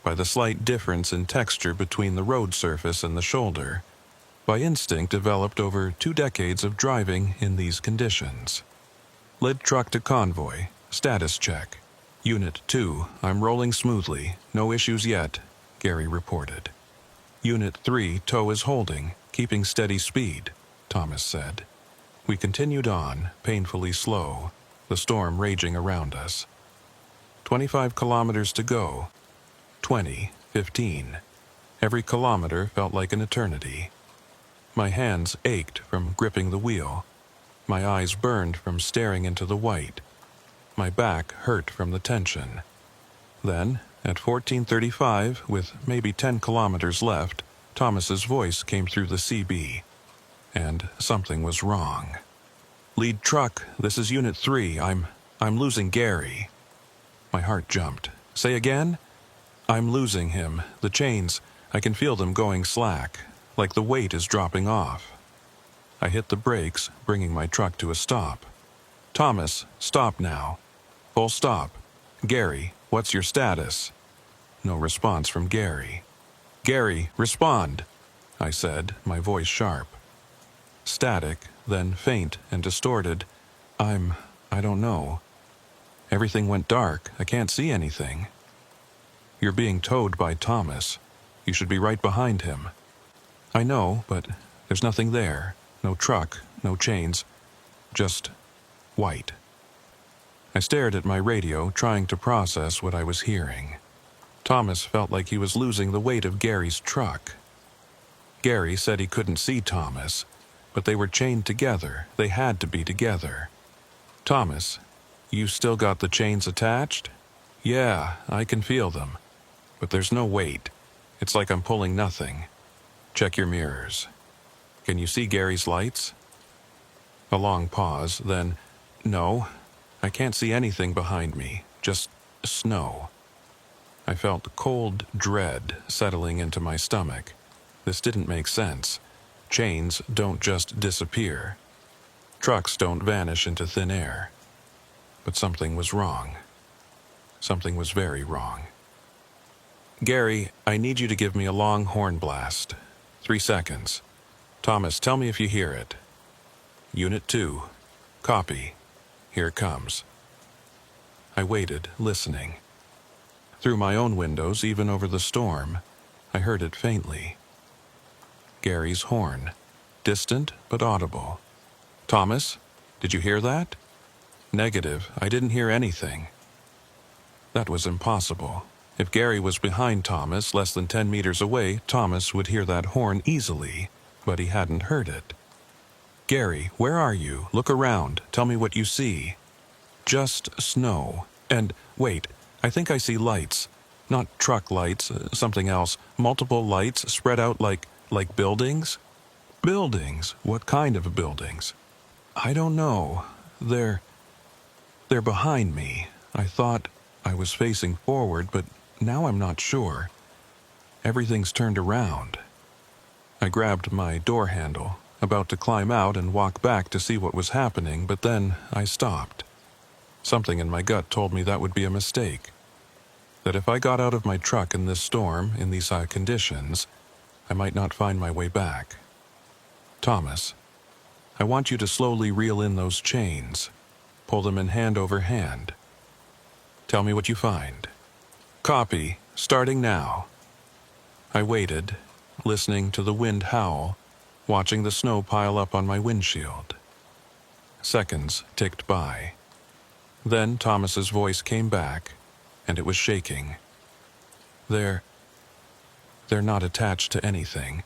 A: by the slight difference in texture between the road surface and the shoulder, by instinct developed over 2 decades of driving in these conditions. "Lead truck to convoy. Status check. Unit 2, I'm rolling smoothly. No issues yet," Gary reported. "Unit 3, tow is holding, keeping steady speed," Thomas said. We continued on, painfully slow, the storm raging around us. 25 kilometers to go. 20, 15. Every kilometer felt like an eternity. My hands ached from gripping the wheel. My eyes burned from staring into the white. My back hurt from the tension. Then, at 14:35, with maybe 10 kilometers left, Thomas's voice came through the CB. And something was wrong. "Lead truck, this is Unit 3. I'm losing Gary." My heart jumped. "Say again?" "I'm losing him. The chains, I can feel them going slack, like the weight is dropping off." I hit the brakes, bringing my truck to a stop. "Thomas, stop now. Full stop. Gary, what's your status?" No response from Gary. "Gary, respond," I said, my voice sharp. Static, then faint and distorted. I don't know. Everything went dark. I can't see anything." "You're being towed by Thomas. You should be right behind him." "I know, but there's nothing there. No truck, no chains. Just white." I stared at my radio, trying to process what I was hearing. Thomas felt like he was losing the weight of Gary's truck. Gary said he couldn't see Thomas, but they were chained together. They had to be together. Thomas, you still got the chains attached? Yeah, I can feel them. But there's no weight. It's like I'm pulling nothing. Check your mirrors. Can you see Gary's lights? A long pause, then, no, I can't see anything behind me, just snow. I felt cold dread settling into my stomach. This didn't make sense. Chains don't just disappear. Trucks don't vanish into thin air. But something was wrong. Something was very wrong. Gary, I need you to give me a long horn blast. 3 seconds. Thomas, tell me if you hear it. Unit 2. Copy. Here it comes. I waited, listening. Through my own windows, even over the storm, I heard it faintly. Gary's horn. Distant but audible. Thomas, did you hear that? Negative, I didn't hear anything. That was impossible. If Gary was behind Thomas, less than 10 meters away, Thomas would hear that horn easily, but he hadn't heard it. Gary, where are you? Look around. Tell me what you see. Just snow. And, wait, I think I see lights. Not truck lights, something else. Multiple lights spread out like buildings? Buildings? What kind of buildings? I don't know. They're behind me. I thought I was facing forward, but now I'm not sure. Everything's turned around. I grabbed my door handle, about to climb out and walk back to see what was happening, but then I stopped. Something in my gut told me that would be a mistake. That if I got out of my truck in this storm, in these conditions, I might not find my way back. Thomas, I want you to slowly reel in those chains. Pull them in hand over hand. Tell me what you find. Copy, starting now. I waited, listening to the wind howl, watching the snow pile up on my windshield. Seconds ticked by. Then Thomas's voice came back, and it was shaking. They're not attached to anything.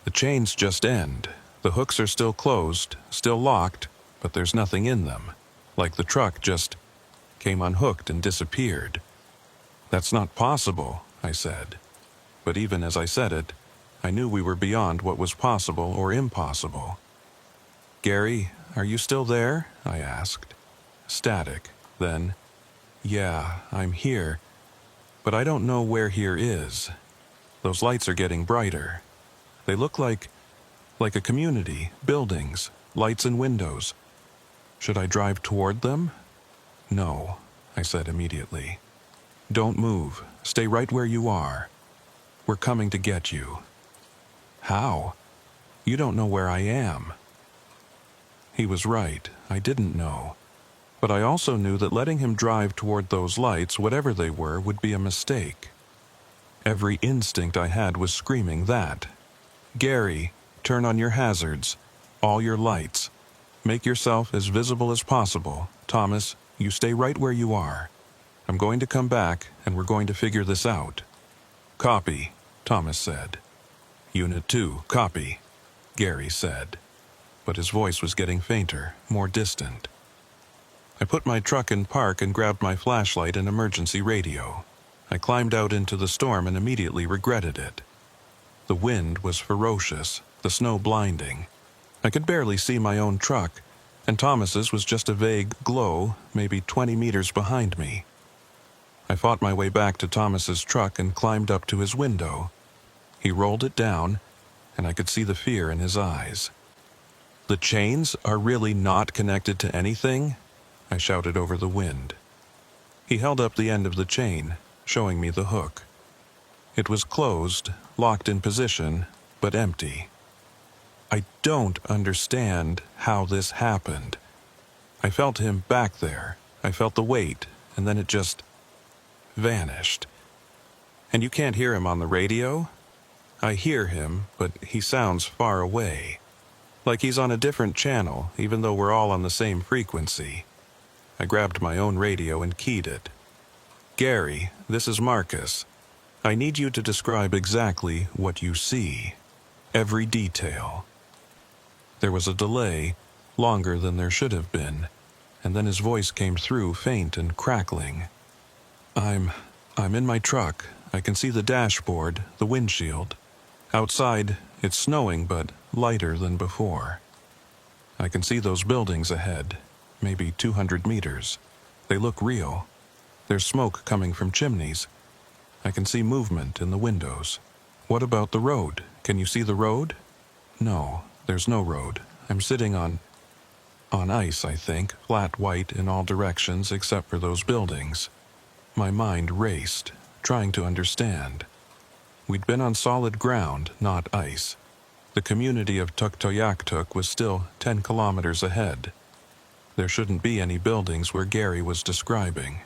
A: The chains just end. The hooks are still closed, still locked, but there's nothing in them. Like the truck just came unhooked and disappeared. That's not possible, I said. But even as I said it, I knew we were beyond what was possible or impossible. Gary, are you still there? I asked. Static. Then, yeah, I'm here. But I don't know where here is. Those lights are getting brighter. They look like a community, buildings, lights and windows. Should I drive toward them? No, I said immediately. Don't move. Stay right where you are. We're coming to get you. How? You don't know where I am. He was right. I didn't know. But I also knew that letting him drive toward those lights, whatever they were, would be a mistake. Every instinct I had was screaming that. Gary, turn on your hazards, all your lights. Make yourself as visible as possible. Thomas, you stay right where you are. I'm going to come back, and we're going to figure this out. Copy, Thomas said. Unit 2, copy, Gary said. But his voice was getting fainter, more distant. I put my truck in park and grabbed my flashlight and emergency radio. I climbed out into the storm and immediately regretted it. The wind was ferocious, the snow blinding. I could barely see my own truck, and Thomas's was just a vague glow, maybe 20 meters behind me. I fought my way back to Thomas's truck and climbed up to his window. He rolled it down, and I could see the fear in his eyes. The chains are really not connected to anything? I shouted over the wind. He held up the end of the chain, showing me the hook. It was closed, locked in position, but empty. I don't understand how this happened. I felt him back there. I felt the weight, and then it just vanished. And you can't hear him on the radio? I hear him, but he sounds far away. Like he's on a different channel, even though we're all on the same frequency. I grabbed my own radio and keyed it. "Gary, this is Marcus. I need you to describe exactly what you see. Every detail." There was a delay, longer than there should have been, and then his voice came through faint and crackling. I'm in my truck. I can see the dashboard, the windshield. Outside, it's snowing, but lighter than before. I can see those buildings ahead, maybe 200 meters. They look real. There's smoke coming from chimneys. I can see movement in the windows. What about the road? Can you see the road? No, there's no road. I'm sitting on ice, I think, flat white in all directions except for those buildings. My mind raced, trying to understand. We'd been on solid ground, not ice. The community of Tuktoyaktuk was still 10 kilometers ahead. There shouldn't be any buildings where Gary was describing.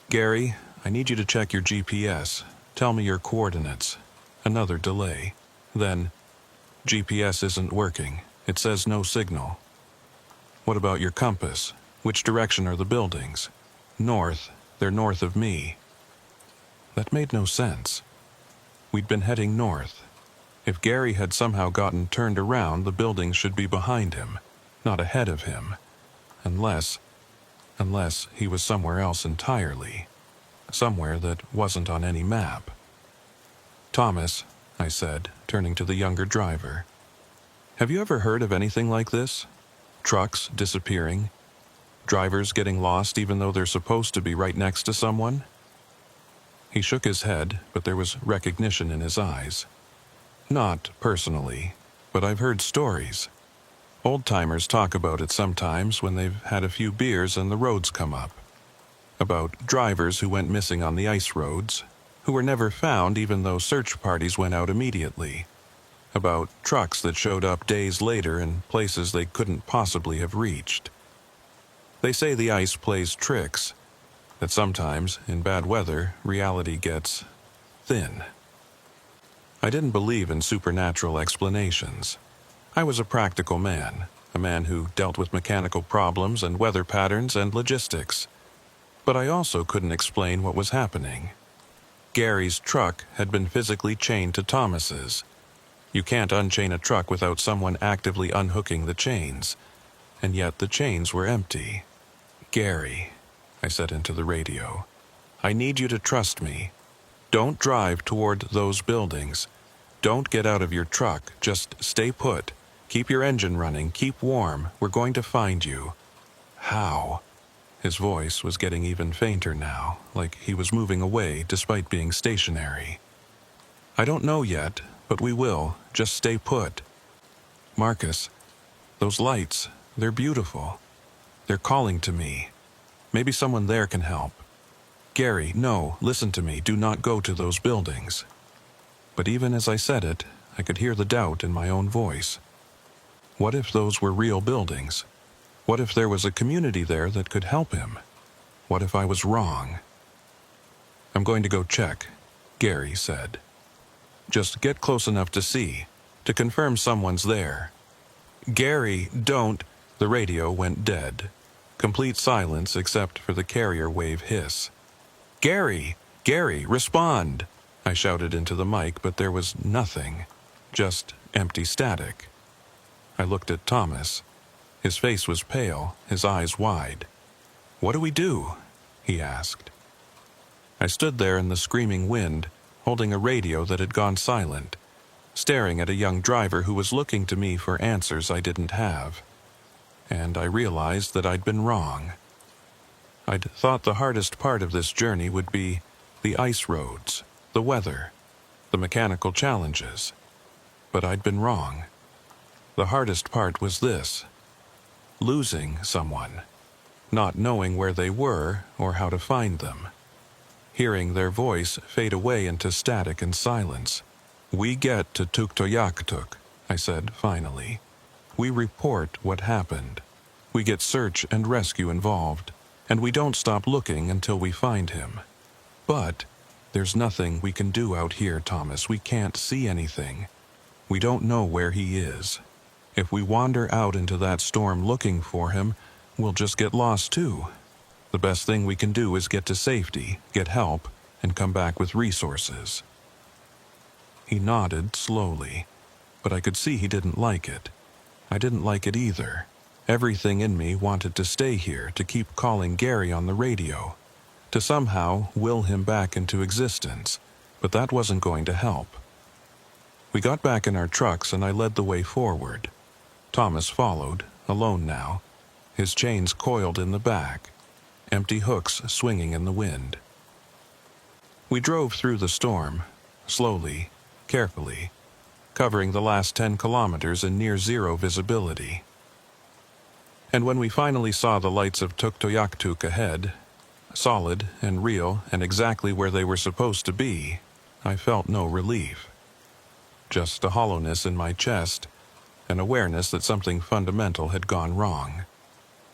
A: "Gary, I need you to check your GPS. Tell me your coordinates." Another delay. Then, "GPS isn't working. It says no signal." "What about your compass? Which direction are the buildings?" "North. They're north of me." That made no sense. We'd been heading north. If Gary had somehow gotten turned around, the buildings should be behind him, not ahead of him. Unless he was somewhere else entirely. Somewhere that wasn't on any map. "Thomas," I said, turning to the younger driver, "have you ever heard of anything like this? Trucks disappearing? Drivers getting lost even though they're supposed to be right next to someone?" He shook his head, but there was recognition in his eyes. "Not personally, but I've heard stories. Old-timers talk about it sometimes when they've had a few beers and the roads come up. About drivers who went missing on the ice roads, who were never found even though search parties went out immediately. About trucks that showed up days later in places they couldn't possibly have reached. They say the ice plays tricks, that sometimes, in bad weather, reality gets thin." I didn't believe in supernatural explanations. I was a practical man, a man who dealt with mechanical problems and weather patterns and logistics. But I also couldn't explain what was happening. Gary's truck had been physically chained to Thomas's. You can't unchain a truck without someone actively unhooking the chains, and yet the chains were empty. "Gary," I said into the radio, "I need you to trust me. Don't drive toward those buildings. Don't get out of your truck. Just stay put. Keep your engine running. Keep warm. We're going to find you." "How?" His voice was getting even fainter now, like he was moving away despite being stationary. "I don't know yet, but we will. Just stay put." "Marcus, those lights, they're beautiful. They're calling to me. Maybe someone there can help." "Gary, no, listen to me. Do not go to those buildings." But even as I said it, I could hear the doubt in my own voice. What if those were real buildings? What if there was a community there that could help him? What if I was wrong? "I'm going to go check," Gary said. "Just get close enough to see, to confirm someone's there." "Gary, don't..." The radio went dead. Complete silence except for the carrier wave hiss. "Gary! Gary, respond!" I shouted into the mic, but there was nothing. Just empty static. I looked at Thomas. His face was pale, his eyes wide. "What do we do?" he asked. I stood there in the screaming wind, holding a radio that had gone silent, staring at a young driver who was looking to me for answers I didn't have. And I realized that I'd been wrong. I'd thought the hardest part of this journey would be the ice roads, the weather, the mechanical challenges. But I'd been wrong. The hardest part was this: losing someone, not knowing where they were or how to find them. Hearing their voice fade away into static and silence. "We get to Tuktoyaktuk," I said finally. "We report what happened. We get search and rescue involved, and we don't stop looking until we find him. But there's nothing we can do out here, Thomas. We can't see anything. We don't know where he is. If we wander out into that storm looking for him, we'll just get lost too. The best thing we can do is get to safety, get help, and come back with resources." He nodded slowly, but I could see he didn't like it. I didn't like it either. Everything in me wanted to stay here, to keep calling Gary on the radio, to somehow will him back into existence, but that wasn't going to help. We got back in our trucks and I led the way forward. Thomas followed, alone now, his chains coiled in the back, empty hooks swinging in the wind. We drove through the storm, slowly, carefully, covering the last 10 kilometers in near-zero visibility. And when we finally saw the lights of Tuktoyaktuk ahead, solid and real and exactly where they were supposed to be, I felt no relief. Just a hollowness in my chest, an awareness that something fundamental had gone wrong.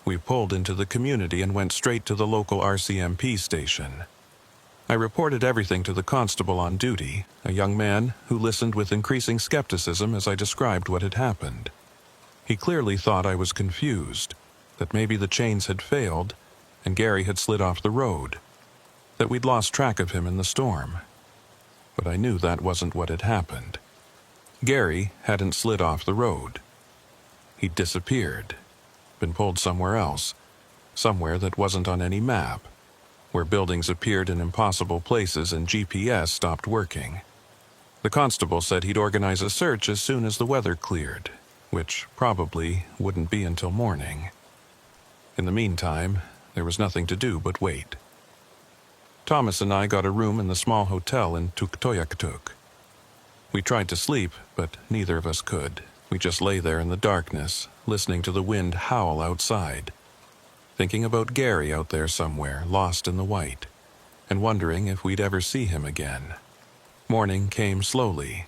A: We pulled into the community and went straight to the local RCMP station. I reported everything to the constable on duty, a young man who listened with increasing skepticism as I described what had happened. He clearly thought I was confused, that maybe the chains had failed and Gary had slid off the road, that we'd lost track of him in the storm. But I knew that wasn't what had happened. Gary hadn't slid off the road. He'd disappeared, been pulled somewhere else, somewhere that wasn't on any map, where buildings appeared in impossible places and GPS stopped working. The constable said he'd organize a search as soon as the weather cleared, which probably wouldn't be until morning. In the meantime, there was nothing to do but wait. Thomas and I got a room in the small hotel in Tuktoyaktuk. We tried to sleep, but neither of us could. We just lay there in the darkness, listening to the wind howl outside, thinking about Gary out there somewhere, lost in the white, and wondering if we'd ever see him again. Morning came slowly.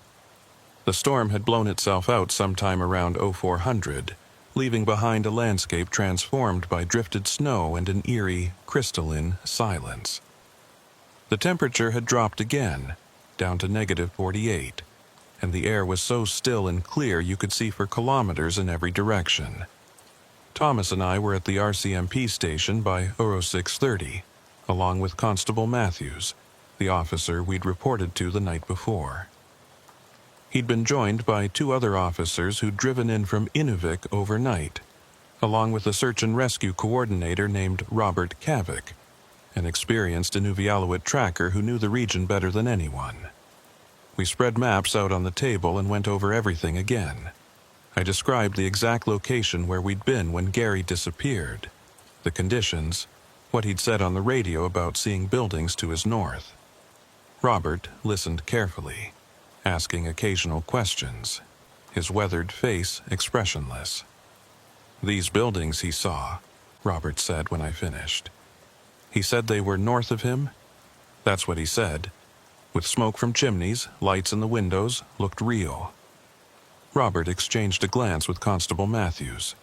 A: The storm had blown itself out sometime around 0400, leaving behind a landscape transformed by drifted snow and an eerie, crystalline silence. The temperature had dropped again, down to -48, and the air was so still and clear you could see for kilometers in every direction. Thomas and I were at the RCMP station by 0630, along with Constable Matthews, the officer we'd reported to the night before. He'd been joined by 2 other officers who'd driven in from Inuvik overnight, along with a search and rescue coordinator named Robert Kavik, an experienced Inuvialuit tracker who knew the region better than anyone. We spread maps out on the table and went over everything again. I described the exact location where we'd been when Gary disappeared, the conditions, what he'd said on the radio about seeing buildings to his north. Robert listened carefully, asking occasional questions, his weathered face expressionless. "These buildings he saw," Robert said when I finished. He said they were north of him? That's what he said. With smoke from chimneys, lights in the windows, looked real. Robert exchanged a glance with Constable Matthews.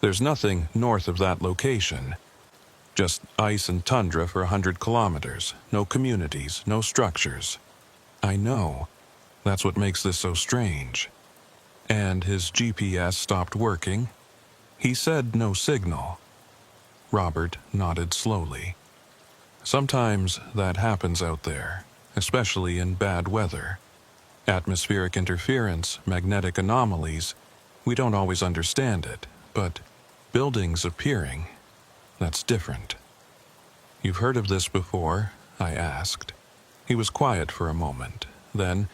A: "There's nothing north of that location. Just ice and tundra for 100 kilometers. No communities, no structures." "I know. That's what makes this so strange." "And his GPS stopped working?" "He said no signal." Robert nodded slowly. "Sometimes that happens out there, especially in bad weather. Atmospheric interference, magnetic anomalies, we don't always understand it, but buildings appearing, that's different." "You've heard of this before?" I asked. He was quiet for a moment. Then,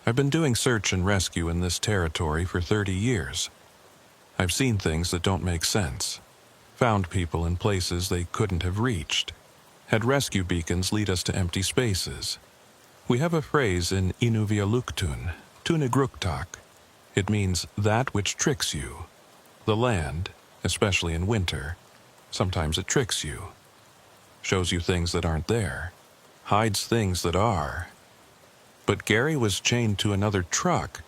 A: "I've been doing search and rescue in this territory for 30 years. I've seen things that don't make sense. Found people in places they couldn't have reached. Had rescue beacons lead us to empty spaces. We have a phrase in Inuvialuktun, Tunigruktak. It means that which tricks you. The land, especially in winter, sometimes it tricks you. Shows you things that aren't there. Hides things that are. But Gary was chained to another truck.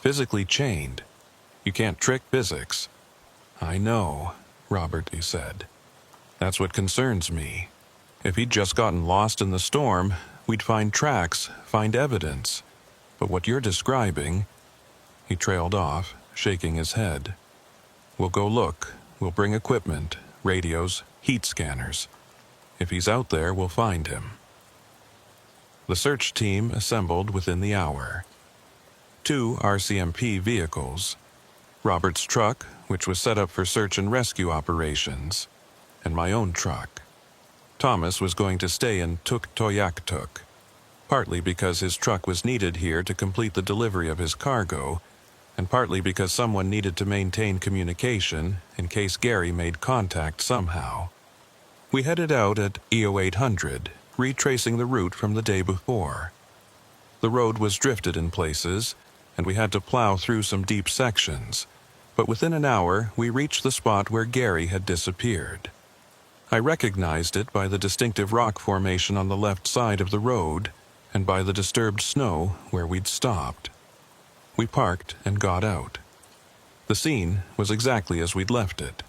A: Physically chained. You can't trick physics." "I know," Robert said. "That's what concerns me. If he'd just gotten lost in the storm, we'd find tracks, find evidence. But what you're describing..." He trailed off, shaking his head. "We'll go look," we'll bring equipment, radios, heat scanners. If he's out there, we'll find him. The search team assembled within the hour. 2 RCMP vehicles, Robert's truck, which was set up for search and rescue operations, and my own truck. Thomas was going to stay in Tuktoyaktuk, partly because his truck was needed here to complete the delivery of his cargo, and partly because someone needed to maintain communication in case Gary made contact somehow. We headed out at EO 800, retracing the route from the day before. The road was drifted in places, and we had to plow through some deep sections, but within an hour we reached the spot where Gary had disappeared. I recognized it by the distinctive rock formation on the left side of the road and by the disturbed snow where we'd stopped. We parked and got out. The scene was exactly as we'd left it.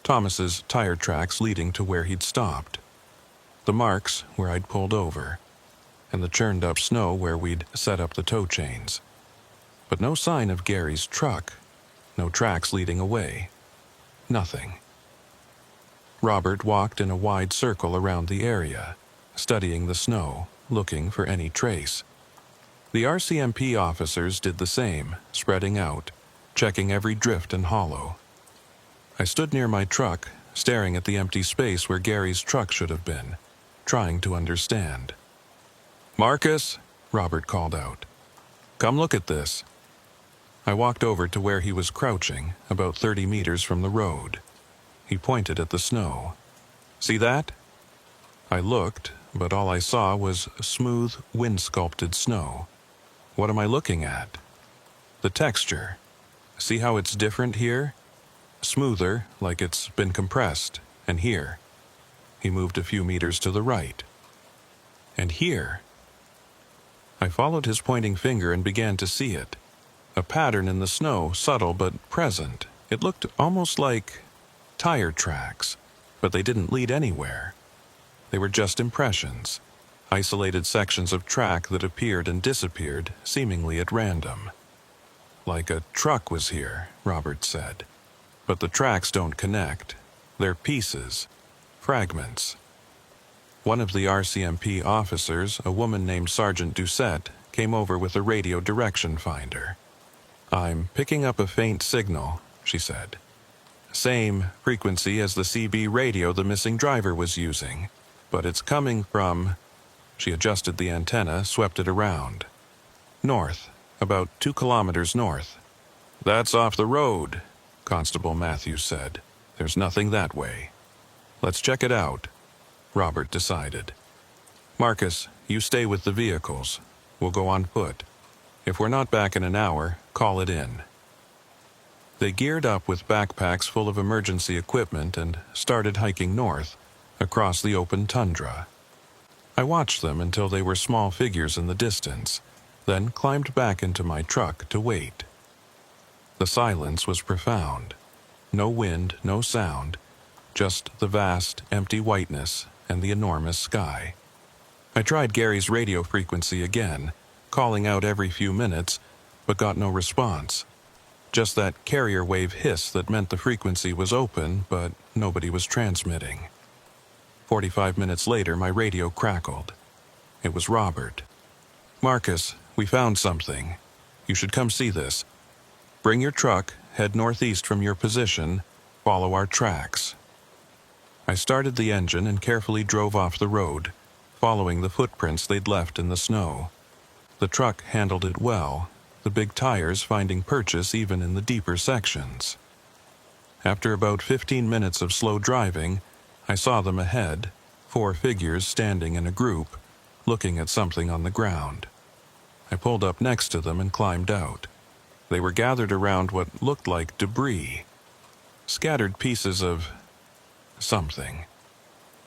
A: Thomas's tire tracks leading to where he'd stopped. The marks where I'd pulled over, and the churned up snow where we'd set up the tow chains. But no sign of Gary's truck, no tracks leading away. Nothing. Robert walked in a wide circle around the area, studying the snow, looking for any trace. The RCMP officers did the same, spreading out, checking every drift and hollow. I stood near my truck, staring at the empty space where Gary's truck should have been, trying to understand. "Marcus," Robert called out. "Come look at this." I walked over to where he was crouching, about 30 meters from the road. He pointed at the snow. "See that?" I looked, but all I saw was smooth, wind-sculpted snow. What am I looking at? The texture. See how it's different here? Smoother, like it's been compressed, and here. He moved a few meters to the right. And here. I followed his pointing finger and began to see it. A pattern in the snow, subtle but present. It looked almost like tire tracks, but they didn't lead anywhere. They were just impressions, isolated sections of track that appeared and disappeared, seemingly at random. "Like a truck was here," Robert said. "But the tracks don't connect. They're pieces, fragments." One of the RCMP officers, a woman named Sergeant Doucette, came over with a radio direction finder. "I'm picking up a faint signal," she said. "Same frequency as the CB radio the missing driver was using, but it's coming from..." She adjusted the antenna, swept it around. "North, about 2 kilometers north." "That's off the road," Constable Matthews said. "There's nothing that way." "Let's check it out," Robert decided. "Marcus, you stay with the vehicles. We'll go on foot. If we're not back in an hour, call it in." They geared up with backpacks full of emergency equipment and started hiking north, across the open tundra. I watched them until they were small figures in the distance, then climbed back into my truck to wait. The silence was profound. No wind, no sound, just the vast, empty whiteness and the enormous sky. I tried Gary's radio frequency again, calling out every few minutes, but got no response. Just that carrier wave hiss that meant the frequency was open, but nobody was transmitting. 45 minutes later, my radio crackled. It was Robert. "Marcus, we found something. You should come see this. Bring your truck, head northeast from your position, follow our tracks." I started the engine and carefully drove off the road, following the footprints they'd left in the snow. The truck handled it well, the big tires finding purchase even in the deeper sections. After about 15 minutes of slow driving, I saw them ahead, 4 figures standing in a group, looking at something on the ground. I pulled up next to them and climbed out. They were gathered around what looked like debris, scattered pieces of something.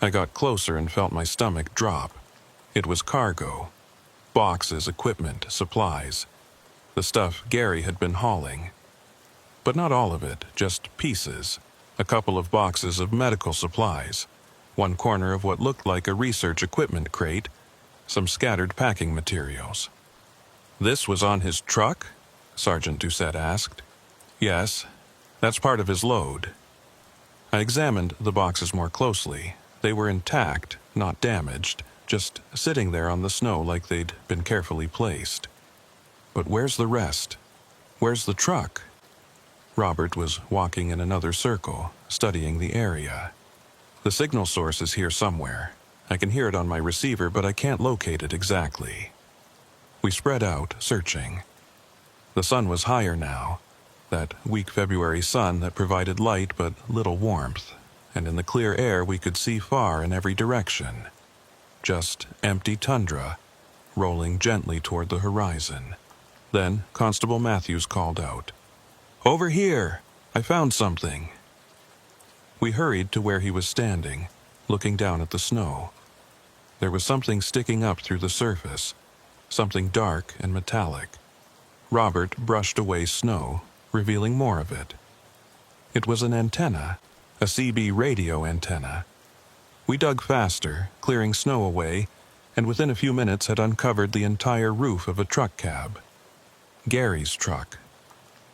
A: I got closer and felt my stomach drop. It was cargo. Boxes, equipment, supplies. The stuff Gary had been hauling. But not all of it, just pieces. A couple of boxes of medical supplies. One corner of what looked like a research equipment crate. Some scattered packing materials. "This was on his truck?" Sergeant Doucette asked. "Yes. That's part of his load." I examined the boxes more closely. They were intact, not damaged, just sitting there on the snow like they'd been carefully placed. But where's the rest? Where's the truck? Robert was walking in another circle, studying the area. The signal source is here somewhere. I can hear it on my receiver, but I can't locate it exactly. We spread out, searching. The sun was higher now, that weak February sun that provided light but little warmth, and in the clear air we could see far in every direction. Just empty tundra, rolling gently toward the horizon. Then Constable Matthews called out, "Over here! I found something!" We hurried to where he was standing, looking down at the snow. There was something sticking up through the surface, something dark and metallic. Robert brushed away snow, revealing more of it. It was an antenna, a CB radio antenna. We dug faster, clearing snow away, and within a few minutes had uncovered the entire roof of a truck cab. Gary's truck.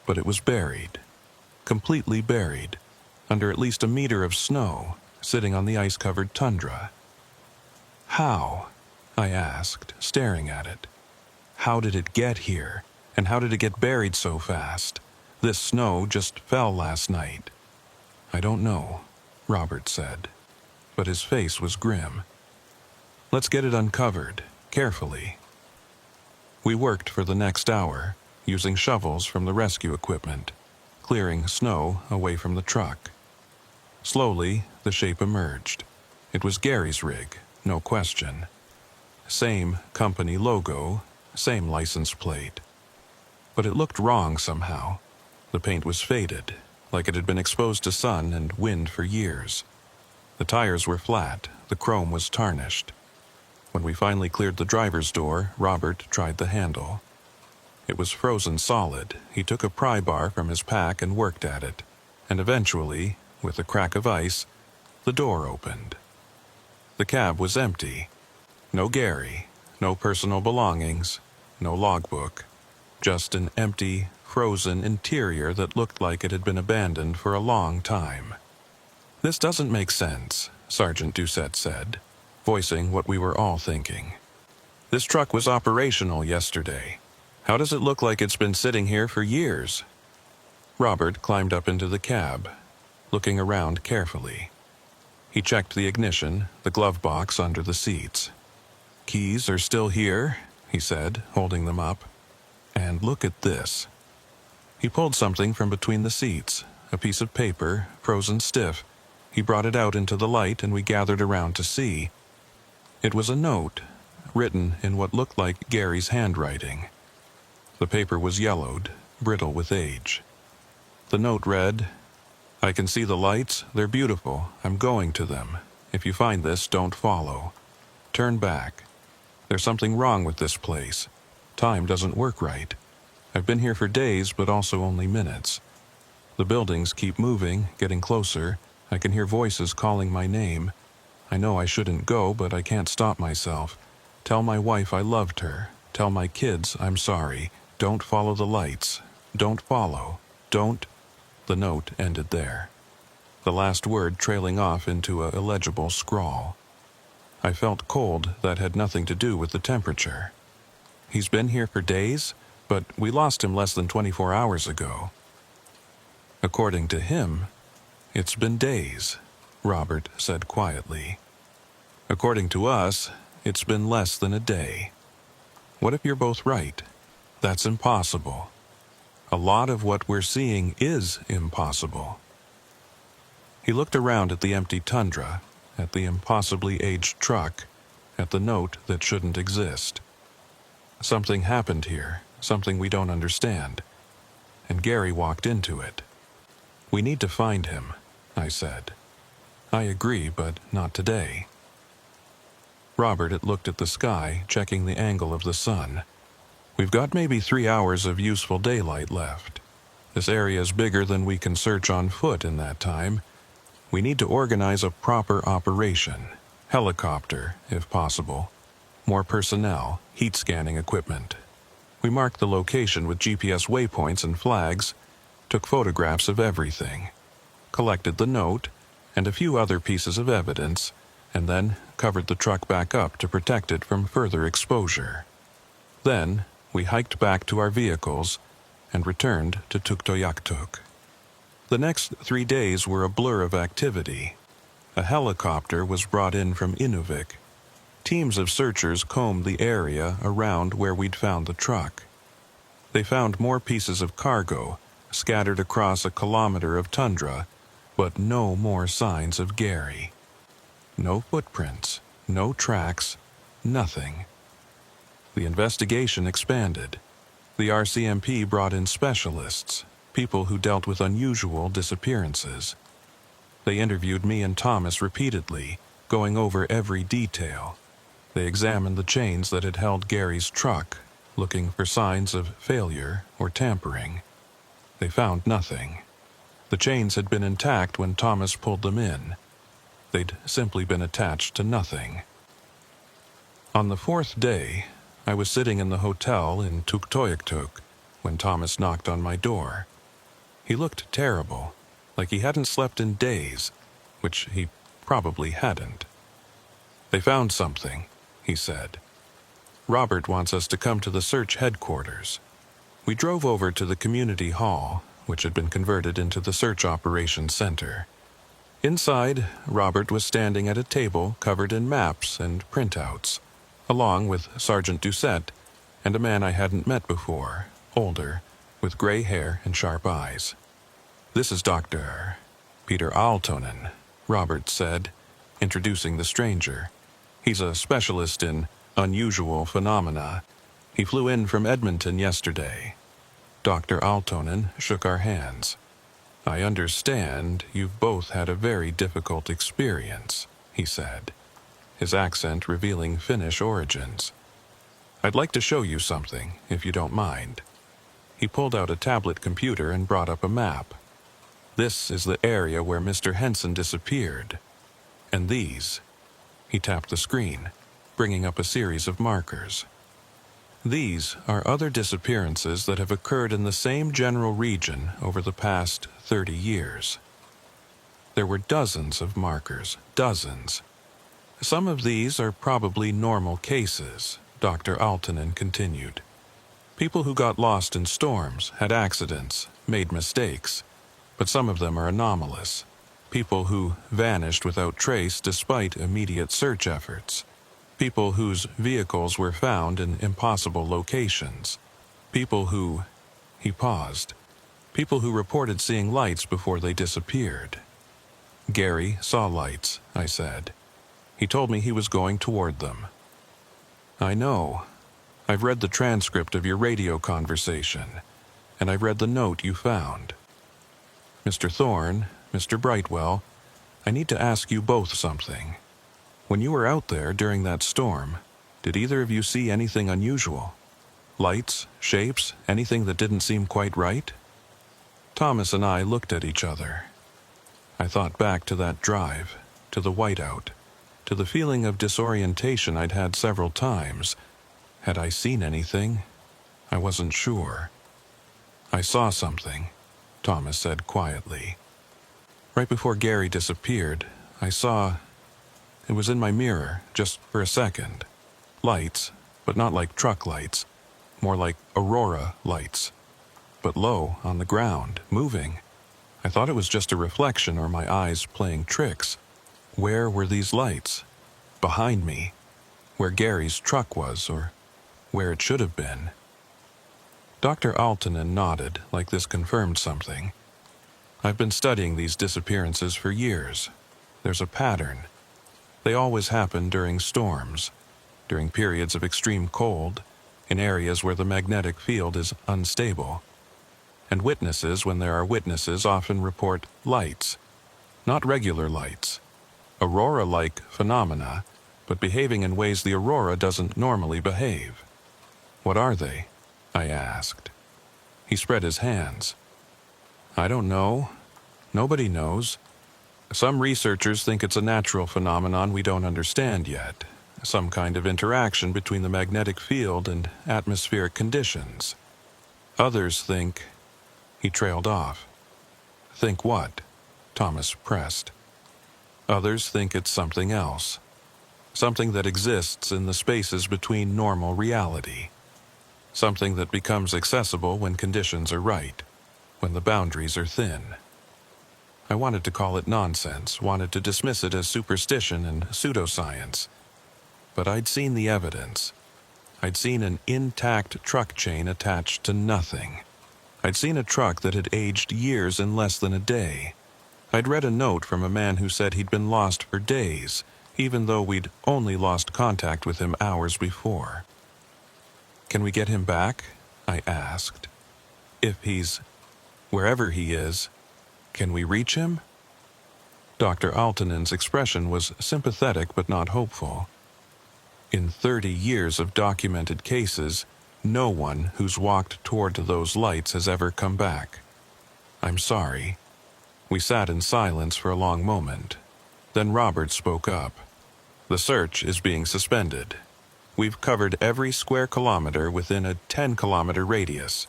A: But it was buried, completely buried, under at least a meter of snow, sitting on the ice-covered tundra. How? I asked, staring at it. How did it get here, and how did it get buried so fast? This snow just fell last night. I don't know, Robert said, but his face was grim. Let's get it uncovered, carefully. We worked for the next hour, using shovels from the rescue equipment, clearing snow away from the truck. Slowly, the shape emerged. It was Gary's rig, no question. Same company logo, same license plate. But it looked wrong somehow. The paint was faded, like it had been exposed to sun and wind for years. The tires were flat, the chrome was tarnished. When we finally cleared the driver's door, Robert tried the handle. It was frozen solid. He took a pry bar from his pack and worked at it, and eventually, with a crack of ice, the door opened. The cab was empty. No Gary, no personal belongings, no logbook, just an empty, frozen interior that looked like it had been abandoned for a long time. "This doesn't make sense," Sergeant Doucette said, voicing what we were all thinking. "This truck was operational yesterday. How does it look like it's been sitting here for years?" Robert climbed up into the cab, looking around carefully. He checked the ignition, the glove box under the seats. "Keys are still here," he said, holding them up. "And look at this." He pulled something from between the seats, a piece of paper, frozen stiff. He brought it out into the light and we gathered around to see. It was a note, written in what looked like Gary's handwriting. The paper was yellowed, brittle with age. The note read, "I can see the lights, they're beautiful, I'm going to them. If you find this, don't follow. Turn back. There's something wrong with this place. Time doesn't work right. I've been here for days, but also only minutes. The buildings keep moving, getting closer. I can hear voices calling my name. I know I shouldn't go, but I can't stop myself. Tell my wife I loved her. Tell my kids I'm sorry. Don't follow the lights. Don't follow. Don't..." The note ended there, the last word trailing off into an illegible scrawl. I felt cold that had nothing to do with the temperature. He's been here for days, but we lost him less than 24 hours ago. According to him, it's been days, Robert said quietly. According to us, it's been less than a day. What if you're both right? That's impossible. A lot of what we're seeing is impossible. He looked around at the empty tundra, at the impossibly aged truck, at the note that shouldn't exist. Something happened here, something we don't understand. And Gary walked into it. "We need to find him," I said. "I agree, but not today." Robert had looked at the sky, checking the angle of the sun. "We've got maybe 3 hours of useful daylight left. This area is bigger than we can search on foot in that time. We need to organize a proper operation. Helicopter, if possible. More personnel, heat scanning equipment." We marked the location with GPS waypoints and flags, took photographs of everything, collected the note, and a few other pieces of evidence, and then covered the truck back up to protect it from further exposure. Then, we hiked back to our vehicles and returned to Tuktoyaktuk. The next 3 days were a blur of activity. A helicopter was brought in from Inuvik. Teams of searchers combed the area around where we'd found the truck. They found more pieces of cargo scattered across a kilometer of tundra, but no more signs of Gary. No footprints, no tracks, nothing. The investigation expanded. The RCMP brought in specialists, people who dealt with unusual disappearances. They interviewed me and Thomas repeatedly, going over every detail. They examined the chains that had held Gary's truck, looking for signs of failure or tampering. They found nothing. The chains had been intact when Thomas pulled them in. They'd simply been attached to nothing. On the 4th day, I was sitting in the hotel in Tuktoyaktuk when Thomas knocked on my door. He looked terrible, like he hadn't slept in days, which he probably hadn't. "They found something," he said. "Robert wants us to come to the search headquarters." We drove over to the community hall, which had been converted into the search operations center. Inside, Robert was standing at a table covered in maps and printouts, along with Sergeant Doucette and a man I hadn't met before, older, with gray hair and sharp eyes. "This is Dr. Peter Aaltonen," Robert said, introducing the stranger. "He's a specialist in unusual phenomena. He flew in from Edmonton yesterday." Dr. Aaltonen shook our hands. "I understand you've both had a very difficult experience," he said, his accent revealing Finnish origins. "I'd like to show you something, if you don't mind." He pulled out a tablet computer and brought up a map. "This is the area where Mr. Henson disappeared. And these," he tapped the screen, bringing up a series of markers. "These are other disappearances that have occurred in the same general region over the past 30 years. There were dozens of markers, dozens. Some of these are probably normal cases," Dr. Aaltonen continued. "People who got lost in storms, had accidents, made mistakes, but some of them are anomalous. People who vanished without trace despite immediate search efforts. People whose vehicles were found in impossible locations. People who..." He paused. "People who reported seeing lights before they disappeared." "Gary saw lights," I said. "He told me he was going toward them." "I know. I've read the transcript of your radio conversation, and I've read the note you found. Mr. Thorne, Mr. Brightwell, I need to ask you both something. When you were out there during that storm, did either of you see anything unusual? Lights, shapes, anything that didn't seem quite right?" Thomas and I looked at each other. I thought back to that drive, to the whiteout, to the feeling of disorientation I'd had several times. Had I seen anything? I wasn't sure. "I saw something," Thomas said quietly. "Right before Gary disappeared, I saw... It was in my mirror, just for a second. Lights, but not like truck lights. More like aurora lights. But low, on the ground, moving. I thought it was just a reflection or my eyes playing tricks. Where were these lights? Behind me. Where Gary's truck was, or where it should have been." Dr. Aaltonen nodded, like this confirmed something. "I've been studying these disappearances for years. There's a pattern. They always happen during storms, during periods of extreme cold, in areas where the magnetic field is unstable. And witnesses, when there are witnesses, often report lights. Not regular lights. Aurora-like phenomena, but behaving in ways the aurora doesn't normally behave." "What are they?" I asked. He spread his hands. "I don't know. Nobody knows. Some researchers think it's a natural phenomenon we don't understand yet, some kind of interaction between the magnetic field and atmospheric conditions. Others think..." He trailed off. "Think what?" Thomas pressed. Others think it's something else, something that exists in the spaces between normal reality, something that becomes accessible when conditions are right, when the boundaries are thin. I wanted to call it nonsense, wanted to dismiss it as superstition and pseudoscience, but I'd seen the evidence. I'd seen an intact truck chain attached to nothing. I'd seen a truck that had aged years in less than a day. I'd read a note from a man who said he'd been lost for days, even though we'd only lost contact with him hours before. "Can we get him back?" I asked. "If he's wherever he is, can we reach him?" Dr. Altonen's expression was sympathetic but not hopeful. In 30 years of documented cases, no one who's walked toward those lights has ever come back. "I'm sorry." We sat in silence for a long moment. Then Robert spoke up. "The search is being suspended. We've covered every square kilometer within a 10-kilometer radius.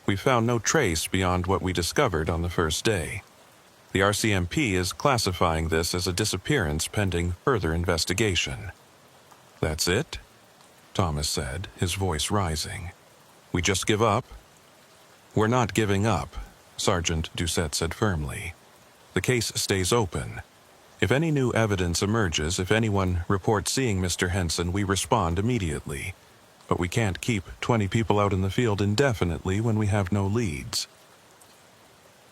A: We found no trace beyond what we discovered on the first day. The RCMP is classifying this as a disappearance pending further investigation." "That's it?" Thomas said, his voice rising. "We just give up?" "We're not giving up," Sergeant Doucette said firmly. "The case stays open. If any new evidence emerges, if anyone reports seeing Mr. Henson, we respond immediately. But we can't keep 20 people out in the field indefinitely when we have no leads."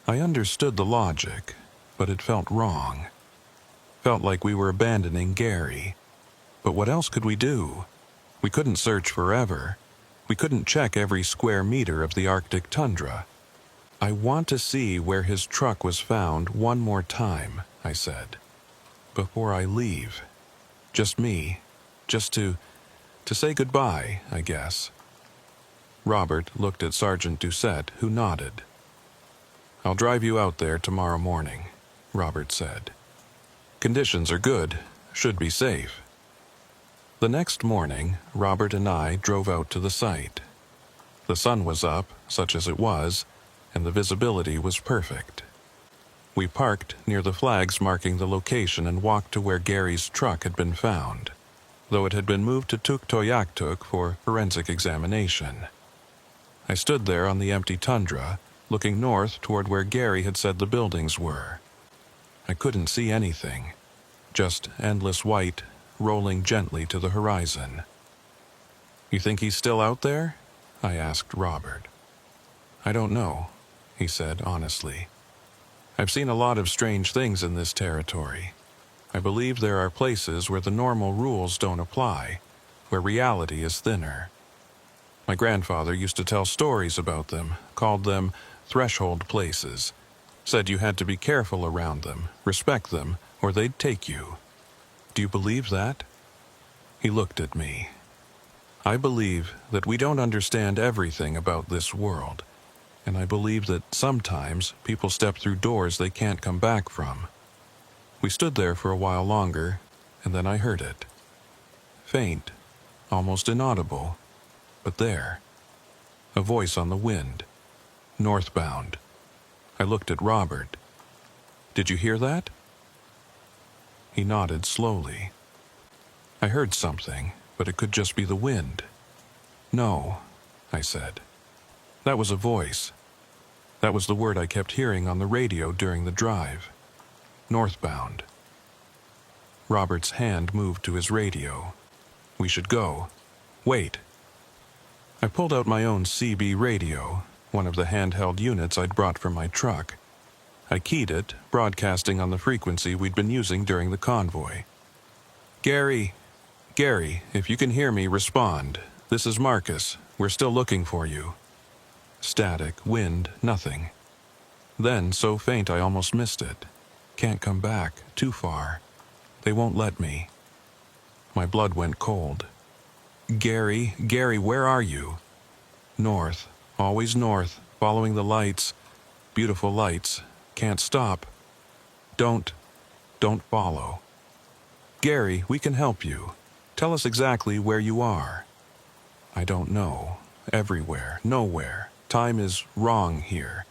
A: I understood the logic, but it felt wrong. Felt like we were abandoning Gary. But what else could we do? We couldn't search forever. We couldn't check every square meter of the Arctic tundra. "I want to see where his truck was found one more time," I said. "Before I leave. Just me. Just to say goodbye, I guess." Robert looked at Sergeant Doucette, who nodded. "I'll drive you out there tomorrow morning," Robert said. "Conditions are good. Should be safe." The next morning, Robert and I drove out to the site. The sun was up, such as it was, and the visibility was perfect. We parked near the flags marking the location and walked to where Gary's truck had been found, though it had been moved to Tuktoyaktuk for forensic examination. I stood there on the empty tundra, looking north toward where Gary had said the buildings were. I couldn't see anything, just endless white rolling gently to the horizon. "You think he's still out there?" I asked Robert. "I don't know," he said honestly. "I've seen a lot of strange things in this territory. I believe there are places where the normal rules don't apply, where reality is thinner. My grandfather used to tell stories about them, called them threshold places. Said you had to be careful around them, respect them, or they'd take you. Do you believe that?" He looked at me. "I believe that we don't understand everything about this world, and I believe that sometimes people step through doors they can't come back from." We stood there for a while longer, and then I heard it. Faint, almost inaudible, but there. A voice on the wind. Northbound. I looked at Robert. "Did you hear that?" He nodded slowly. "I heard something, but it could just be the wind." "No," I said. "That was a voice. That was the word I kept hearing on the radio during the drive. Northbound." Robert's hand moved to his radio. "We should go. Wait." I pulled out my own CB radio, one of the handheld units I'd brought from my truck. I keyed it, broadcasting on the frequency we'd been using during the convoy. Gary, if you can hear me, respond. This is Marcus. We're still looking for you." Static, wind, nothing. Then, so faint I almost missed it. "Can't come back, too far. They won't let me." My blood went cold. Gary, where are you?" "North, always north, following the lights. Beautiful lights. Can't stop." Don't follow." "Gary, we can help you. Tell us exactly where you are." "I don't know. Everywhere, nowhere. Time is wrong here.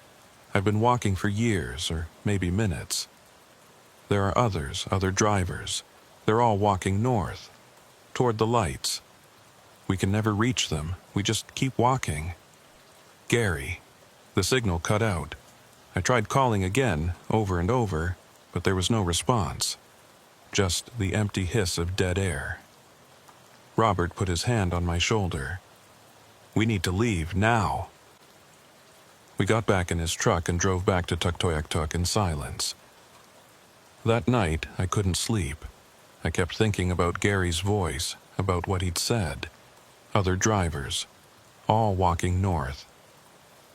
A: I've been walking for years, or maybe minutes." There are others, other drivers. They're all walking north, toward the lights. We can never reach them. We just keep walking. Gary. The signal cut out. I tried calling again, over and over, but there was no response. Just the empty hiss of dead air. Robert put his hand on my shoulder. We need to leave, now. We got back in his truck and drove back to Tuktoyaktuk in silence. That night, I couldn't sleep. I kept thinking about Gary's voice, about what he'd said. Other drivers, all walking north.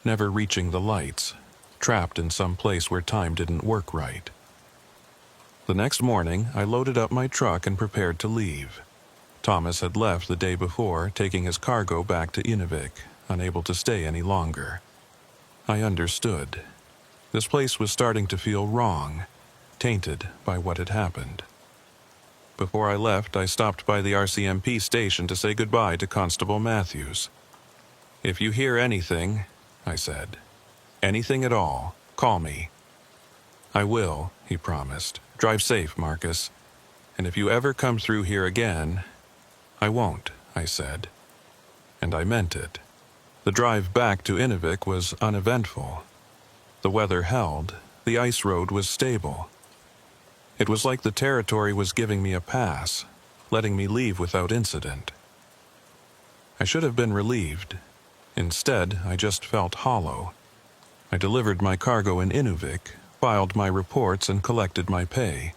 A: Never reaching the lights, trapped in some place where time didn't work right. The next morning, I loaded up my truck and prepared to leave. Thomas had left the day before, taking his cargo back to Inuvik, unable to stay any longer. I understood. This place was starting to feel wrong, tainted by what had happened. Before I left, I stopped by the RCMP station to say goodbye to Constable Matthews. "If you hear anything," I said, "anything at all, call me." "I will," he promised. "Drive safe, Marcus. And if you ever come through here again—" "I won't," I said. And I meant it. The drive back to Inuvik was uneventful. The weather held. The ice road was stable. It was like the territory was giving me a pass, letting me leave without incident. I should have been relieved. Instead, I just felt hollow. I delivered my cargo in Inuvik, filed my reports, and collected my pay.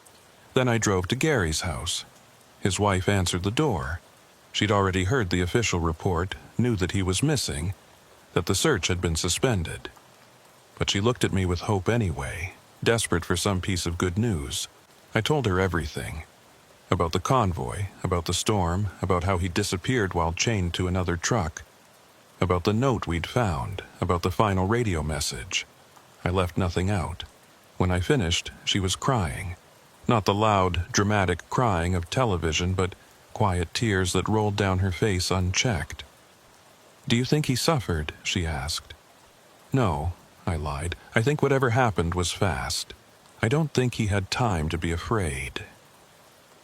A: Then I drove to Gary's house. His wife answered the door. She'd already heard the official report, knew that he was missing, that the search had been suspended. But she looked at me with hope anyway, desperate for some piece of good news. I told her everything. About the convoy, about the storm, about how he disappeared while chained to another truck, about the note we'd found, about the final radio message. I left nothing out. When I finished, she was crying. Not the loud, dramatic crying of television, but quiet tears that rolled down her face unchecked. "Do you think he suffered?" she asked. "No," I lied. "I think whatever happened was fast. I don't think he had time to be afraid."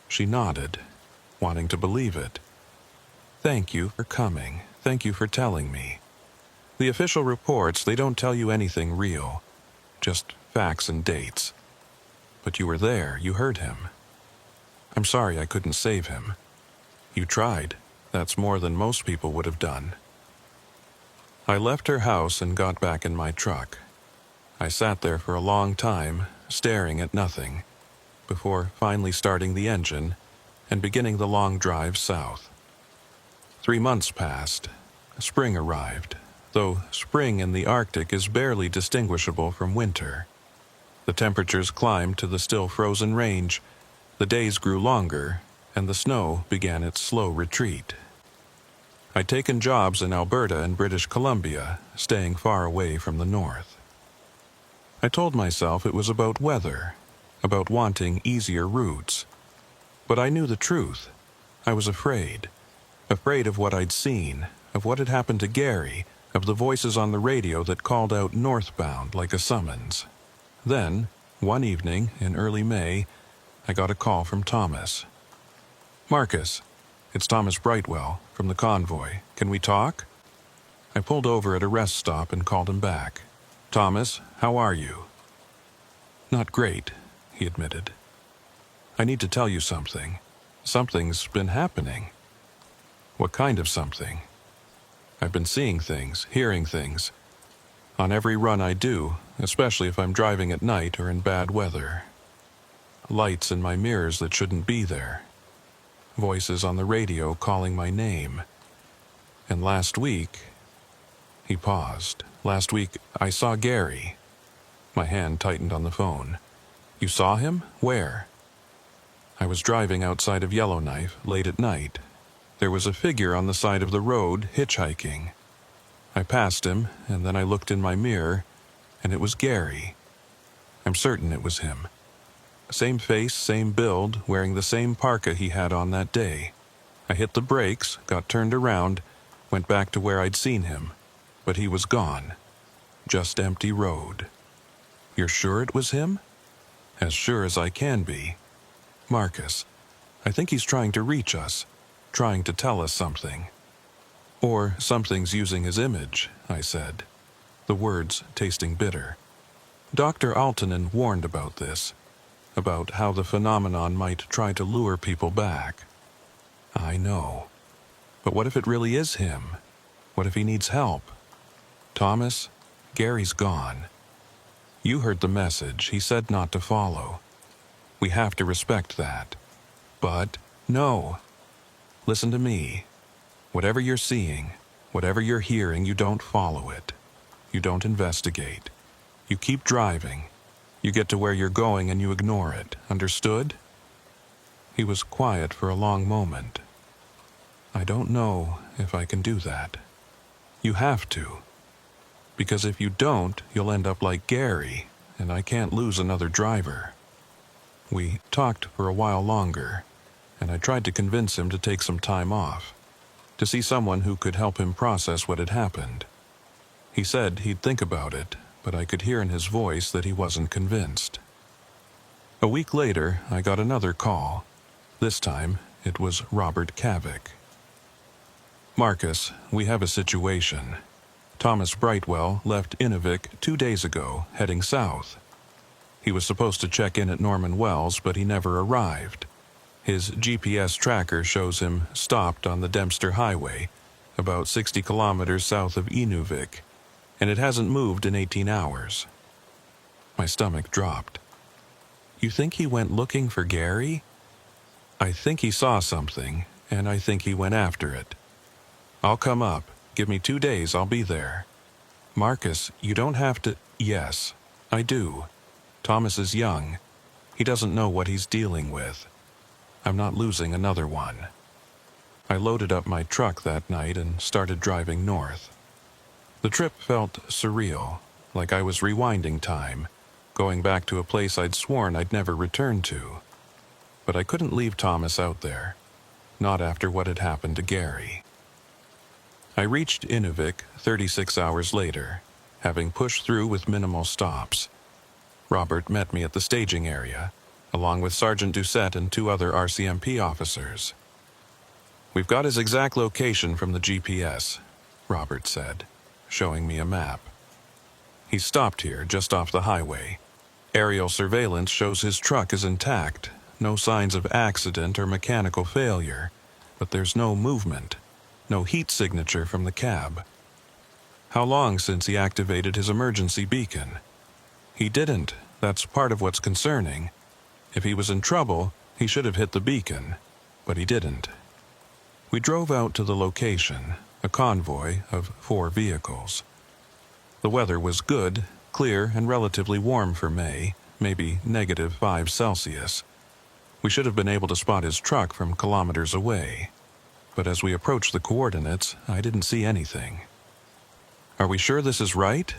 A: She nodded, wanting to believe it. "Thank you for coming. Thank you for telling me. The official reports, they don't tell you anything real. Just facts and dates. But you were there. You heard him. I'm sorry I couldn't save him. You tried. That's more than most people would have done." I left her house and got back in my truck. I sat there for a long time, staring at nothing, before finally starting the engine and beginning the long drive south. 3 months passed. Spring arrived, though spring in the Arctic is barely distinguishable from winter. The temperatures climbed to the still frozen range, the days grew longer, and the snow began its slow retreat. I'd taken jobs in Alberta and British Columbia, staying far away from the north. I told myself it was about weather, about wanting easier routes. But I knew the truth. I was afraid of what I'd seen, of what had happened to Gary, of the voices on the radio that called out northbound like a summons. Then, one evening in early May, I got a call from Thomas. "Marcus, it's Thomas Brightwell from the convoy. Can we talk?" I pulled over at a rest stop and called him back. "Thomas, how are you?" "Not great," he admitted. "I need to tell you something. Something's been happening." "What kind of something?" "I've been seeing things, hearing things. On every run I do, especially if I'm driving at night or in bad weather. Lights in my mirrors that shouldn't be there. Voices on the radio calling my name. And last week..." He paused. "Last week, I saw Gary." My hand tightened on the phone. "You saw him? Where?" "I was driving outside of Yellowknife late at night. There was a figure on the side of the road, hitchhiking. I passed him, and then I looked in my mirror, and it was Gary. I'm certain it was him. Same face, same build, wearing the same parka he had on that day. I hit the brakes, got turned around, went back to where I'd seen him. But he was gone. Just empty road." "You're sure it was him?" As sure as I can be. Marcus, I think he's trying to reach us, trying to tell us something. Or something's using his image, I said, the words tasting bitter. Dr. Altonen warned about this, about how the phenomenon might try to lure people back. I know. But what if it really is him? What if he needs help? Thomas, Gary's gone. You heard the message. He said not to follow. We have to respect that. But, no. Listen to me. Whatever you're seeing, whatever you're hearing, you don't follow it. You don't investigate. You keep driving. You get to where you're going and you ignore it. Understood? He was quiet for a long moment. I don't know if I can do that. You have to. Because if you don't, you'll end up like Gary, and I can't lose another driver. We talked for a while longer, and I tried to convince him to take some time off, to see someone who could help him process what had happened. He said he'd think about it, but I could hear in his voice that he wasn't convinced. A week later, I got another call. This time, it was Robert Kavik. Marcus, we have a situation. Thomas Brightwell left Inuvik 2 days ago, heading south. He was supposed to check in at Norman Wells, but he never arrived. His GPS tracker shows him stopped on the Dempster Highway, about 60 kilometers south of Inuvik, and it hasn't moved in 18 hours. My stomach dropped. You think he went looking for Gary? I think he saw something, and I think he went after it. I'll come up. Give me 2 days, I'll be there. Marcus, you don't have to... Yes, I do. Thomas is young. He doesn't know what he's dealing with. I'm not losing another one. I loaded up my truck that night and started driving north. The trip felt surreal, like I was rewinding time, going back to a place I'd sworn I'd never return to. But I couldn't leave Thomas out there, not after what had happened to Gary. I reached Inuvik 36 hours later, having pushed through with minimal stops. Robert met me at the staging area, along with Sergeant Doucette and 2 other RCMP officers. We've got his exact location from the GPS, Robert said, showing me a map. He stopped here, just off the highway. Aerial surveillance shows his truck is intact, no signs of accident or mechanical failure, but there's no movement. No heat signature from the cab. How long since he activated his emergency beacon? He didn't. That's part of what's concerning. If he was in trouble, he should have hit the beacon, but he didn't. We drove out to the location, a convoy of 4 vehicles. The weather was good, clear, and relatively warm for May, maybe -5 Celsius. We should have been able to spot his truck from kilometers away. But as we approached the coordinates, I didn't see anything. Are we sure this is right?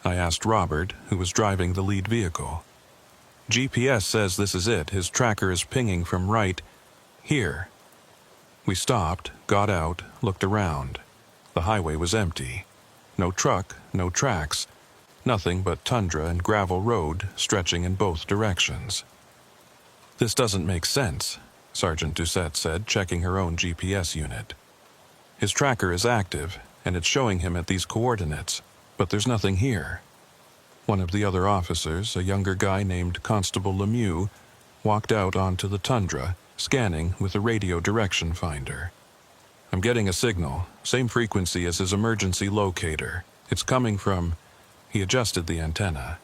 A: I asked Robert, who was driving the lead vehicle. GPS says this is it. His tracker is pinging from right here. We stopped, got out, looked around. The highway was empty. No truck, no tracks. Nothing but tundra and gravel road stretching in both directions. This doesn't make sense, Sergeant Doucette said, checking her own GPS unit. His tracker is active, and it's showing him at these coordinates, but there's nothing here. One of the other officers, a younger guy named Constable Lemieux, walked out onto the tundra, scanning with a radio direction finder. I'm getting a signal, same frequency as his emergency locator. It's coming from... He adjusted the antenna.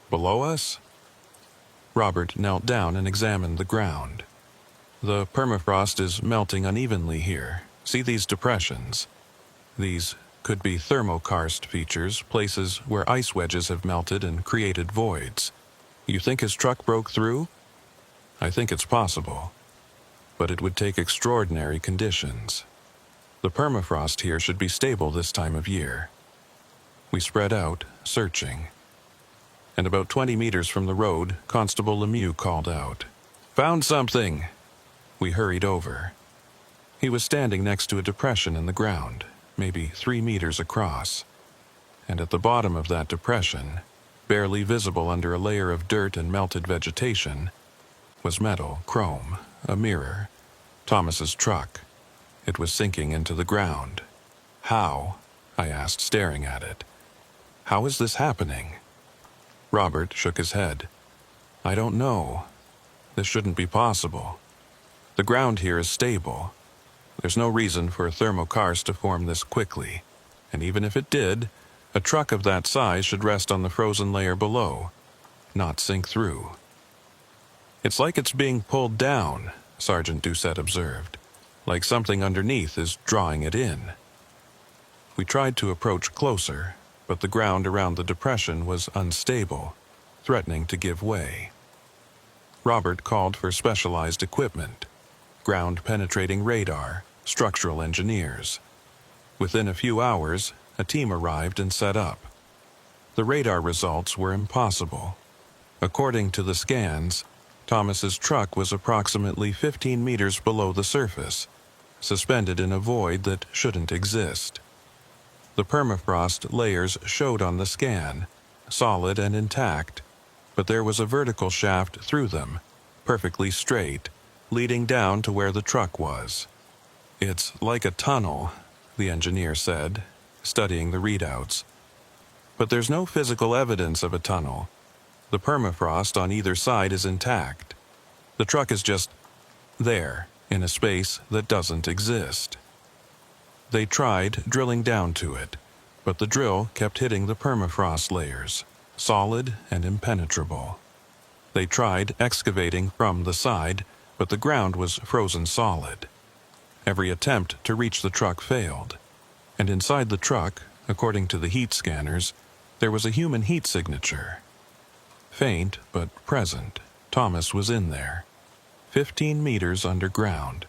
A: Below us? Robert knelt down and examined the ground. The permafrost is melting unevenly here. See these depressions? These could be thermokarst features, places where ice wedges have melted and created voids. You think his truck broke through? I think it's possible. But it would take extraordinary conditions. The permafrost here should be stable this time of year. We spread out, searching. And about 20 meters from the road, Constable Lemieux called out, "Found something!" We hurried over. He was standing next to a depression in the ground, maybe 3 meters across. And at the bottom of that depression, barely visible under a layer of dirt and melted vegetation, was metal, chrome, a mirror, Thomas's truck. It was sinking into the ground. How? I asked, staring at it. How is this happening? Robert shook his head. I don't know. This shouldn't be possible. The ground here is stable. There's no reason for thermokarst to form this quickly, and even if it did, a truck of that size should rest on the frozen layer below, not sink through. It's like it's being pulled down, Sergeant Doucette observed, like something underneath is drawing it in. We tried to approach closer, but the ground around the depression was unstable, threatening to give way. Robert called for specialized equipment, ground-penetrating radar, structural engineers. Within a few hours, a team arrived and set up. The radar results were impossible. According to the scans, Thomas's truck was approximately 15 meters below the surface, suspended in a void that shouldn't exist. The permafrost layers showed on the scan, solid and intact, but there was a vertical shaft through them, perfectly straight, leading down to where the truck was. It's like a tunnel, the engineer said, studying the readouts. But there's no physical evidence of a tunnel. The permafrost on either side is intact. The truck is just there, in a space that doesn't exist. They tried drilling down to it, but the drill kept hitting the permafrost layers, solid and impenetrable. They tried excavating from the side, but the ground was frozen solid. Every attempt to reach the truck failed, and inside the truck, according to the heat scanners, there was a human heat signature. Faint but present, Thomas was in there, 15 meters underground,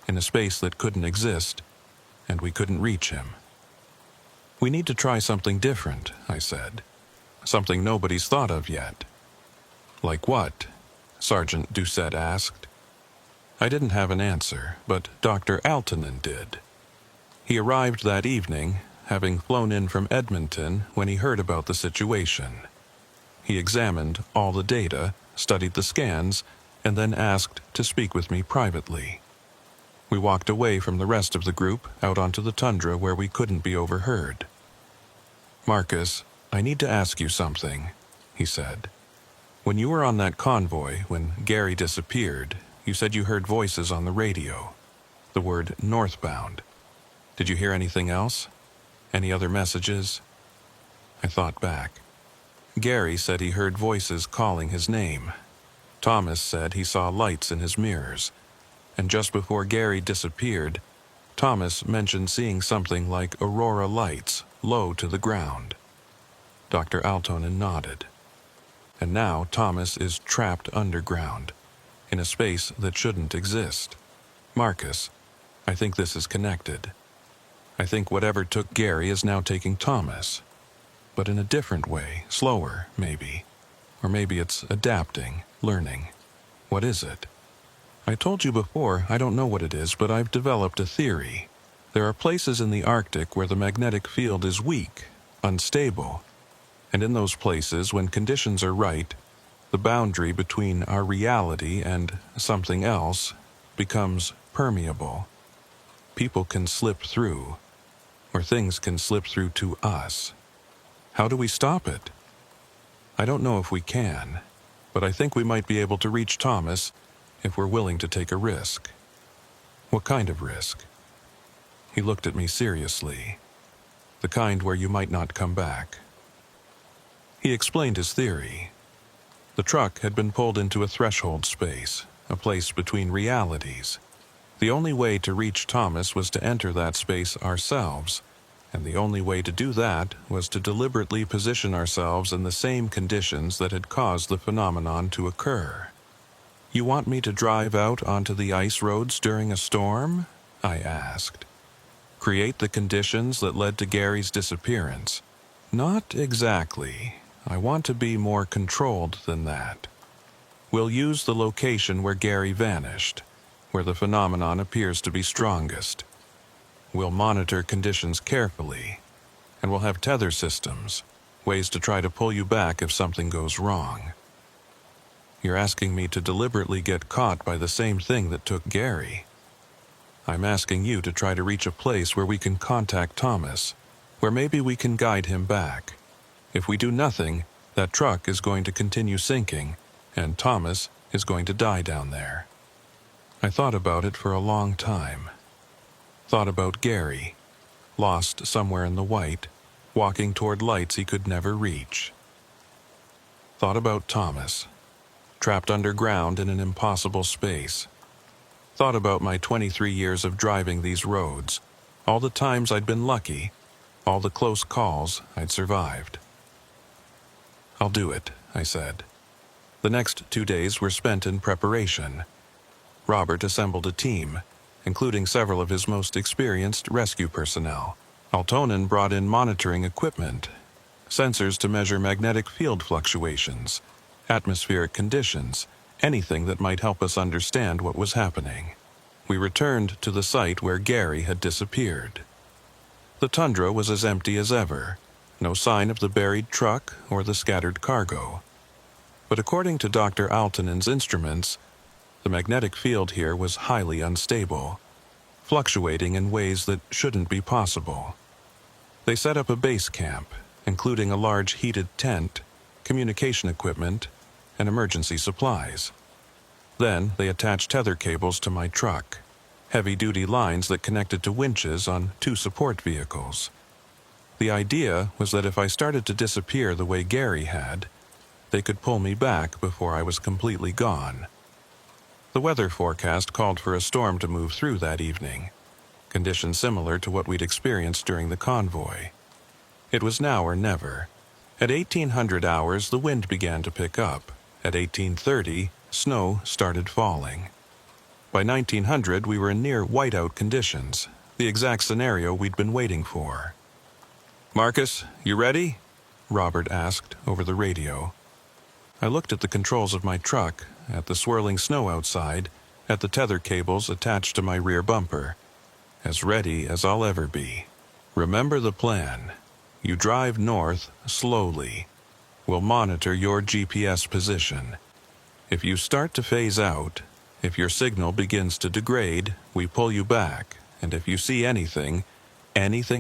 A: in a space that couldn't exist, and we couldn't reach him. We need to try something different, I said. Something nobody's thought of yet. Like what? Sergeant Doucette asked. I didn't have an answer, but Dr. Altonen did. He arrived that evening, having flown in from Edmonton when he heard about the situation. He examined all the data, studied the scans, and then asked to speak with me privately. We walked away from the rest of the group out onto the tundra where we couldn't be overheard. Marcus, I need to ask you something, he said. When you were on that convoy, when Gary disappeared, you said you heard voices on the radio. The word northbound. Did you hear anything else? Any other messages? I thought back. Gary said he heard voices calling his name. Thomas said he saw lights in his mirrors. And just before Gary disappeared, Thomas mentioned seeing something like aurora lights low to the ground. Dr. Altonen nodded. And now Thomas is trapped underground, in a space that shouldn't exist. Marcus, I think this is connected. I think whatever took Gary is now taking Thomas. But in a different way, slower, maybe. Or maybe it's adapting, learning. What is it? I told you before, I don't know what it is, but I've developed a theory. There are places in the Arctic where the magnetic field is weak, unstable. And in those places, when conditions are right, the boundary between our reality and something else becomes permeable. People can slip through, or things can slip through to us. How do we stop it? I don't know if we can, but I think we might be able to reach Thomas if we're willing to take a risk. What kind of risk? He looked at me seriously. The kind where you might not come back. He explained his theory. The truck had been pulled into a threshold space, a place between realities. The only way to reach Thomas was to enter that space ourselves, and the only way to do that was to deliberately position ourselves in the same conditions that had caused the phenomenon to occur. You want me to drive out onto the ice roads during a storm? I asked. Create the conditions that led to Gary's disappearance? Not exactly. I want to be more controlled than that. We'll use the location where Gary vanished, where the phenomenon appears to be strongest. We'll monitor conditions carefully, and we'll have tether systems. ways to try to pull you back if something goes wrong. You're asking me to deliberately get caught by the same thing that took Gary. I'm asking you to try to reach a place where we can contact Thomas, where maybe we can guide him back. If we do nothing, that truck is going to continue sinking, and Thomas is going to die down there. I thought about it for a long time. Thought about Gary, lost somewhere in the white, walking toward lights he could never reach. Thought about Thomas, trapped underground in an impossible space. Thought about my 23 years of driving these roads, all the times I'd been lucky, all the close calls I'd survived. "I'll do it," I said. The next 2 days were spent in preparation. Robert assembled a team, including several of his most experienced rescue personnel. Altonen brought in monitoring equipment, sensors to measure magnetic field fluctuations, atmospheric conditions, anything that might help us understand what was happening. We returned to the site where Gary had disappeared. The tundra was as empty as ever, no sign of the buried truck or the scattered cargo. But according to Dr. Altonen's instruments, the magnetic field here was highly unstable, fluctuating in ways that shouldn't be possible. They set up a base camp, including a large heated tent, communication equipment, and emergency supplies. Then they attached tether cables to my truck, heavy-duty lines that connected to winches on 2 support vehicles. The idea was that if I started to disappear the way Gary had, they could pull me back before I was completely gone. The weather forecast called for a storm to move through that evening, conditions similar to what we'd experienced during the convoy. It was now or never. At 1800 hours, the wind began to pick up. At 1830, snow started falling. By 1900, we were in near whiteout conditions, the exact scenario we'd been waiting for. "Marcus, you ready?" Robert asked over the radio. I looked at the controls of my truck, at the swirling snow outside, at the tether cables attached to my rear bumper. As ready as I'll ever be. "Remember the plan. You drive north slowly. We'll monitor your GPS position. If you start to phase out, if your signal begins to degrade, we pull you back, and if you see anything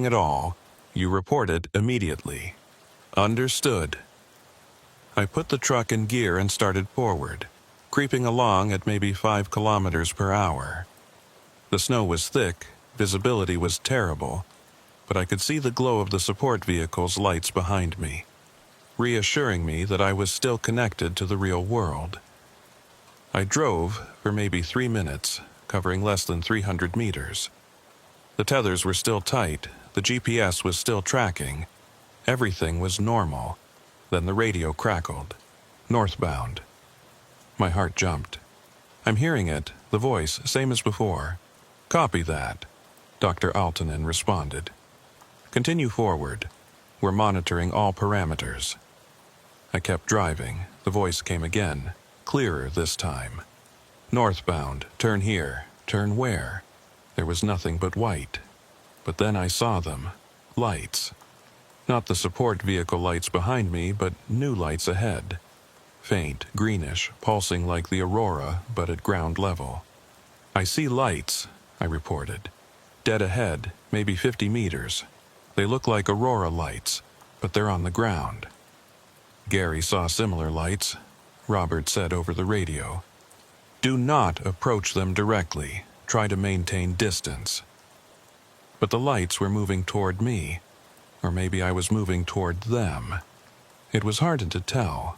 A: at all, you report it immediately." "Understood." I put the truck in gear and started forward, creeping along at maybe 5 kilometers per hour. The snow was thick, visibility was terrible, but I could see the glow of the support vehicle's lights behind me, reassuring me that I was still connected to the real world. I drove for maybe 3 minutes, covering less than 300 meters. The tethers were still tight, the GPS was still tracking, everything was normal. Then the radio crackled. "Northbound." My heart jumped. "I'm hearing it, the voice, same as before." "Copy that," Dr. Altonen responded. "Continue forward. We're monitoring all parameters." I kept driving. The voice came again, clearer this time. "Northbound, turn here. Turn where?" There was nothing but white. But then I saw them. Lights. Not the support vehicle lights behind me, but new lights ahead. Faint, greenish, pulsing like the aurora, but at ground level. "I see lights," I reported. "Dead ahead, maybe 50 meters. They look like aurora lights, but they're on the ground." Gary saw similar lights, Robert said over the radio. "Do not approach them directly. Try to maintain distance." But the lights were moving toward me. Or maybe I was moving toward them. It was hard to tell.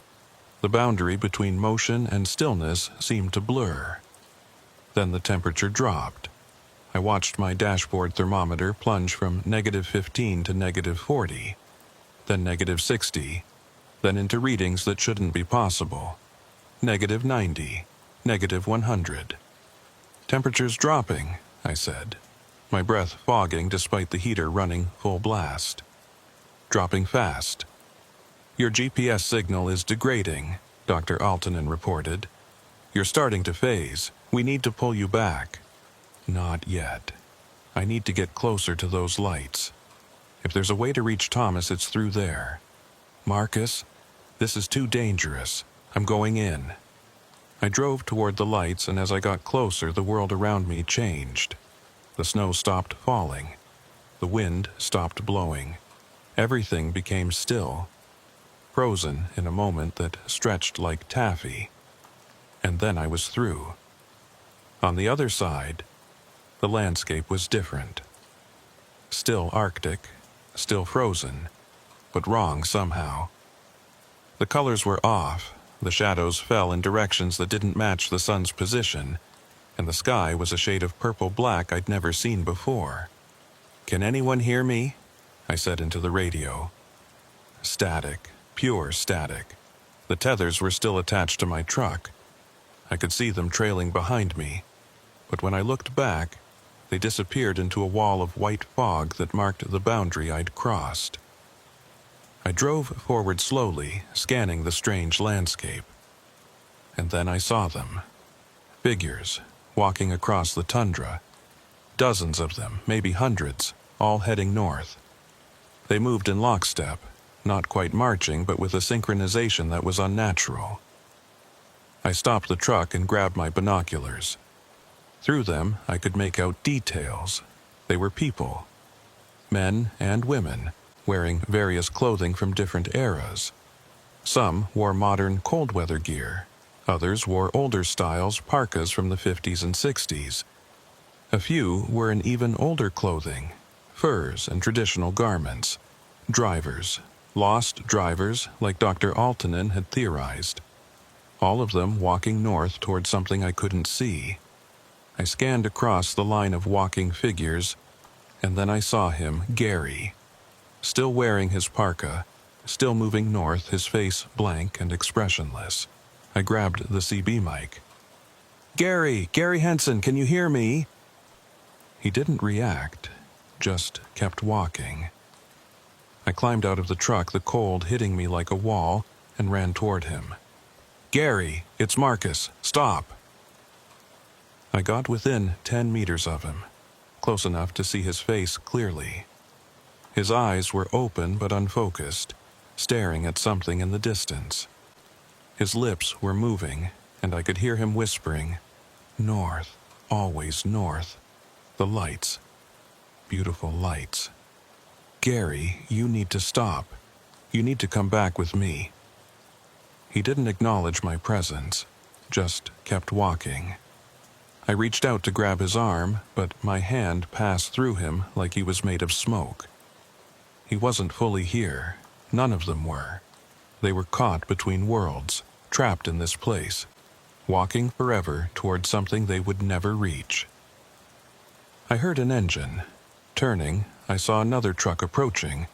A: The boundary between motion and stillness seemed to blur. Then the temperature dropped. I watched my dashboard thermometer plunge from -15 to -40, then -60, then into readings that shouldn't be possible. -90, -100. "Temperature's dropping," I said, my breath fogging despite the heater running full blast. "Dropping fast." "Your GPS signal is degrading," Dr. Altonen reported. "You're starting to phase. We need to pull you back." "Not yet. I need to get closer to those lights. If there's a way to reach Thomas, it's through there." "Marcus, this is too dangerous. I'm going in." I drove toward the lights, and as I got closer, the world around me changed. The snow stopped falling. The wind stopped blowing. Everything became still, frozen in a moment that stretched like taffy. And then I was through. On the other side, the landscape was different. Still Arctic, still frozen, but wrong somehow. The colors were off, the shadows fell in directions that didn't match the sun's position, and the sky was a shade of purple-black I'd never seen before. "Can anyone hear me?" I said into the radio. Static, pure static. The tethers were still attached to my truck. I could see them trailing behind me, but when I looked back, they disappeared into a wall of white fog that marked the boundary I'd crossed. I drove forward slowly, scanning the strange landscape. And then I saw them. Figures, walking across the tundra. Dozens of them, maybe hundreds, all heading north. They moved in lockstep, not quite marching, but with a synchronization that was unnatural. I stopped the truck and grabbed my binoculars. Through them, I could make out details. They were people. Men and women, wearing various clothing from different eras. Some wore modern cold-weather gear. Others wore older styles parkas from the 50s and 60s. A few were in even older clothing, furs and traditional garments. Drivers, lost drivers like Dr. Altonen had theorized. All of them walking north toward something I couldn't see. I scanned across the line of walking figures, and then I saw him, Gary. Still wearing his parka, still moving north, his face blank and expressionless. I grabbed the CB mic. Gary Henson, can you hear me?" He didn't react, just kept walking. I climbed out of the truck, the cold hitting me like a wall, and ran toward him. "Gary, it's Marcus. Stop." I got within 10 meters of him, close enough to see his face clearly. His eyes were open but unfocused, staring at something in the distance. His lips were moving, and I could hear him whispering, "North, always north. The lights. Beautiful lights. Gary, you need to stop. You need to come back with me." He didn't acknowledge my presence, just kept walking. I reached out to grab his arm, but my hand passed through him like he was made of smoke. He wasn't fully here. None of them were. They were caught between worlds, trapped in this place, walking forever toward something they would never reach. I heard an engine. Turning, I saw another truck approaching,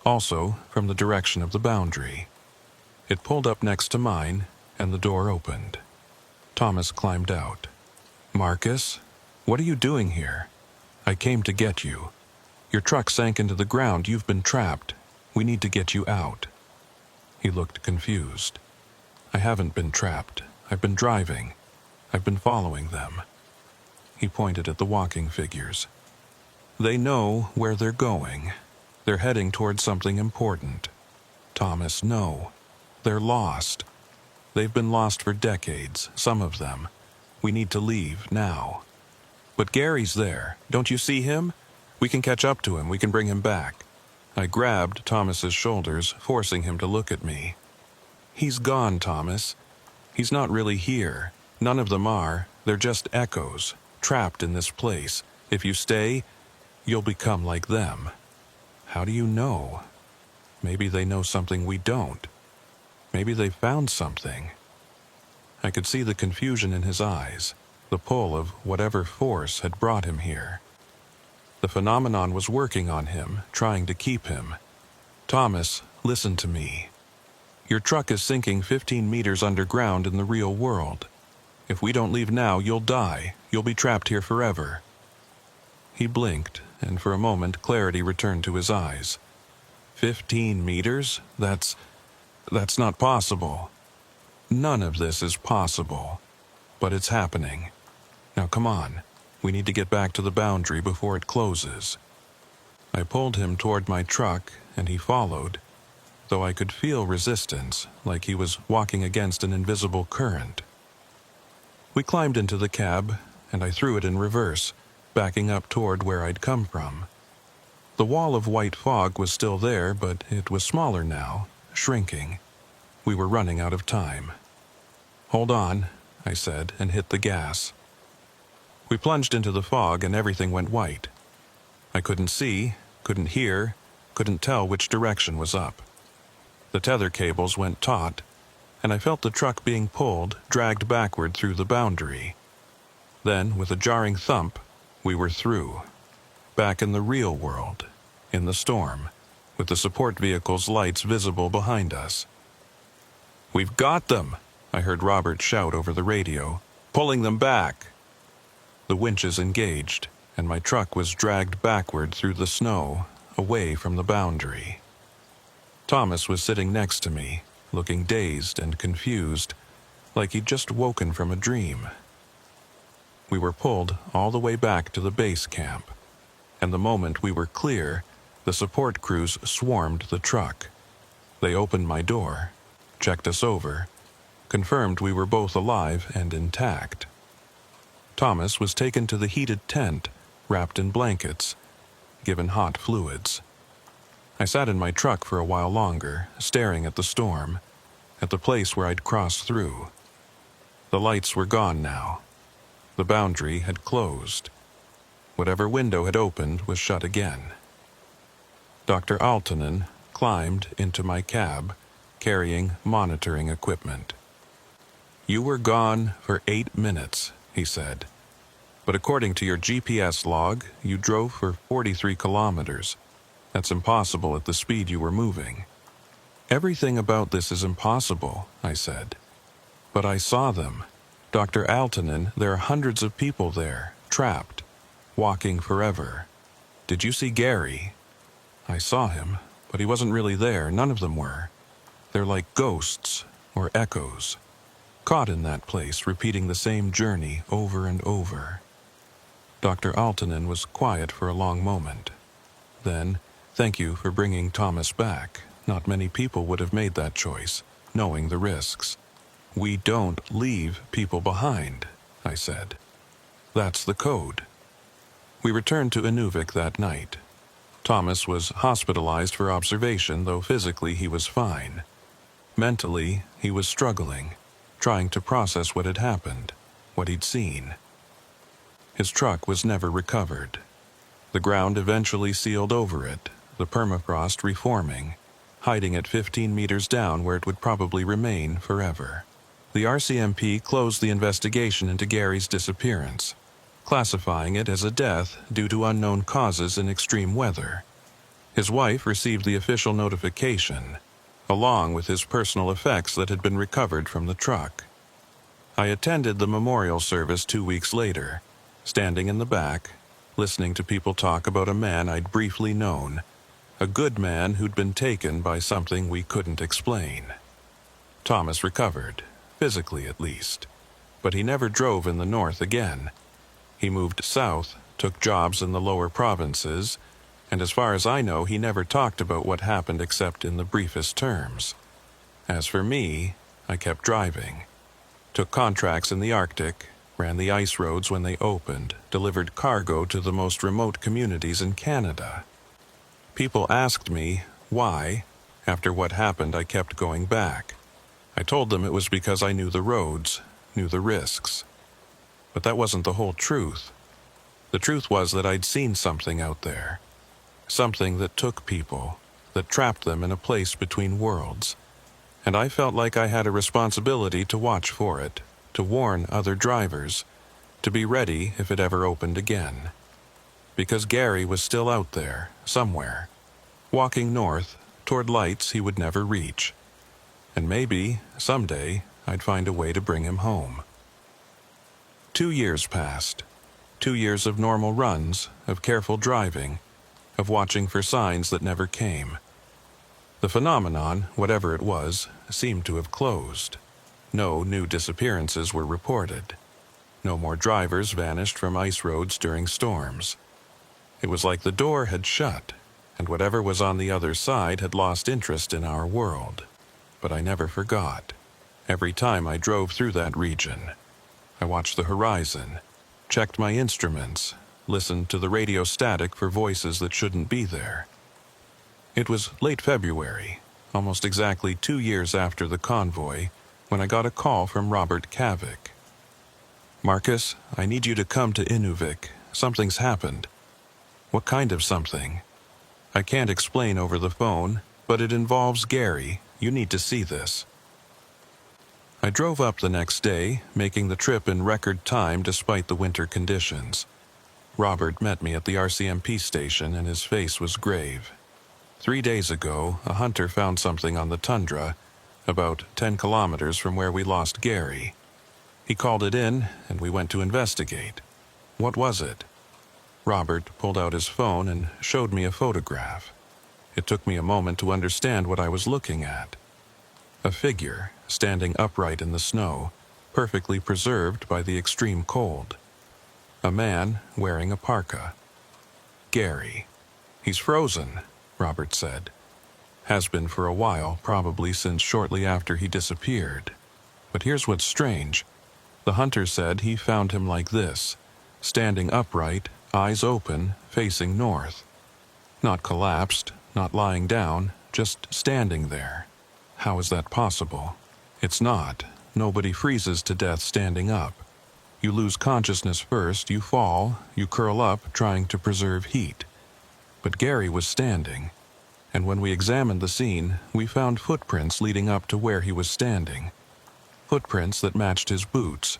A: also from the direction of the boundary. It pulled up next to mine, and the door opened. Thomas climbed out. "Marcus, what are you doing here? I came to get you. Your truck sank into the ground. You've been trapped. We need to get you out." He looked confused. "I haven't been trapped. I've been driving. I've been following them." He pointed at the walking figures. "They know where they're going. They're heading towards something important." "Thomas, no. They're lost. They've been lost for decades, some of them. We need to leave now." "But Gary's there. Don't you see him? We can catch up to him. We can bring him back." I grabbed Thomas's shoulders, forcing him to look at me. "He's gone, Thomas. He's not really here. None of them are. They're just echoes, trapped in this place. If you stay, you'll become like them." "How do you know? Maybe they know something we don't. Maybe they found something." I could see the confusion in his eyes, the pull of whatever force had brought him here. The phenomenon was working on him, trying to keep him. "Thomas, listen to me. Your truck is sinking 15 meters underground in the real world. If we don't leave now, you'll die. You'll be trapped here forever." He blinked, and for a moment clarity returned to his eyes. 15 meters? That's not possible. None of this is possible. But it's happening. Now come on. We need to get back to the boundary before it closes. I pulled him toward my truck, and he followed. though I could feel resistance, like he was walking against an invisible current. We climbed into the cab, and I threw it in reverse, backing up toward where I'd come from. The wall of white fog was still there, but it was smaller now, shrinking. We were running out of time. "Hold on," I said, and hit the gas. We plunged into the fog, and everything went white. I couldn't see, couldn't hear, couldn't tell which direction was up. The tether cables went taut, and I felt the truck being pulled, dragged backward through the boundary. Then, with a jarring thump, we were through. Back in the real world, in the storm, with the support vehicle's lights visible behind us. "We've got them!" I heard Robert shout over the radio. "Pulling them back!" The winches engaged, and my truck was dragged backward through the snow, away from the boundary. Thomas was sitting next to me, looking dazed and confused, like he'd just woken from a dream. We were pulled all the way back to the base camp, and the moment we were clear, the support crews swarmed the truck. They opened my door, checked us over, confirmed we were both alive and intact. Thomas was taken to the heated tent, wrapped in blankets, given hot fluids. I sat in my truck for a while longer, staring at the storm, at the place where I'd crossed through. The lights were gone now. The boundary had closed. Whatever window had opened was shut again. Dr. Aaltonen climbed into my cab, carrying monitoring equipment. "You were gone for 8 minutes," he said. "But according to your GPS log, you drove for 43 kilometers. That's impossible at the speed you were moving." "Everything about this is impossible," I said. "But I saw them. Dr. Aaltonen, there are hundreds of people there, trapped, walking forever. Did you see Gary?" "I saw him, but he wasn't really there. None of them were. They're like ghosts, or echoes, caught in that place, repeating the same journey over and over." Dr. Aaltonen was quiet for a long moment. Then, "Thank you for bringing Thomas back. Not many people would have made that choice, knowing the risks." "We don't leave people behind," I said. "That's the code." We returned to Inuvik that night. Thomas was hospitalized for observation, though physically he was fine. Mentally, he was struggling, trying to process what had happened, what he'd seen. His truck was never recovered. The ground eventually sealed over it, the permafrost reforming, hiding it 15 meters down where it would probably remain forever. The RCMP closed the investigation into Gary's disappearance, classifying it as a death due to unknown causes in extreme weather. His wife received the official notification, along with his personal effects that had been recovered from the truck. I attended the memorial service 2 weeks later, standing in the back, listening to people talk about a man I'd briefly known, a good man who'd been taken by something we couldn't explain. Thomas recovered, physically at least, but he never drove in the north again. He moved south, took jobs in the lower provinces, and as far as I know, he never talked about what happened except in the briefest terms. As for me, I kept driving, took contracts in the Arctic, ran the ice roads when they opened, delivered cargo to the most remote communities in Canada. People asked me why, after what happened, I kept going back. I told them it was because I knew the roads, knew the risks. But that wasn't the whole truth. The truth was that I'd seen something out there. Something that took people, that trapped them in a place between worlds. And I felt like I had a responsibility to watch for it, to warn other drivers, to be ready if it ever opened again. Because Gary was still out there, somewhere, walking north toward lights he would never reach. And maybe, someday, I'd find a way to bring him home. 2 years passed. 2 years of normal runs, of careful driving, of watching for signs that never came. The phenomenon, whatever it was, seemed to have closed. No new disappearances were reported. No more drivers vanished from ice roads during storms. It was like the door had shut, and whatever was on the other side had lost interest in our world. But I never forgot. Every time I drove through that region, I watched the horizon, checked my instruments, listened to the radio static for voices that shouldn't be there. It was late February, almost exactly 2 years after the convoy, when I got a call from Robert Kavik. "Marcus, I need you to come to Inuvik. Something's happened." "What kind of something?" "I can't explain over the phone, but it involves Gary. You need to see this." I drove up the next day, making the trip in record time despite the winter conditions. Robert met me at the RCMP station and his face was grave. 3 days ago, a hunter found something on the tundra, about 10 kilometers from where we lost Gary. He called it in, and we went to investigate. What was it? Robert pulled out his phone and showed me a photograph. It took me a moment to understand what I was looking at. A figure, standing upright in the snow, perfectly preserved by the extreme cold. A man wearing a parka. Gary. "He's frozen," Robert said. "Has been for a while, probably since shortly after he disappeared. But here's what's strange. The hunter said he found him like this, standing upright, eyes open, facing north. Not collapsed, not lying down, just standing there. How is that possible? It's not. Nobody freezes to death standing up. You lose consciousness first, you fall, you curl up trying to preserve heat. But Gary was standing, and when we examined the scene, we found footprints leading up to where he was standing. Footprints that matched his boots.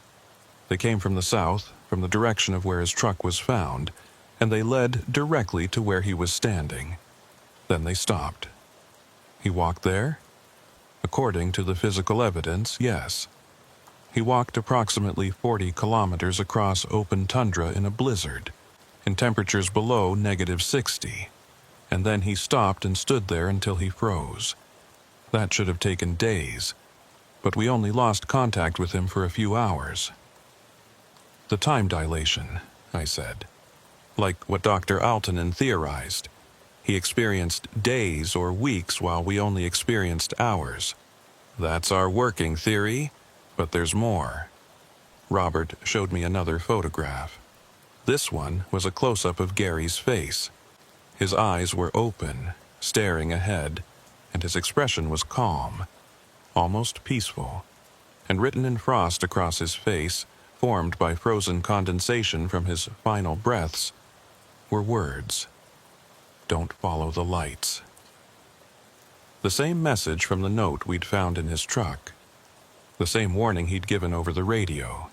A: They came from the south, from the direction of where his truck was found, and they led directly to where he was standing. Then they stopped. He walked there? According to the physical evidence, yes. He walked approximately 40 kilometers across open tundra in a blizzard, in temperatures below -60, and then he stopped and stood there until he froze. That should have taken days, but we only lost contact with him for a few hours. "The time dilation," I said. "Like what Dr. Aaltonen theorized. He experienced days or weeks while we only experienced hours. That's our working theory, but there's more." Robert showed me another photograph. This one was a close-up of Gary's face. His eyes were open, staring ahead, and his expression was calm, almost peaceful. And written in frost across his face, formed by frozen condensation from his final breaths, were words. "Don't follow the lights." The same message from the note we'd found in his truck. The same warning he'd given over the radio.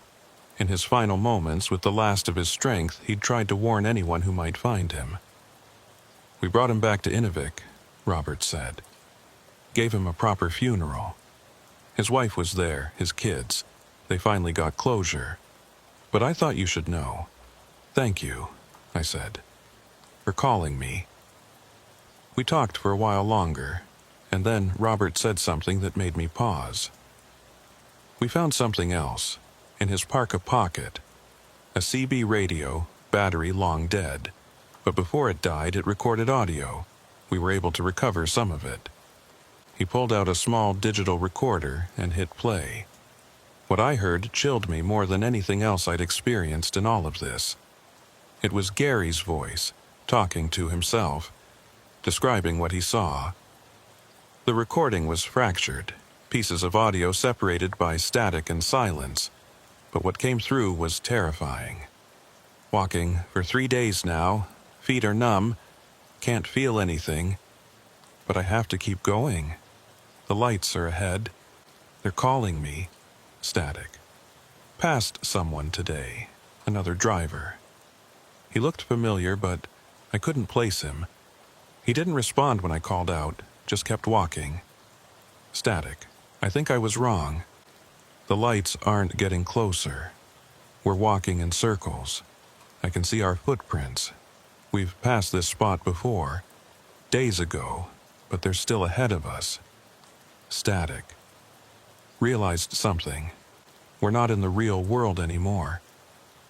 A: In his final moments, with the last of his strength, he'd tried to warn anyone who might find him. "We brought him back to Inuvik," Robert said. "Gave him a proper funeral. His wife was there, his kids. They finally got closure. But I thought you should know. Thank you," I said, "for calling me." We talked for a while longer, and then Robert said something that made me pause. We found something else, in his parka pocket. A CB radio, battery long dead. But before it died, it recorded audio. We were able to recover some of it. He pulled out a small digital recorder and hit play. What I heard chilled me more than anything else I'd experienced in all of this. It was Gary's voice, talking to himself, describing what he saw. The recording was fractured, pieces of audio separated by static and silence, but what came through was terrifying. "Walking for 3 days now, feet are numb, can't feel anything, but I have to keep going. The lights are ahead. They're calling me." Static. "Passed someone today, another driver. He looked familiar, but I couldn't place him. He didn't respond when I called out, just kept walking." Static. "I think I was wrong. The lights aren't getting closer. We're walking in circles. I can see our footprints. We've passed this spot before, days ago, but they're still ahead of us." Static. Realized something. We're not in the real world anymore.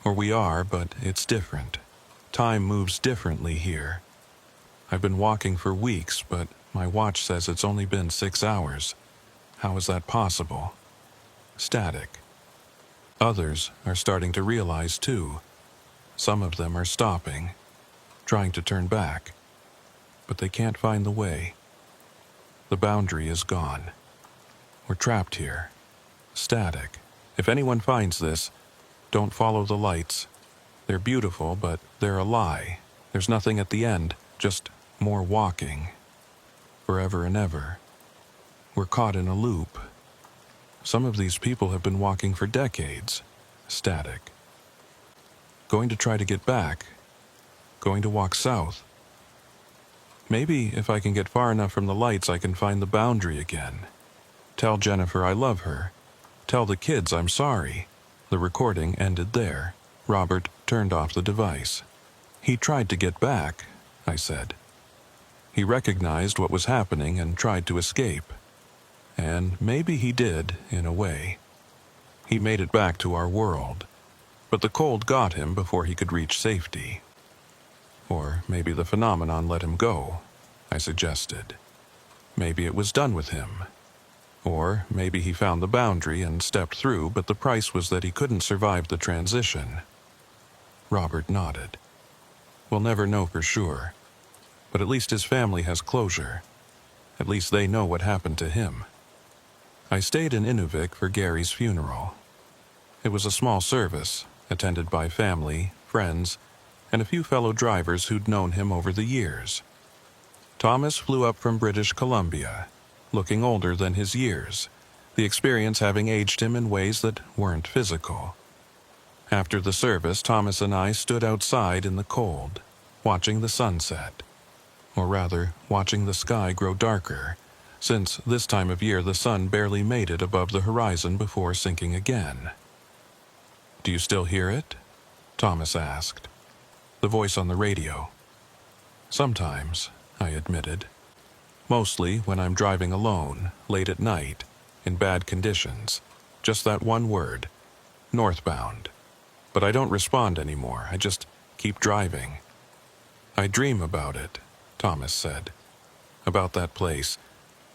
A: Or we are, but it's different. Time moves differently here. I've been walking for weeks, but my watch says it's only been 6 hours. How is that possible? Static. Others are starting to realize too. Some of them are stopping, trying to turn back, but they can't find the way. The boundary is gone. We're trapped here. Static. If anyone finds this, don't follow the lights. They're beautiful, but they're a lie. There's nothing at the end, just more walking. Forever and ever. We're caught in a loop. Some of these people have been walking for decades. Static. Going to try to get back. Going to walk south. Maybe if I can get far enough from the lights, I can find the boundary again. Tell Jennifer I love her. Tell the kids I'm sorry. The recording ended there. Robert turned off the device. He tried to get back, I said. He recognized what was happening and tried to escape. And maybe he did, in a way. He made it back to our world. But the cold got him before he could reach safety. Or maybe the phenomenon let him go, I suggested. Maybe it was done with him. Or maybe he found the boundary and stepped through, but the price was that he couldn't survive the transition. Robert nodded. We'll never know for sure. But at least his family has closure. At least they know what happened to him. I stayed in Inuvik for Gary's funeral. It was a small service, attended by family, friends, and a few fellow drivers who'd known him over the years. Thomas flew up from British Columbia, looking older than his years, the experience having aged him in ways that weren't physical. After the service, Thomas and I stood outside in the cold, watching the sunset. Or rather, watching the sky grow darker, since this time of year the sun barely made it above the horizon before sinking again. "Do you still hear it?" Thomas asked. The voice on the radio. "Sometimes," I admitted. "Mostly when I'm driving alone, late at night, in bad conditions. Just that one word, northbound. But I don't respond anymore, I just keep driving." "I dream about it," Thomas said. "About that place,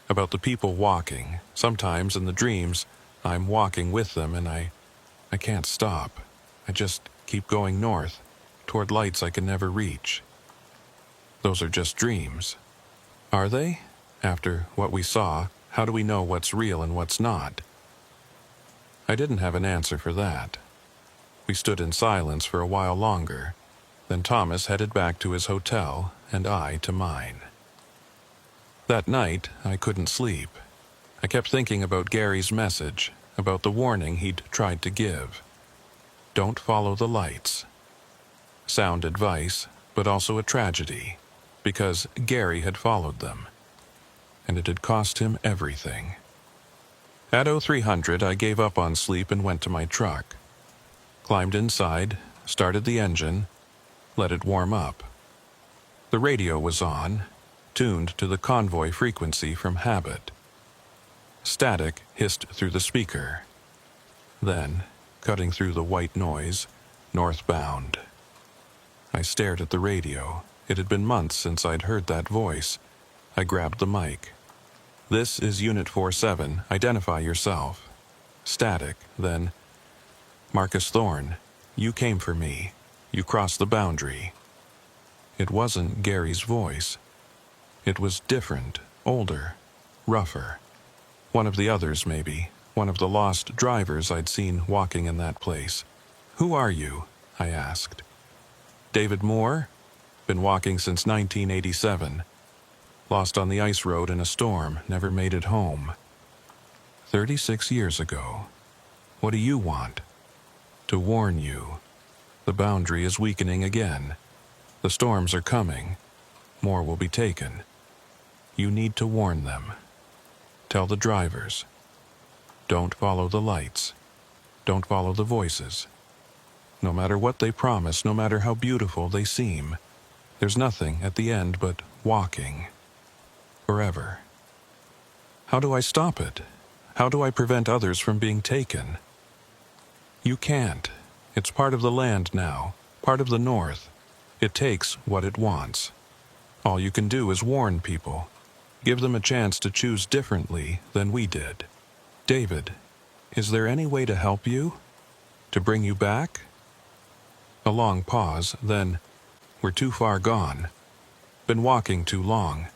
A: about the people walking. Sometimes in the dreams, I'm walking with them and I can't stop. I just keep going north, toward lights I can never reach." "Those are just dreams." "Are they? After what we saw, how do we know what's real and what's not?" I didn't have an answer for that. We stood in silence for a while longer. Then Thomas headed back to his hotel, and I to mine. That night, I couldn't sleep. I kept thinking about Gary's message, about the warning he'd tried to give. Don't follow the lights. Sound advice, but also a tragedy, because Gary had followed them. And it had cost him everything. At 0300, I gave up on sleep and went to my truck. Climbed inside, started the engine, let it warm up. The radio was on, tuned to the convoy frequency from habit. Static hissed through the speaker. Then, cutting through the white noise, northbound. I stared at the radio. It had been months since I'd heard that voice. I grabbed the mic. "This is Unit 47. Identify yourself." Static, then, "Marcus Thorne, you came for me. You crossed the boundary." It wasn't Gary's voice. It was different, older, rougher. One of the others, maybe. One of the lost drivers I'd seen walking in that place. "Who are you?" I asked. "David Moore. Been walking since 1987. Lost on the ice road in a storm, never made it home. 36 years ago. What do you want?" "To warn you. The boundary is weakening again. The storms are coming. More will be taken. You need to warn them. Tell the drivers. Don't follow the lights. Don't follow the voices. No matter what they promise, no matter how beautiful they seem, there's nothing at the end but walking. Forever." How do I stop it? How do I prevent others from being taken? You can't. It's part of the land now, part of the North. It takes what it wants. All you can do is warn people. Give them a chance to choose differently than we did. David, is there any way to help you? To bring you back? A long pause, then, we're too far gone. Been walking too long.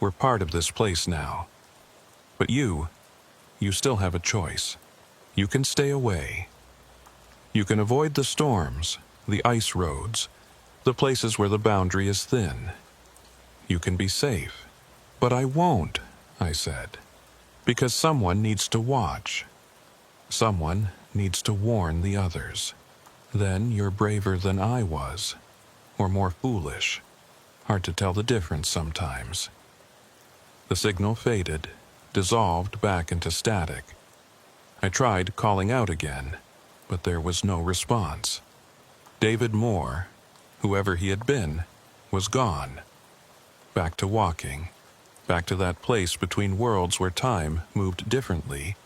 A: We're part of this place now. But you still have a choice. You can stay away. You can avoid the storms, the ice roads, the places where the boundary is thin. You can be safe. But I won't, I said, because someone needs to watch. Someone needs to warn the others. Then you're braver than I was, or more foolish. Hard to tell the difference sometimes. The signal faded, dissolved back into static. I tried calling out again, but there was no response. David Moore, whoever he had been, was gone. Back to walking, back to that place between worlds where time moved differently,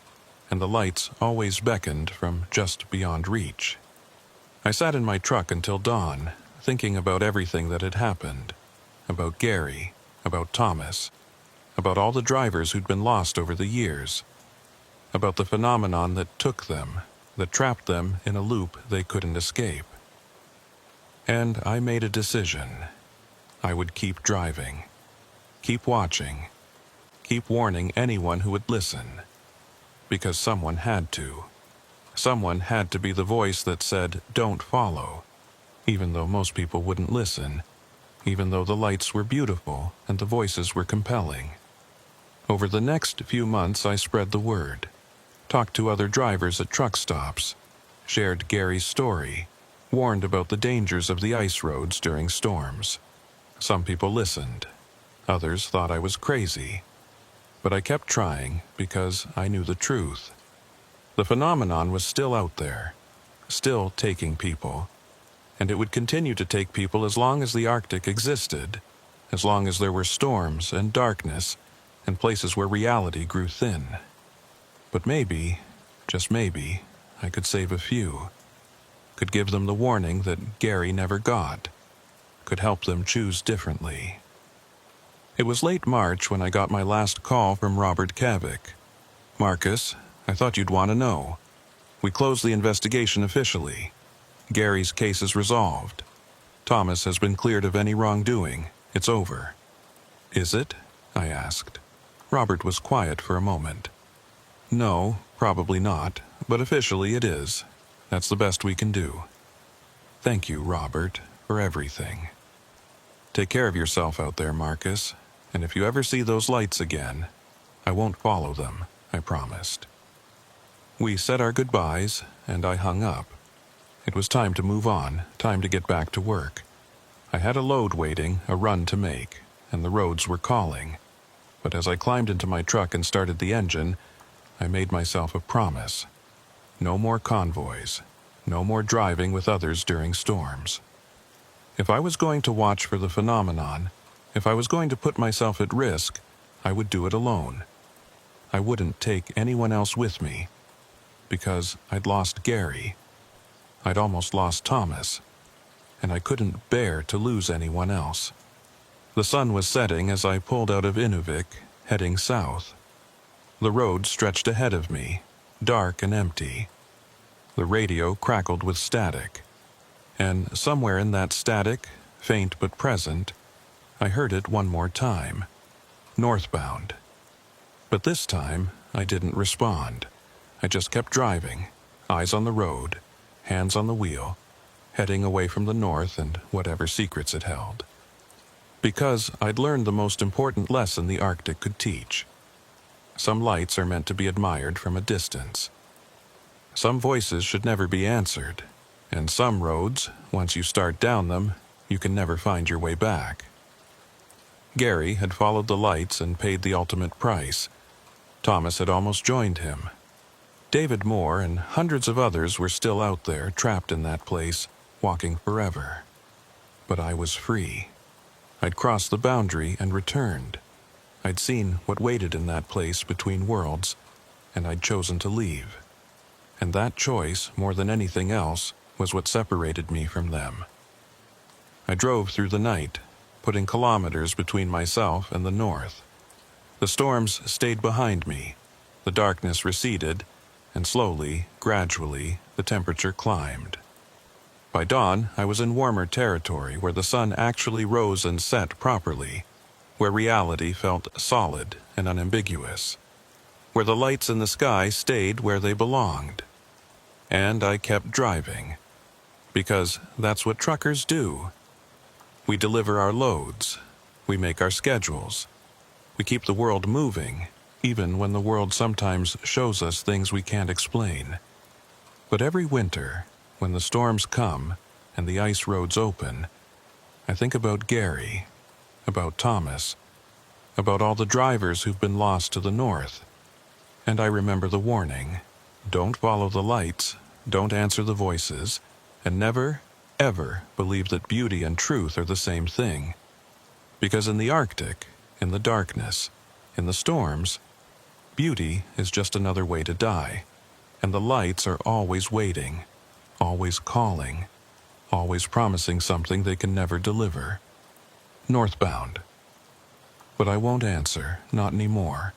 A: and the lights always beckoned from just beyond reach. I sat in my truck until dawn, thinking about everything that had happened, about Gary, about Thomas, about all the drivers who'd been lost over the years, about the phenomenon that took them, that trapped them in a loop they couldn't escape. And I made a decision. I would keep driving, keep watching, keep warning anyone who would listen, because someone had to. Someone had to be the voice that said, "Don't follow," even though most people wouldn't listen, even though the lights were beautiful and the voices were compelling. Over the next few months, I spread the word, talked to other drivers at truck stops, shared Gary's story, warned about the dangers of the ice roads during storms. Some people listened. Others thought I was crazy. But I kept trying because I knew the truth. The phenomenon was still out there, still taking people, and it would continue to take people as long as the Arctic existed, as long as there were storms and darkness and places where reality grew thin. But maybe, just maybe, I could save a few, could give them the warning that Gary never got, could help them choose differently. It was late March when I got my last call from Robert Kavik. "Marcus, I thought you'd want to know. We closed the investigation officially. Gary's case is resolved. Thomas has been cleared of any wrongdoing. It's over." "Is it?" I asked. Robert was quiet for a moment. "No, probably not, but officially it is. That's the best we can do." "Thank you, Robert, for everything." "Take care of yourself out there, Marcus, and if you ever see those lights again, I won't follow them, I promised." We said our goodbyes, and I hung up. It was time to move on, time to get back to work. I had a load waiting, a run to make, and the roads were calling. But as I climbed into my truck and started the engine, I made myself a promise. No more convoys, no more driving with others during storms. If I was going to watch for the phenomenon, if I was going to put myself at risk, I would do it alone. I wouldn't take anyone else with me, because I'd lost Gary. I'd almost lost Thomas, and I couldn't bear to lose anyone else. The sun was setting as I pulled out of Inuvik, heading south. The road stretched ahead of me, dark and empty. The radio crackled with static, and somewhere in that static, faint but present, I heard it one more time. Northbound. But this time, I didn't respond. I just kept driving, eyes on the road, hands on the wheel, heading away from the north and whatever secrets it held. Because I'd learned the most important lesson the Arctic could teach. Some lights are meant to be admired from a distance. Some voices should never be answered, and some roads, once you start down them, you can never find your way back. Gary had followed the lights and paid the ultimate price. Thomas had almost joined him. David Moore and hundreds of others were still out there, trapped in that place, walking forever. But I was free. I'd crossed the boundary and returned. I'd seen what waited in that place between worlds, and I'd chosen to leave. And that choice, more than anything else, was what separated me from them. I drove through the night, putting kilometers between myself and the north. The storms stayed behind me, the darkness receded, and slowly, gradually, the temperature climbed. By dawn, I was in warmer territory where the sun actually rose and set properly, where reality felt solid and unambiguous, where the lights in the sky stayed where they belonged. And I kept driving, because that's what truckers do. We deliver our loads, we make our schedules, we keep the world moving, even when the world sometimes shows us things we can't explain. But every winter, when the storms come and the ice roads open, I think about Gary, about Thomas, about all the drivers who've been lost to the north. And I remember the warning: don't follow the lights, don't answer the voices, and never, ever believe that beauty and truth are the same thing. Because in the Arctic, in the darkness, in the storms, beauty is just another way to die, and the lights are always waiting, always calling, always promising something they can never deliver. Northbound. But I won't answer, not anymore.